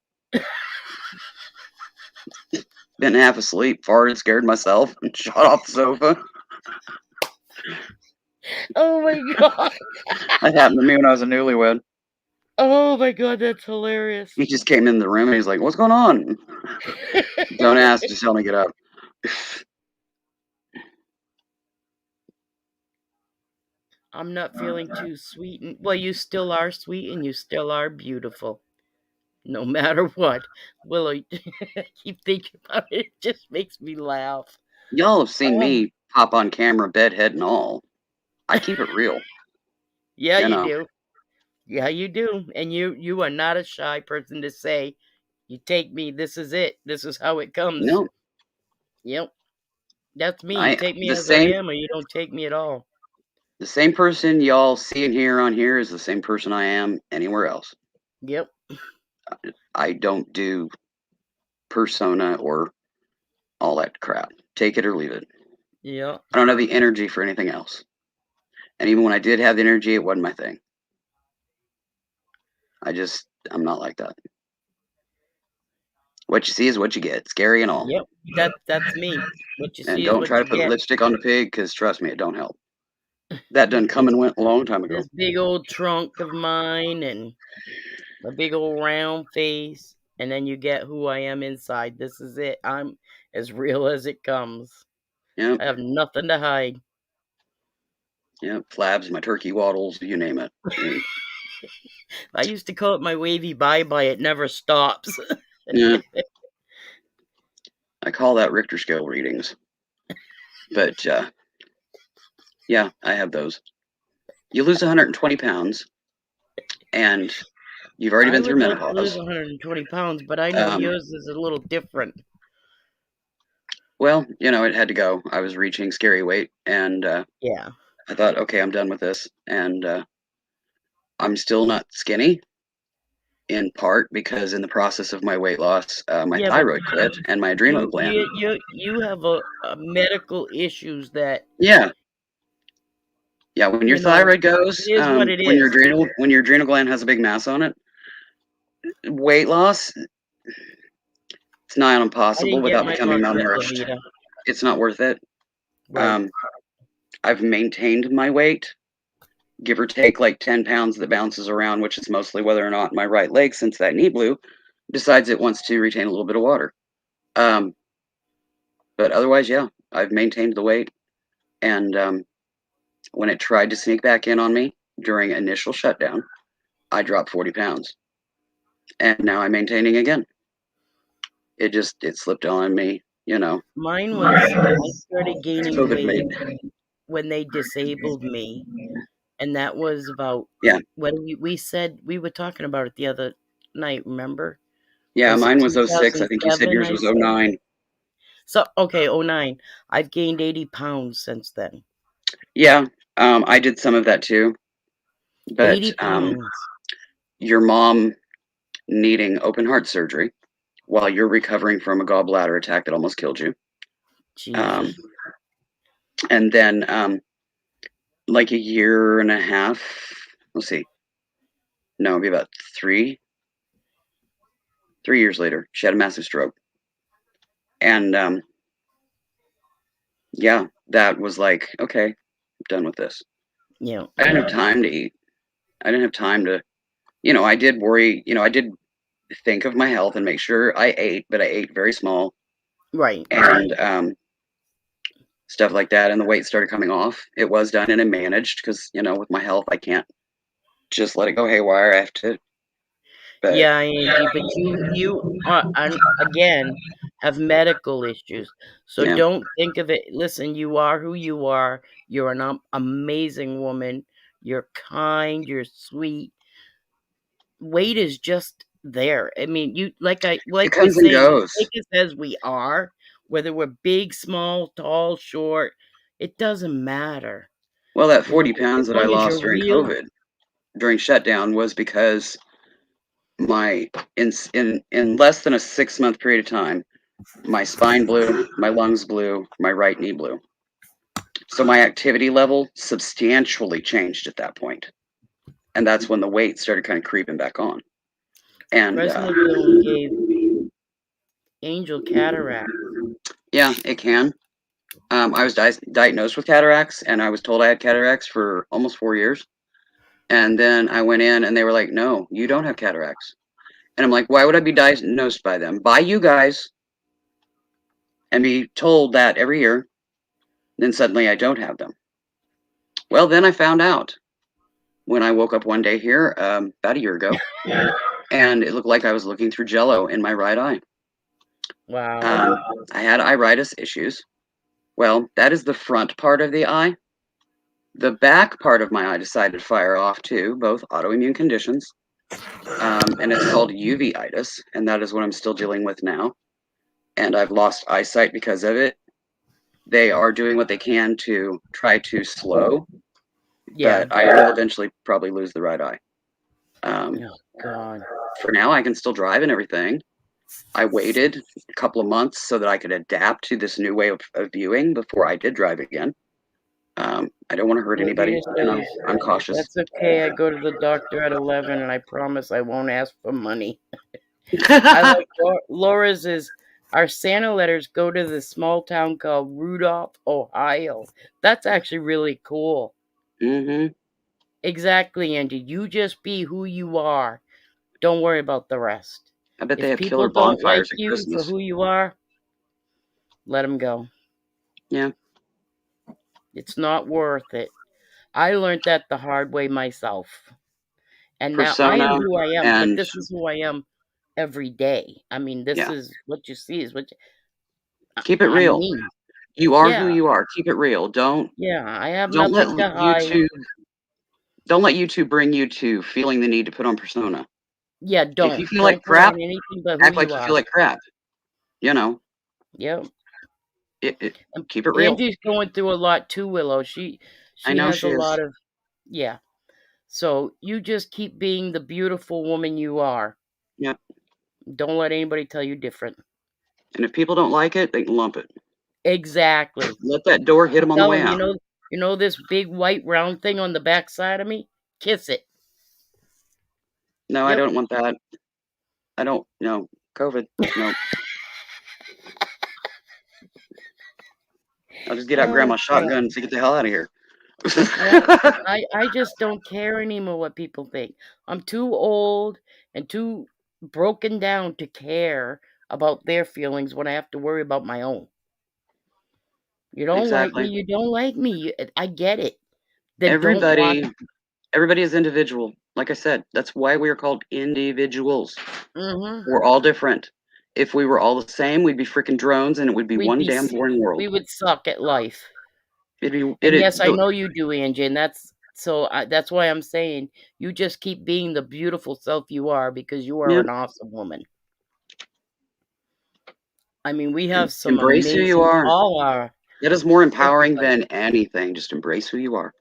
Been half asleep, farted, scared myself, and shot off the sofa. Oh my god. That happened to me when I was a newlywed. Oh my god, that's hilarious. He just came in the room and he's like, "What's going on?" Don't ask, just tell me to get up. I'm not feeling too sweet. Well, you still are sweet and you still are beautiful. No matter what. Willow, I keep thinking about it. It just makes me laugh. Y'all have seen Oh. me pop on camera, bedhead and all. I keep it real. Yeah, You you know. do. Yeah, you do. And you are not a shy person to say, "You take me, this is it. This is how it comes." No, Yep. That's me. You take me the as I same am or you don't take me at all. person y'all see and hear on here is the same person I am anywhere else. Yep. I don't do persona or all that crap. Take it or leave it. Yeah. I don't have the energy for anything else. And even when I did have the energy, it wasn't my thing. I'm not like that. What you see is what you get, scary and all. Yep. That's me. What you And see is don't what try to you put get. lipstick on the pig, because trust me, it don't help. That done come and went a long time ago. This big old trunk of mine and a big old round face, and then you get who I am inside. This is it. I'm as real as it comes. Yep, I have nothing to hide. yep, flabs, my turkey waddles, you name it. I used to call it my wavy bye-bye. It never stops. Yeah, I call that Richter scale readings. But yeah, I have those. You lose 120 pounds, and you've already I been through would like to lose menopause. 120 pounds, but I know yours is a little different. Well, you know, it had to go. I was reaching scary weight, and Yeah. I thought, okay, I'm done with this. And I'm still not skinny, in part because in the process of my weight loss, my Yeah, but thyroid quit and my adrenal gland. you have a medical issues that Yeah, Yeah, when your You know, thyroid goes, it is what it when is. your adrenal gland has a big mass on it, weight loss, it's nigh on I impossible didn't get without my becoming mark yet, malnourished. Lamita. It's not worth it. Right. I've maintained my weight, give or take like 10 pounds that bounces around, which is mostly whether or not my right leg, since that knee blew, decides it wants to retain a little bit of water. But otherwise, yeah, I've maintained the weight. And when it tried to sneak back in on me during initial shutdown, I dropped 40 pounds. And now I'm maintaining again. It slipped on me, you know. Mine was, I started gaining COVID weight weight. when they disabled me. And that was about, Yeah. we said, we were talking about it the other night, remember? Yeah, Was it mine was 06. I think you said 2007, yours I was said? 09. So, okay, 09. I've gained 80 pounds since then. Yeah, I did some of that too. But 80 pounds. your mom needing open heart surgery while you're recovering from a gallbladder attack that almost killed you. Jesus. And then like a year and a half, let's see, no, it'd be about 3 years later, she had a massive stroke. And yeah, that was like, okay, I'm done with this. Yeah. I didn't have time to eat. I didn't have time to, I did worry, I did think of my health and make sure I ate, but I ate very small. Right. And stuff like that. And the weight started coming off. It was done and managed because, with my health, I can't just let it go haywire. I have to. But Yeah, Angie, but you are, again, have medical issues. So yeah, don't think of it. Listen, you are who you are. You're an amazing woman. You're kind, you're sweet. Weight is just there. I mean, it like we comes and say, you goes. take us as we are, whether we're big, small, tall, short, it doesn't matter. Well, that You know, 40 as pounds that I long as lost you're during real. COVID, during shutdown, was because my in less than a 6 month period of time, my spine blew, my lungs blew, my right knee blew. So my activity level substantially changed at that point, and that's when the weight started kind of creeping back on. And President Dillon gave Angel cataract. yeah, it can. I was diagnosed with cataracts, and I was told I had cataracts for almost 4 years. And then I went in, and they were like, "No, you don't have cataracts." And I'm like, "Why would I be diagnosed by them, by you guys, and be told that every year? Then suddenly I don't have them." Well, then I found out when I woke up one day here about a year ago, and it looked like I was looking through Jello in my right eye. Wow. I had iritis issues. Well, that is the front part of the eye. The back part of my eye decided to fire off too, both autoimmune conditions, and it's called uveitis, and that is what I'm still dealing with now. And I've lost eyesight because of it. They are doing what they can to try to slow, Yeah. but I will eventually probably lose the right eye. Oh, God. For now, I can still drive and everything. I waited a couple of months so that I could adapt to this new way of viewing before I did drive again. I don't want to hurt anybody, and I'm cautious. That's okay. I go to the doctor at 11, and I promise I won't ask for money. I like Laura's is our Santa letters go to the small town called Rudolph, Ohio. That's actually really cool. Mm-hmm. Exactly, Andy. You just be who you are. Don't worry about the rest. I bet they If have killer people don't like bonfires at you for Christmas. who you are, let them go. Yeah. It's not worth it. I learned that the hard way myself. And now I am Persona who I am, but and this is who I am every day. I mean, this yeah. is what you see is what Keep it I'm real. me. You are who Yeah, you are. Keep it real. yeah. I have Don't let nothing to hide. YouTube don't let YouTube bring you to feeling the need to put on persona. Yeah, If you don't. feel like Don't put on crap, anything but who act you like you feel are. like crap. You know, Yep. And keep it real. Angie's going through a lot too, Willow. She I she know has a she lot is. of yeah. So you just keep being the beautiful woman you are. Yeah. Don't let anybody tell you different. And if people don't like it, they can lump it. Exactly. Let that door hit them on the Tell way them, out. You know this big white round thing on the back side of me? Kiss it. No, I Yep. don't want that. I don't. No, COVID. No. I'll just get out Oh, grandma's God. shotgun to get the hell out of here. Well, I just don't care anymore what people think. I'm too old and too broken down to care about their feelings when I have to worry about my own. You don't like me, Exactly. you don't like me. I get it. Then don't watch. Everybody is individual. Like I said, that's why we are called individuals. Mm-hmm. We're all different. If we were all the same, we'd be freaking drones, and it would be We'd one be, damn boring world. we would suck at life. It'd be And it. yes, I know you do, Angie, and that's why I'm saying you just keep being the beautiful self you are, because you are Yeah. an awesome woman. I mean, we have some Embrace who you amazing, are. all our, That is more empowering everybody. than anything. Just embrace who you are,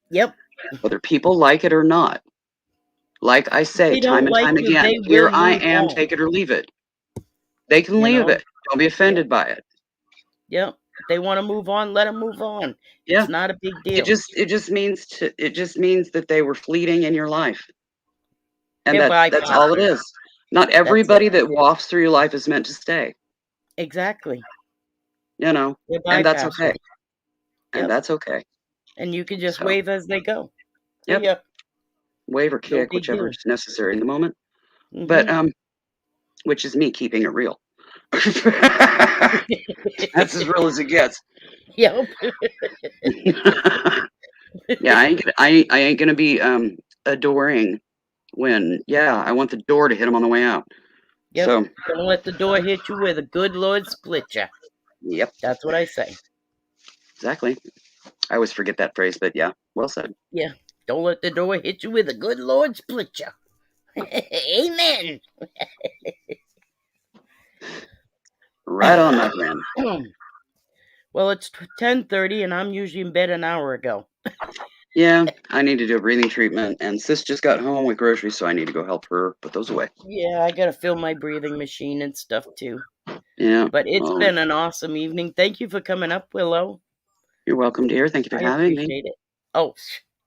Yep. whether people like it or not. Like I If say they time don't and like time you, again, they here will I move am, on. take it or leave it. They can You leave know? it. Don't be Yep. offended by it. Yep. If they want to move on, let them move on. Yeah. It's not a big It deal. just means that they were fleeting in your life. And They're that's all it bypassers. is. Not That's it. everybody that wafts through your life is meant to stay. Exactly. You know, They're and that's okay. bypassers. And Yep. that's okay. And you can just So, wave as they go. See yep, ya. wave or No kick, big whichever deal. is necessary in the moment. But Mm-hmm. which is me keeping it real. That's as real as it gets. Yep. Yeah, I ain't gonna be adoring when I want the door to hit him on the way out. Yep. So Don't let the door hit you where the good Lord split you. yep, That's what I say. exactly. I always forget that phrase, but yeah, well said. Yeah. Don't let the door hit you where the good Lord split you. Amen. Right on, my friend. Well, it's 10:30, and I'm usually in bed an hour ago. Yeah, I need to do a breathing treatment, and Sis just got home with groceries, so I need to go help her put those away. Yeah, I gotta fill my breathing machine and stuff too. Yeah, But it's well, been an awesome evening. Thank you for coming up, Willow. you're welcome, dear. Thank you for I having me. appreciate it. Oh,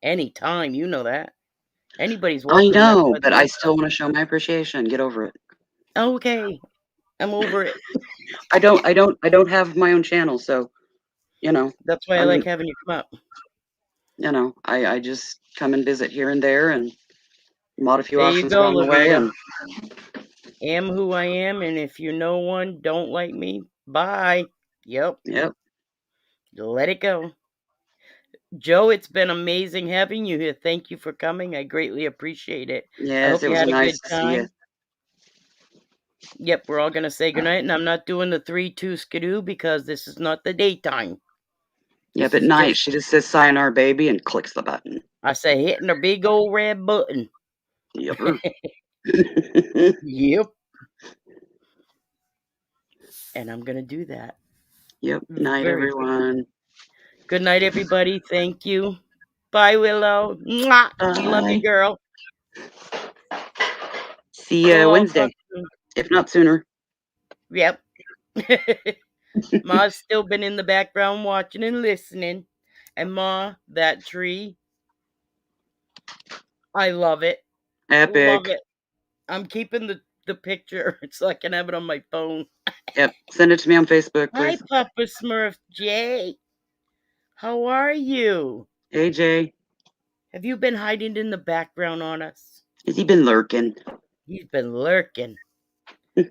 anytime. You know that. Anybody's I welcome. That's know, why but the I room. still want to show my appreciation. Get over it. Okay, I'm over it. I don't have my own channel, so you know, That's why I like I'm, having you come up. I just come and visit here and there and mod a few There you options go, along the way, Lavita. and Am who I am, and if you know one don't like me, bye. Yep, yep, let it go. Joe, it's been amazing having you here. Thank you for coming. I greatly appreciate it. I yes, hope it you was had a nice good to see you. time. Yep, we're all gonna say goodnight, and I'm not doing the 3-2 skidoo because this is not the daytime. Yep, This at is night just, she just says "Sayonara, baby" and clicks the button. I say, hitting a big old red button. Yep. Yep. And I'm gonna do that. Yep. Night, Very quickly. everyone. Good night, everybody. Thank you. Bye, Willow. Mwah. Love you, Bye. girl. See We'll you all Wednesday, talk soon. if not sooner. Yep. Ma's still been in the background watching and listening. And Ma, that tree, I love it. Love Epic. it. I'm keeping the picture so I can have it on my phone. Yep. Send it to me on Facebook, Hi, please. Papa Smurf J. How are you? Hey, Jay. Have you been hiding in the background on us? Has he been lurking? He's been lurking. That's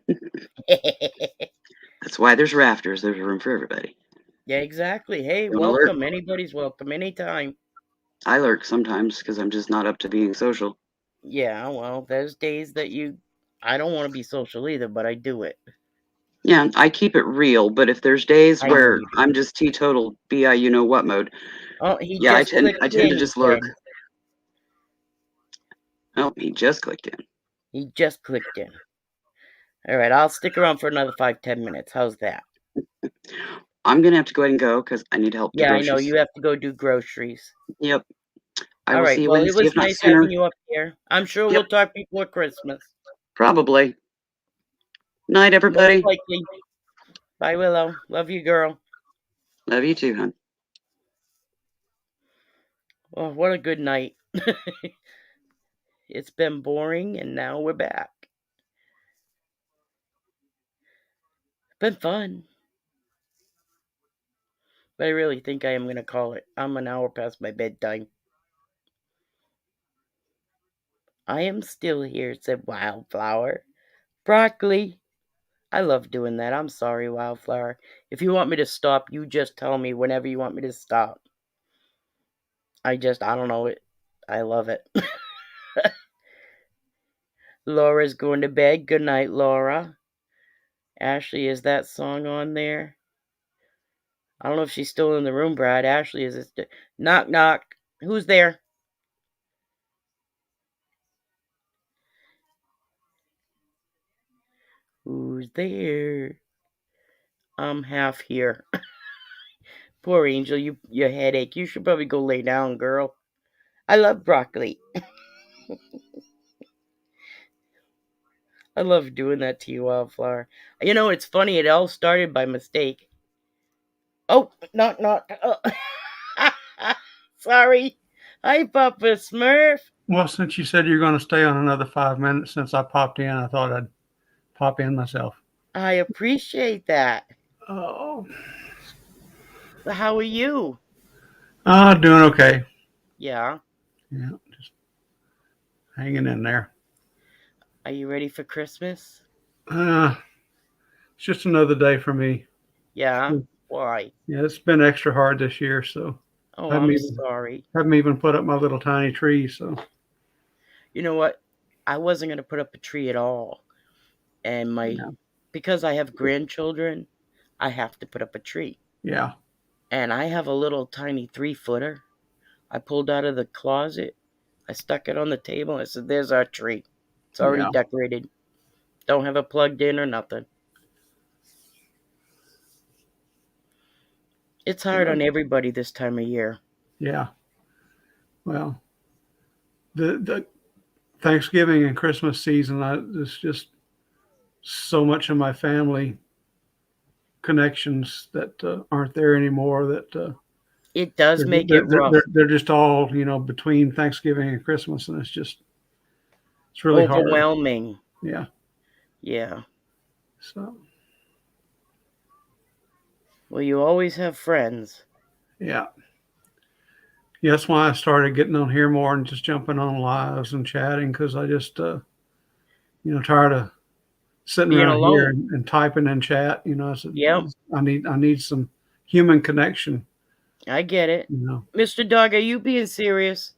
why there's rafters. There's room for everybody. Yeah, exactly. Hey, You want to lurk? welcome. Anybody's welcome anytime. I lurk sometimes because I'm just not up to being social. Yeah, well, there's days that I don't want to be social either, but I do it. Yeah, I keep it real, but if there's days I know where you do. I'm just teetotal BI you know what mode, Oh, he yeah, just clicked I tend in, to he just lurk. said. Oh, he just clicked in. He just clicked in. All right, I'll stick around for another 5-10 minutes. How's that? I'm gonna have to go ahead and go because I need help do Yeah, I know. groceries. You have to go do groceries. Yep. I All will right, see you well, it Wednesday, was if not nice sooner. having you up here. I'm sure Yep. we'll talk before Christmas. Probably. Night, Most everybody. likely. Bye, Willow. Love you, girl. Love you too, hon. Well, what a good night. It's been boring, and now we're back. Been fun. But I really think I am going to call it. I'm an hour past my bedtime. I am still here, said Wildflower. Broccoli. I love doing that. I'm sorry, Wildflower. If you want me to stop, you just tell me whenever you want me to stop. I don't know it. I love it. Laura's going to bed. Good night, Laura. Ashley, is that song on there? I don't know if she's still in the room, Brad. Ashley, is it? Knock, knock. Who's there? Who's there? I'm half here. Poor Angel, your headache. You should probably go lay down, girl. I love broccoli. I love doing that to you, Wildflower. You know, it's funny. It all started by mistake. Oh, knock, knock. Oh. Sorry. Hi, Papa Smurf. Well, since you said you're going to stay on another 5 minutes since I popped in, I thought I'd pop in myself. I appreciate that. Oh, How are you? doing okay. Yeah. Yeah, just hanging in there. Are you ready for Christmas? It's just another day for me. Yeah. Why? Yeah, it's been extra hard this year, so Oh, haven't I'm even sorry. haven't even put up my little tiny tree. So You know what? I wasn't going to put up a tree at all. And yeah, because I have grandchildren, I have to put up a tree. yeah, And I have a little tiny 3-footer. I pulled out of the closet. I stuck it on the table. And I said, "There's our tree. It's already yeah, decorated. Don't have it plugged in or nothing." It's hard on everybody this time of year. yeah. Well, the Thanksgiving and Christmas season, it's just so much of my family connections that aren't there anymore. That It does they're, make they're, it they're, rough. they're they're just all between Thanksgiving and Christmas, and it's really hard. Overwhelming. Yeah. Yeah. So Well, you always have friends. yeah. Yeah, that's why I started getting on here more and just jumping on lives and chatting because I just tired of sitting Being around here alone. and typing in chat. I said Yep. I need some human connection. I get it. Mr. Dog, are you being serious?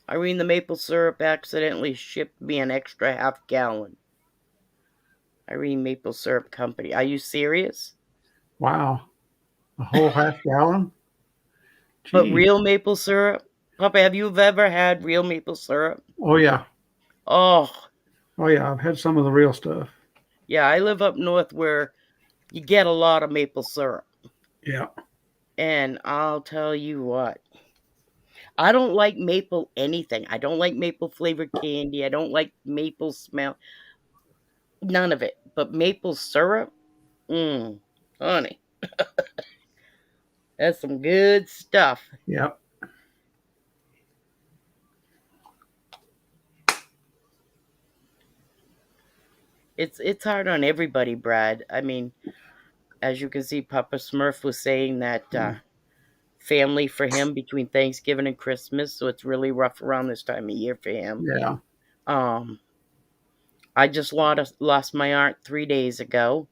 Irene, the maple syrup accidentally shipped me an extra half-gallon. Irene Maple Syrup Company. Are you serious? Wow, a whole half gallon. But Gee. real maple syrup? Papa, have you ever had real maple syrup? Oh yeah. Oh, Oh yeah. I've had some of the real stuff. yeah. I live up north where you get a lot of maple syrup. Yeah. And I'll tell you what. I don't like maple anything. I don't like maple flavored candy. I don't like maple smell. None of it. But maple syrup? Honey. That's some good stuff. Yeah. It's hard on everybody, Brad. I mean, as you can see, Papa Smurf was saying that family for him between Thanksgiving and Christmas, so it's really rough around this time of year for him. Yeah. I just lost my aunt 3 days ago.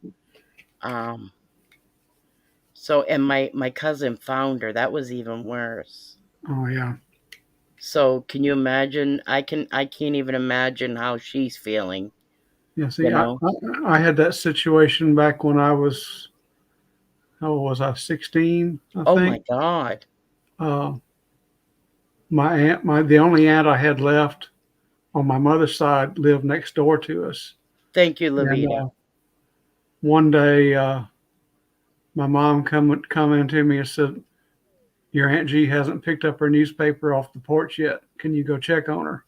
So and my cousin found her. That was even worse. Oh yeah. So can you imagine? I can't even imagine how she's feeling. Yeah. See, You know? I had that situation back when I was, how old was I? 16, I Oh my think. God. My aunt, the only aunt I had left on my mother's side lived next door to us. Thank you, And Lavita. one day, my mom come into me and said, "Your Aunt G hasn't picked up her newspaper off the porch yet. Can you go check on her?"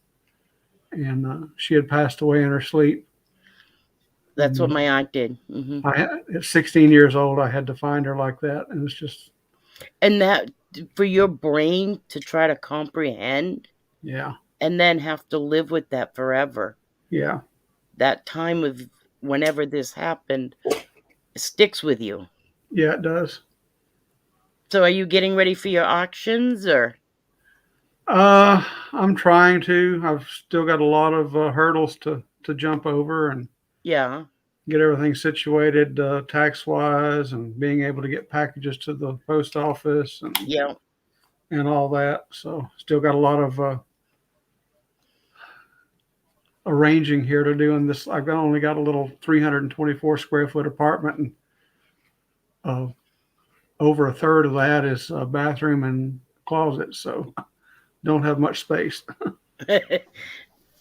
And she had passed away in her sleep. That's what And my aunt did. at 16 years old, I had to find her like that, and it's just And that for your brain to try to comprehend Yeah. and then have to live with that forever. Yeah. That time of whenever this happened sticks with you. Yeah, it does. So are you getting ready for your auctions or? Uh, I'm trying to. I've still got a lot of hurdles to jump over and Yeah. get everything situated tax wise, and being able to get packages to the post office Yeah. and all that. So still got a lot of arranging here to do in this. I've only got a little 324 square foot apartment, and uh, over a third of that is a bathroom and closet. So don't have much space.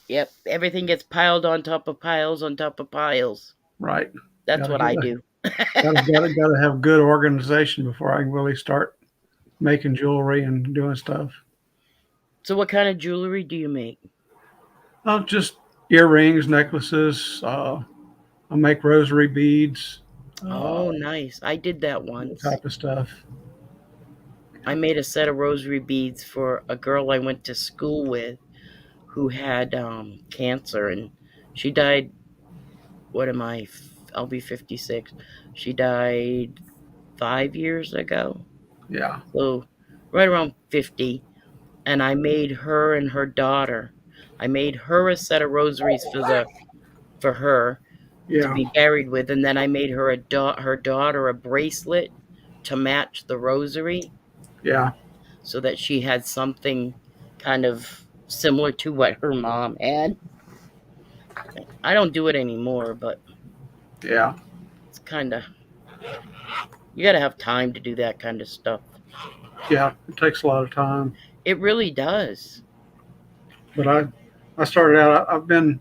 Yep. Everything gets piled on top of piles on top of piles. Right. That's Gotta what I gotta do. gotta have good organization before I can really start making jewelry and doing stuff. So what kind of jewelry do you make? Just earrings, necklaces. I make rosary beads, Oh, nice. I did that that once. type of stuff. I made a set of rosary beads for a girl I went to school with who had cancer, and she died. What am I? I'll be 56. She died 5 years ago. Yeah, So right around 50. And I made her and her daughter. I made her a set of rosaries for her to yeah, be buried with, and then I made her her daughter a bracelet to match the rosary, yeah, so that she had something kind of similar to what her mom had. I don't do it anymore, but yeah, it's kind of, you got to have time to do that kind of stuff. yeah. It takes a lot of time, It really does. but I started out. I've been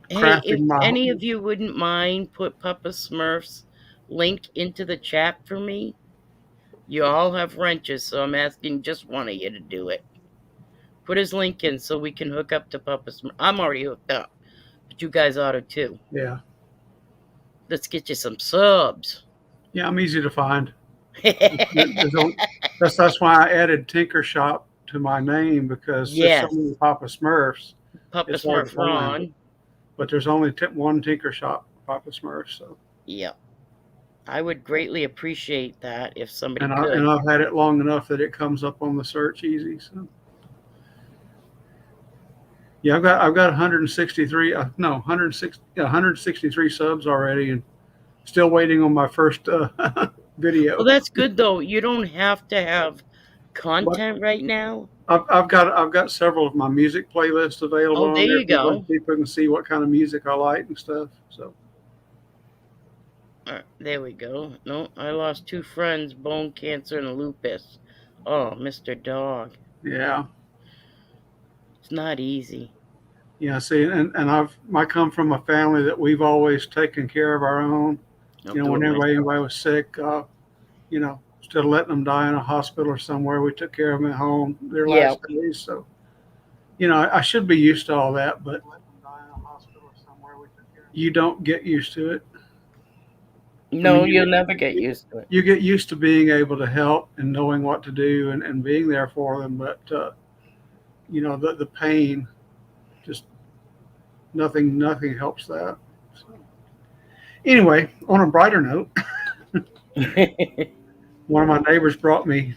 Hey, if crafting my. any of you wouldn't mind, put Papa Smurf's link into the chat for me. You all have wrenches, so I'm asking just one of you to do it. Put his link in so we can hook up to Papa Smurf. I'm already hooked up, but you guys ought to too. Yeah, Let's get you some subs. yeah. I'm easy to find. There's only, that's why I added Tinker Shop to my name, because there's so Yes, many Papa Smurfs. Papa It's hard to Smurf find. Ron. But there's only one Tinker Shop Papa Smurf. So, Yep. I would greatly appreciate that if somebody and could. I've had it long enough that it comes up on the search easy. So yeah, I've got 163 no 106 yeah, 163 subs already, and still waiting on my first Well, video. that's good though. You don't have to have But content right now. I've got several of my music playlists available Oh, on there there. you People go. people can see what kind of music I like and stuff. So There we go. No, I lost two friends, bone cancer and lupus. Oh, Mr. Dog. yeah, It's not easy. yeah. See, and I come from a family that we've always taken care of our own. I'll You know, do it whenever myself. anybody was sick, instead of letting them die in a hospital or somewhere, we took care of them at home their Yeah. last days. So, I should be used to all that, but you don't get used to it. I No, mean, you'll never get used to it. you get used to being able to help and knowing what to do, and being there for them. But, the pain, just nothing helps that. So, anyway, on a brighter note, one of my neighbors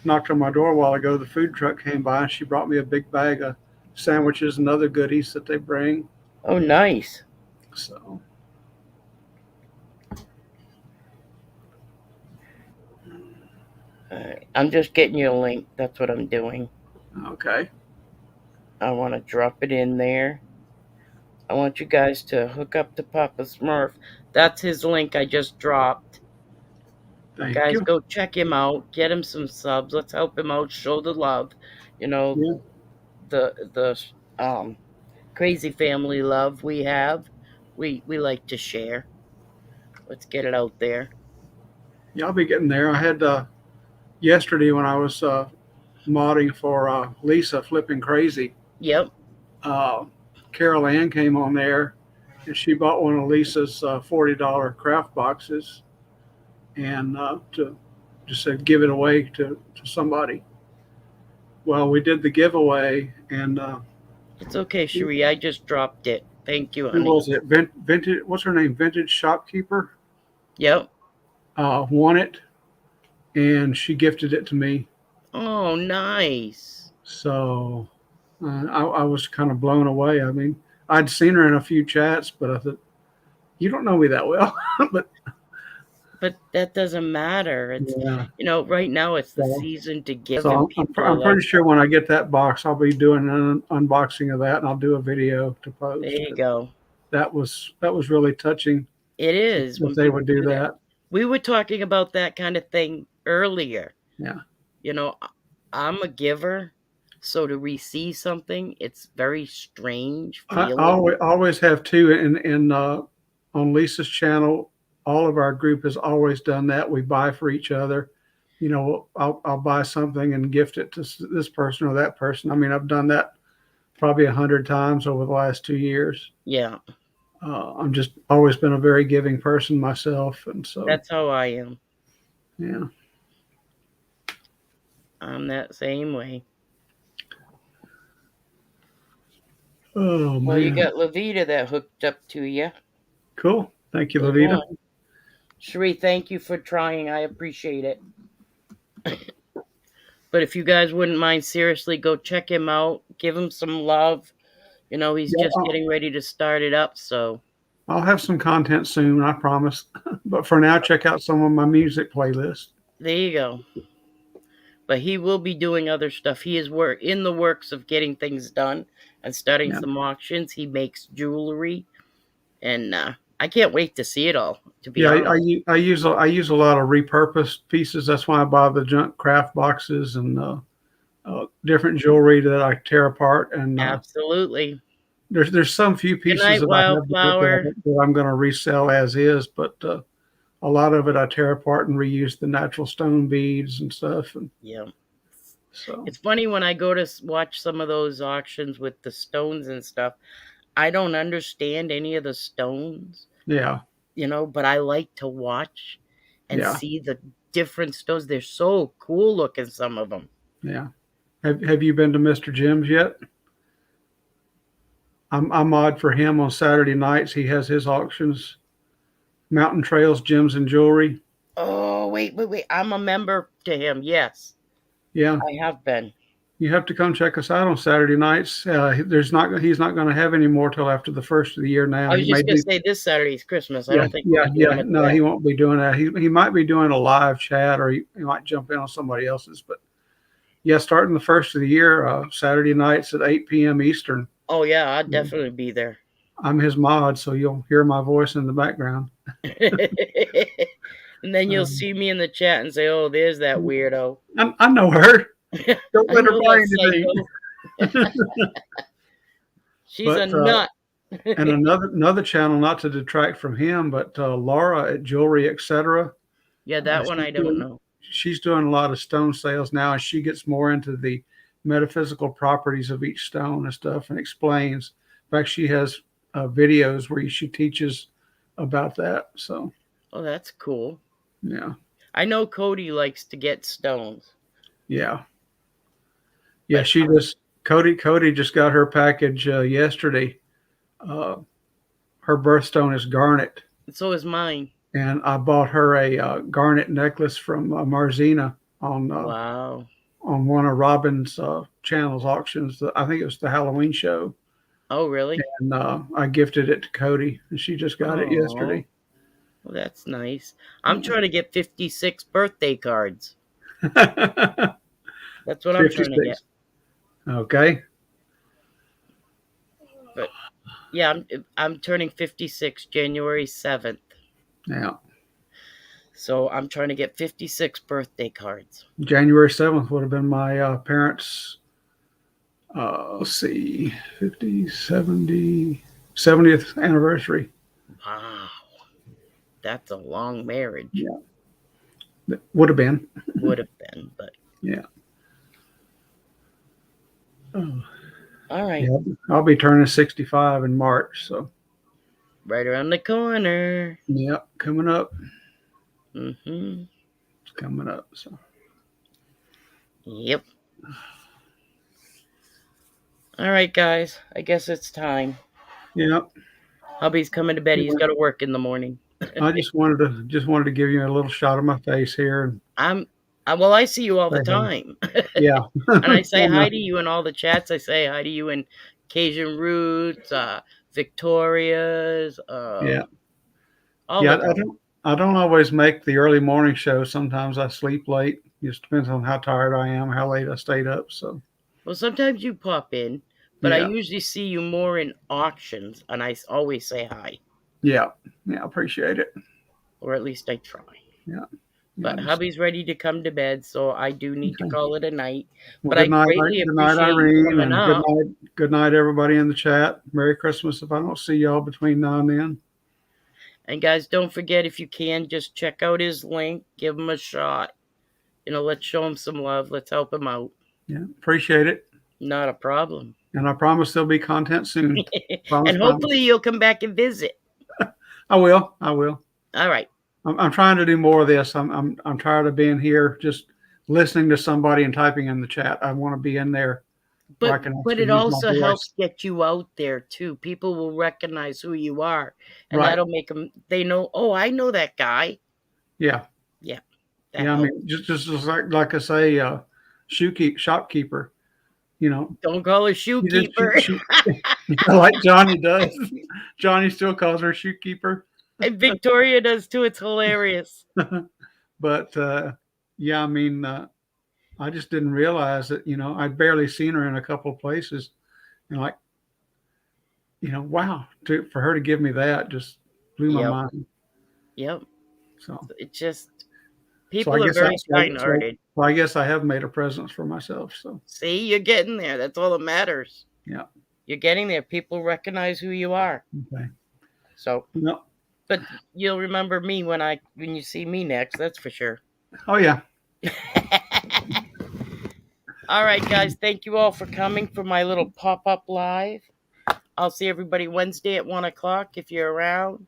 knocked on my door a while ago. The food truck came by, and she brought me a big bag of sandwiches and other goodies that they bring. Oh, nice. So, All right. I'm just getting you a link. That's what I'm doing. okay. I want to drop it in there. I want you guys to hook up to Papa Smurf. That's his link I just dropped. Thank Guys, you. go check him out. Get him some subs. Let's help him out. Show the love. You know, Yeah. the crazy family love we have. We like to share. Let's get it out there. Yeah, I'll be getting there. I had yesterday when I was modding for Lisa Flipping Crazy. Yep. Uh, Carol Ann came on there, and she bought one of Lisa's $40 craft boxes, and just said give it away to somebody. Well, we did the giveaway, and It's okay, Cherie. I just dropped it. Thank you, who honey. was it? Vintage. What's her name? Vintage Shopkeeper. Yep. Won it, and she gifted it to me. Oh, nice. So I was kind of blown away. I mean, I'd seen her in a few chats, but I thought, you don't know me that well. But But that doesn't matter. It's, yeah, right now it's the so, season to give, so and I'm, people are I'm like, pretty sure when I get that box, I'll be doing an unboxing of that, and I'll do a video to there post. you go. That was really touching It is if when they people would do do that. that. We were talking about that kind of thing earlier. Yeah. I'm a giver, so to receive something, it's very strange I feeling. always have too. In on Lisa's channel, all of our group has always done that. We buy for each other. I'll buy something and gift it to this person or that person. I mean, I've done that probably 100 times over the last 2 years. Yeah, I'm just always been a very giving person myself, and so that's how I am. yeah. I'm that same way. Oh Well, you man, got Levita that hooked up to you. cool. Thank you, Good Levita. one. Cherie, thank you for trying. I appreciate it. But if you guys wouldn't mind, seriously, go check him out. Give him some love. He's Yeah, just getting ready to start it up. So I'll have some content soon, I promise. But for now, check out some of my music playlist. there you go. But he will be doing other stuff. He is in the works of getting things done and starting Yeah. some auctions. He makes jewelry, and I can't wait to see it all. To be Yeah, honest, I use a lot of repurposed pieces. That's why I buy the junk craft boxes and different jewelry that I tear apart. And absolutely. there's some few Good pieces night, that I have Wildflower. that I'm going to resell as is, but a lot of it I tear apart and reuse the natural stone beads and stuff. And Yeah. so It's funny when I go to watch some of those auctions with the stones and stuff. I don't understand any of the stones, yeah, but I like to watch and yeah, see the different stones. They're so cool looking, some of them. yeah. Have you been to Mr. Jim's yet? I'm odd for him on Saturday nights. He has his auctions, mountain trails, gems, and jewelry. Oh, wait. I'm a member to him. Yes, Yeah, I have been. you have to come check us out on Saturday nights. He's not going to have any more till after the first of the year. Now I he was may just going to do. say this Saturday's Christmas. I Yeah, don't think yeah, we'll be doing yeah. it No, then. he won't be doing that. He might be doing a live chat, or he might jump in on somebody else's. But yeah, starting the first of the year, Saturday nights at 8 p.m. Eastern. Oh, yeah, I'd definitely be there. I'm his mod, so you'll hear my voice in the background. And then you'll Um, see me in the chat and say, oh, there's that weirdo. I know her. Don't I let her know buy that anything. psycho. She's a But nut. and another channel, not to detract from him, but Laura at Jewelry Etc. Yeah, that one I don't know. She's doing a lot of stone sales now, and she gets more into the metaphysical properties of each stone and stuff, and explains. In fact, she has videos where she teaches about that. So Oh, that's cool. yeah, I know Cody likes to get stones. yeah. But She just Cody just got her package yesterday. Uh, her birthstone is garnet, so is mine. and I bought her a garnet necklace from Marzina Wow. on one of Robin's channel's auctions. I think it was the Halloween show, Oh, really? and I gifted it to Cody, and she just got it Oh, yesterday. well, that's nice. I'm trying to get 56 birthday cards. That's what I'm trying to get. 56. Okay. But yeah, I'm turning 56 January 7th. Yeah. So I'm trying to get 56 birthday cards. January 7th would have been my parents' let's see, 50, 70, 70th anniversary. Wow. That's a long marriage. Yeah. It would have been. Would have been, but Yeah. Oh. all right. Yeah. I'll be turning 65 in March. So, Right around the corner. yeah, coming up. Mm-hmm. coming up. So Yep. All right, guys. I guess it's time. yeah, Hubby's coming to bed. He's got to work in the morning. I just wanted to give you a little shot of my face here and Well, I see you all the say hi. time. Yeah. And I say I know. hi to you in all the chats. I say hi to you in Cajun Roots, Victoria's, Yeah. all Yeah, of them. I don't always make the early morning show. Sometimes I sleep late. Just depends on how tired I am, how late I stayed up. So Well, sometimes you pop in, but I yeah, usually see you more in auctions, and I always say hi, yeah, yeah. Appreciate it. or at least I try. Yeah, yeah. But Just hubby's ready to come to bed, so I do need to okay. call it a night. Well, But I greatly good night, appreciate you Irene, coming and up. good night, everybody in the chat. Merry Christmas. If I don't see y'all between now and then. And guys, don't forget, if you can, just check out his link, give him a shot. Let's show him some love. Let's help him out. Yeah, appreciate it. Not a problem. And I promise there'll be content soon. And hopefully you'll come back and visit. I will. I will. All right. I'm trying to do more of this. I'm tired of being here just listening to somebody and typing in the chat. I want to be in there where I But can but actually it use my also voice. helps get you out there too. People will recognize who you are, and Right. that'll make them. They know. Oh, I know that guy. Yeah. Yeah. Yeah. Helps. I mean, just like I say, shopkeeper. You know, Don't call her she just shoekeeper. like Johnny does. Johnny still calls her shoekeeper. And Victoria does too. It's hilarious. But yeah, I mean, I just didn't realize that. I'd barely seen her in a couple of places, and like, wow, for her to give me that just blew my Yep. mind. Yep. So, It just so I people are guess very kind-hearted. I guess I have made a presence for myself. So See, you're getting there. That's all that matters. yeah, You're getting there. People recognize who you are. okay. So, No. but you'll remember me when you see me next. That's for sure. Oh yeah. All right, guys. Thank you all for coming for my little pop-up live. I'll see everybody Wednesday at 1:00 if you're around.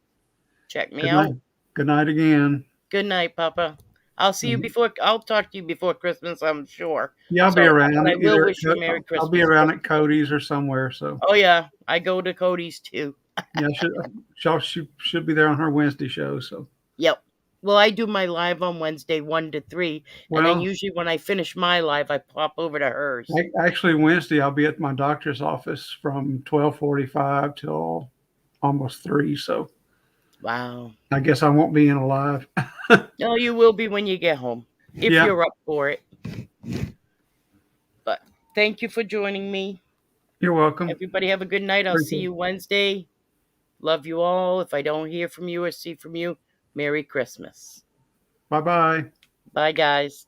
Check me Good out. night. Good night again. Good night, Papa. I'll talk to you before Christmas, I'm sure. Yeah, I'll be around. And I will wish you Merry Christmas. I'll be around at Cody's or somewhere. So. Oh yeah, I go to Cody's too. Yeah, she should be there on her Wednesday show. So. Yep. Well, I do my live on Wednesday 1 to 3, and then usually when I finish my live, I pop over to hers. Actually, Wednesday I'll be at my doctor's office from 12:45 till almost 3. So. Wow. I guess I won't be in alive. No, you will be when you get home, if you're up for it. But thank you for joining me. You're welcome. Everybody have a good night. I'll see you Wednesday. Love you all. If I don't hear from you or see from you, Merry Christmas. Bye-bye. Bye, guys.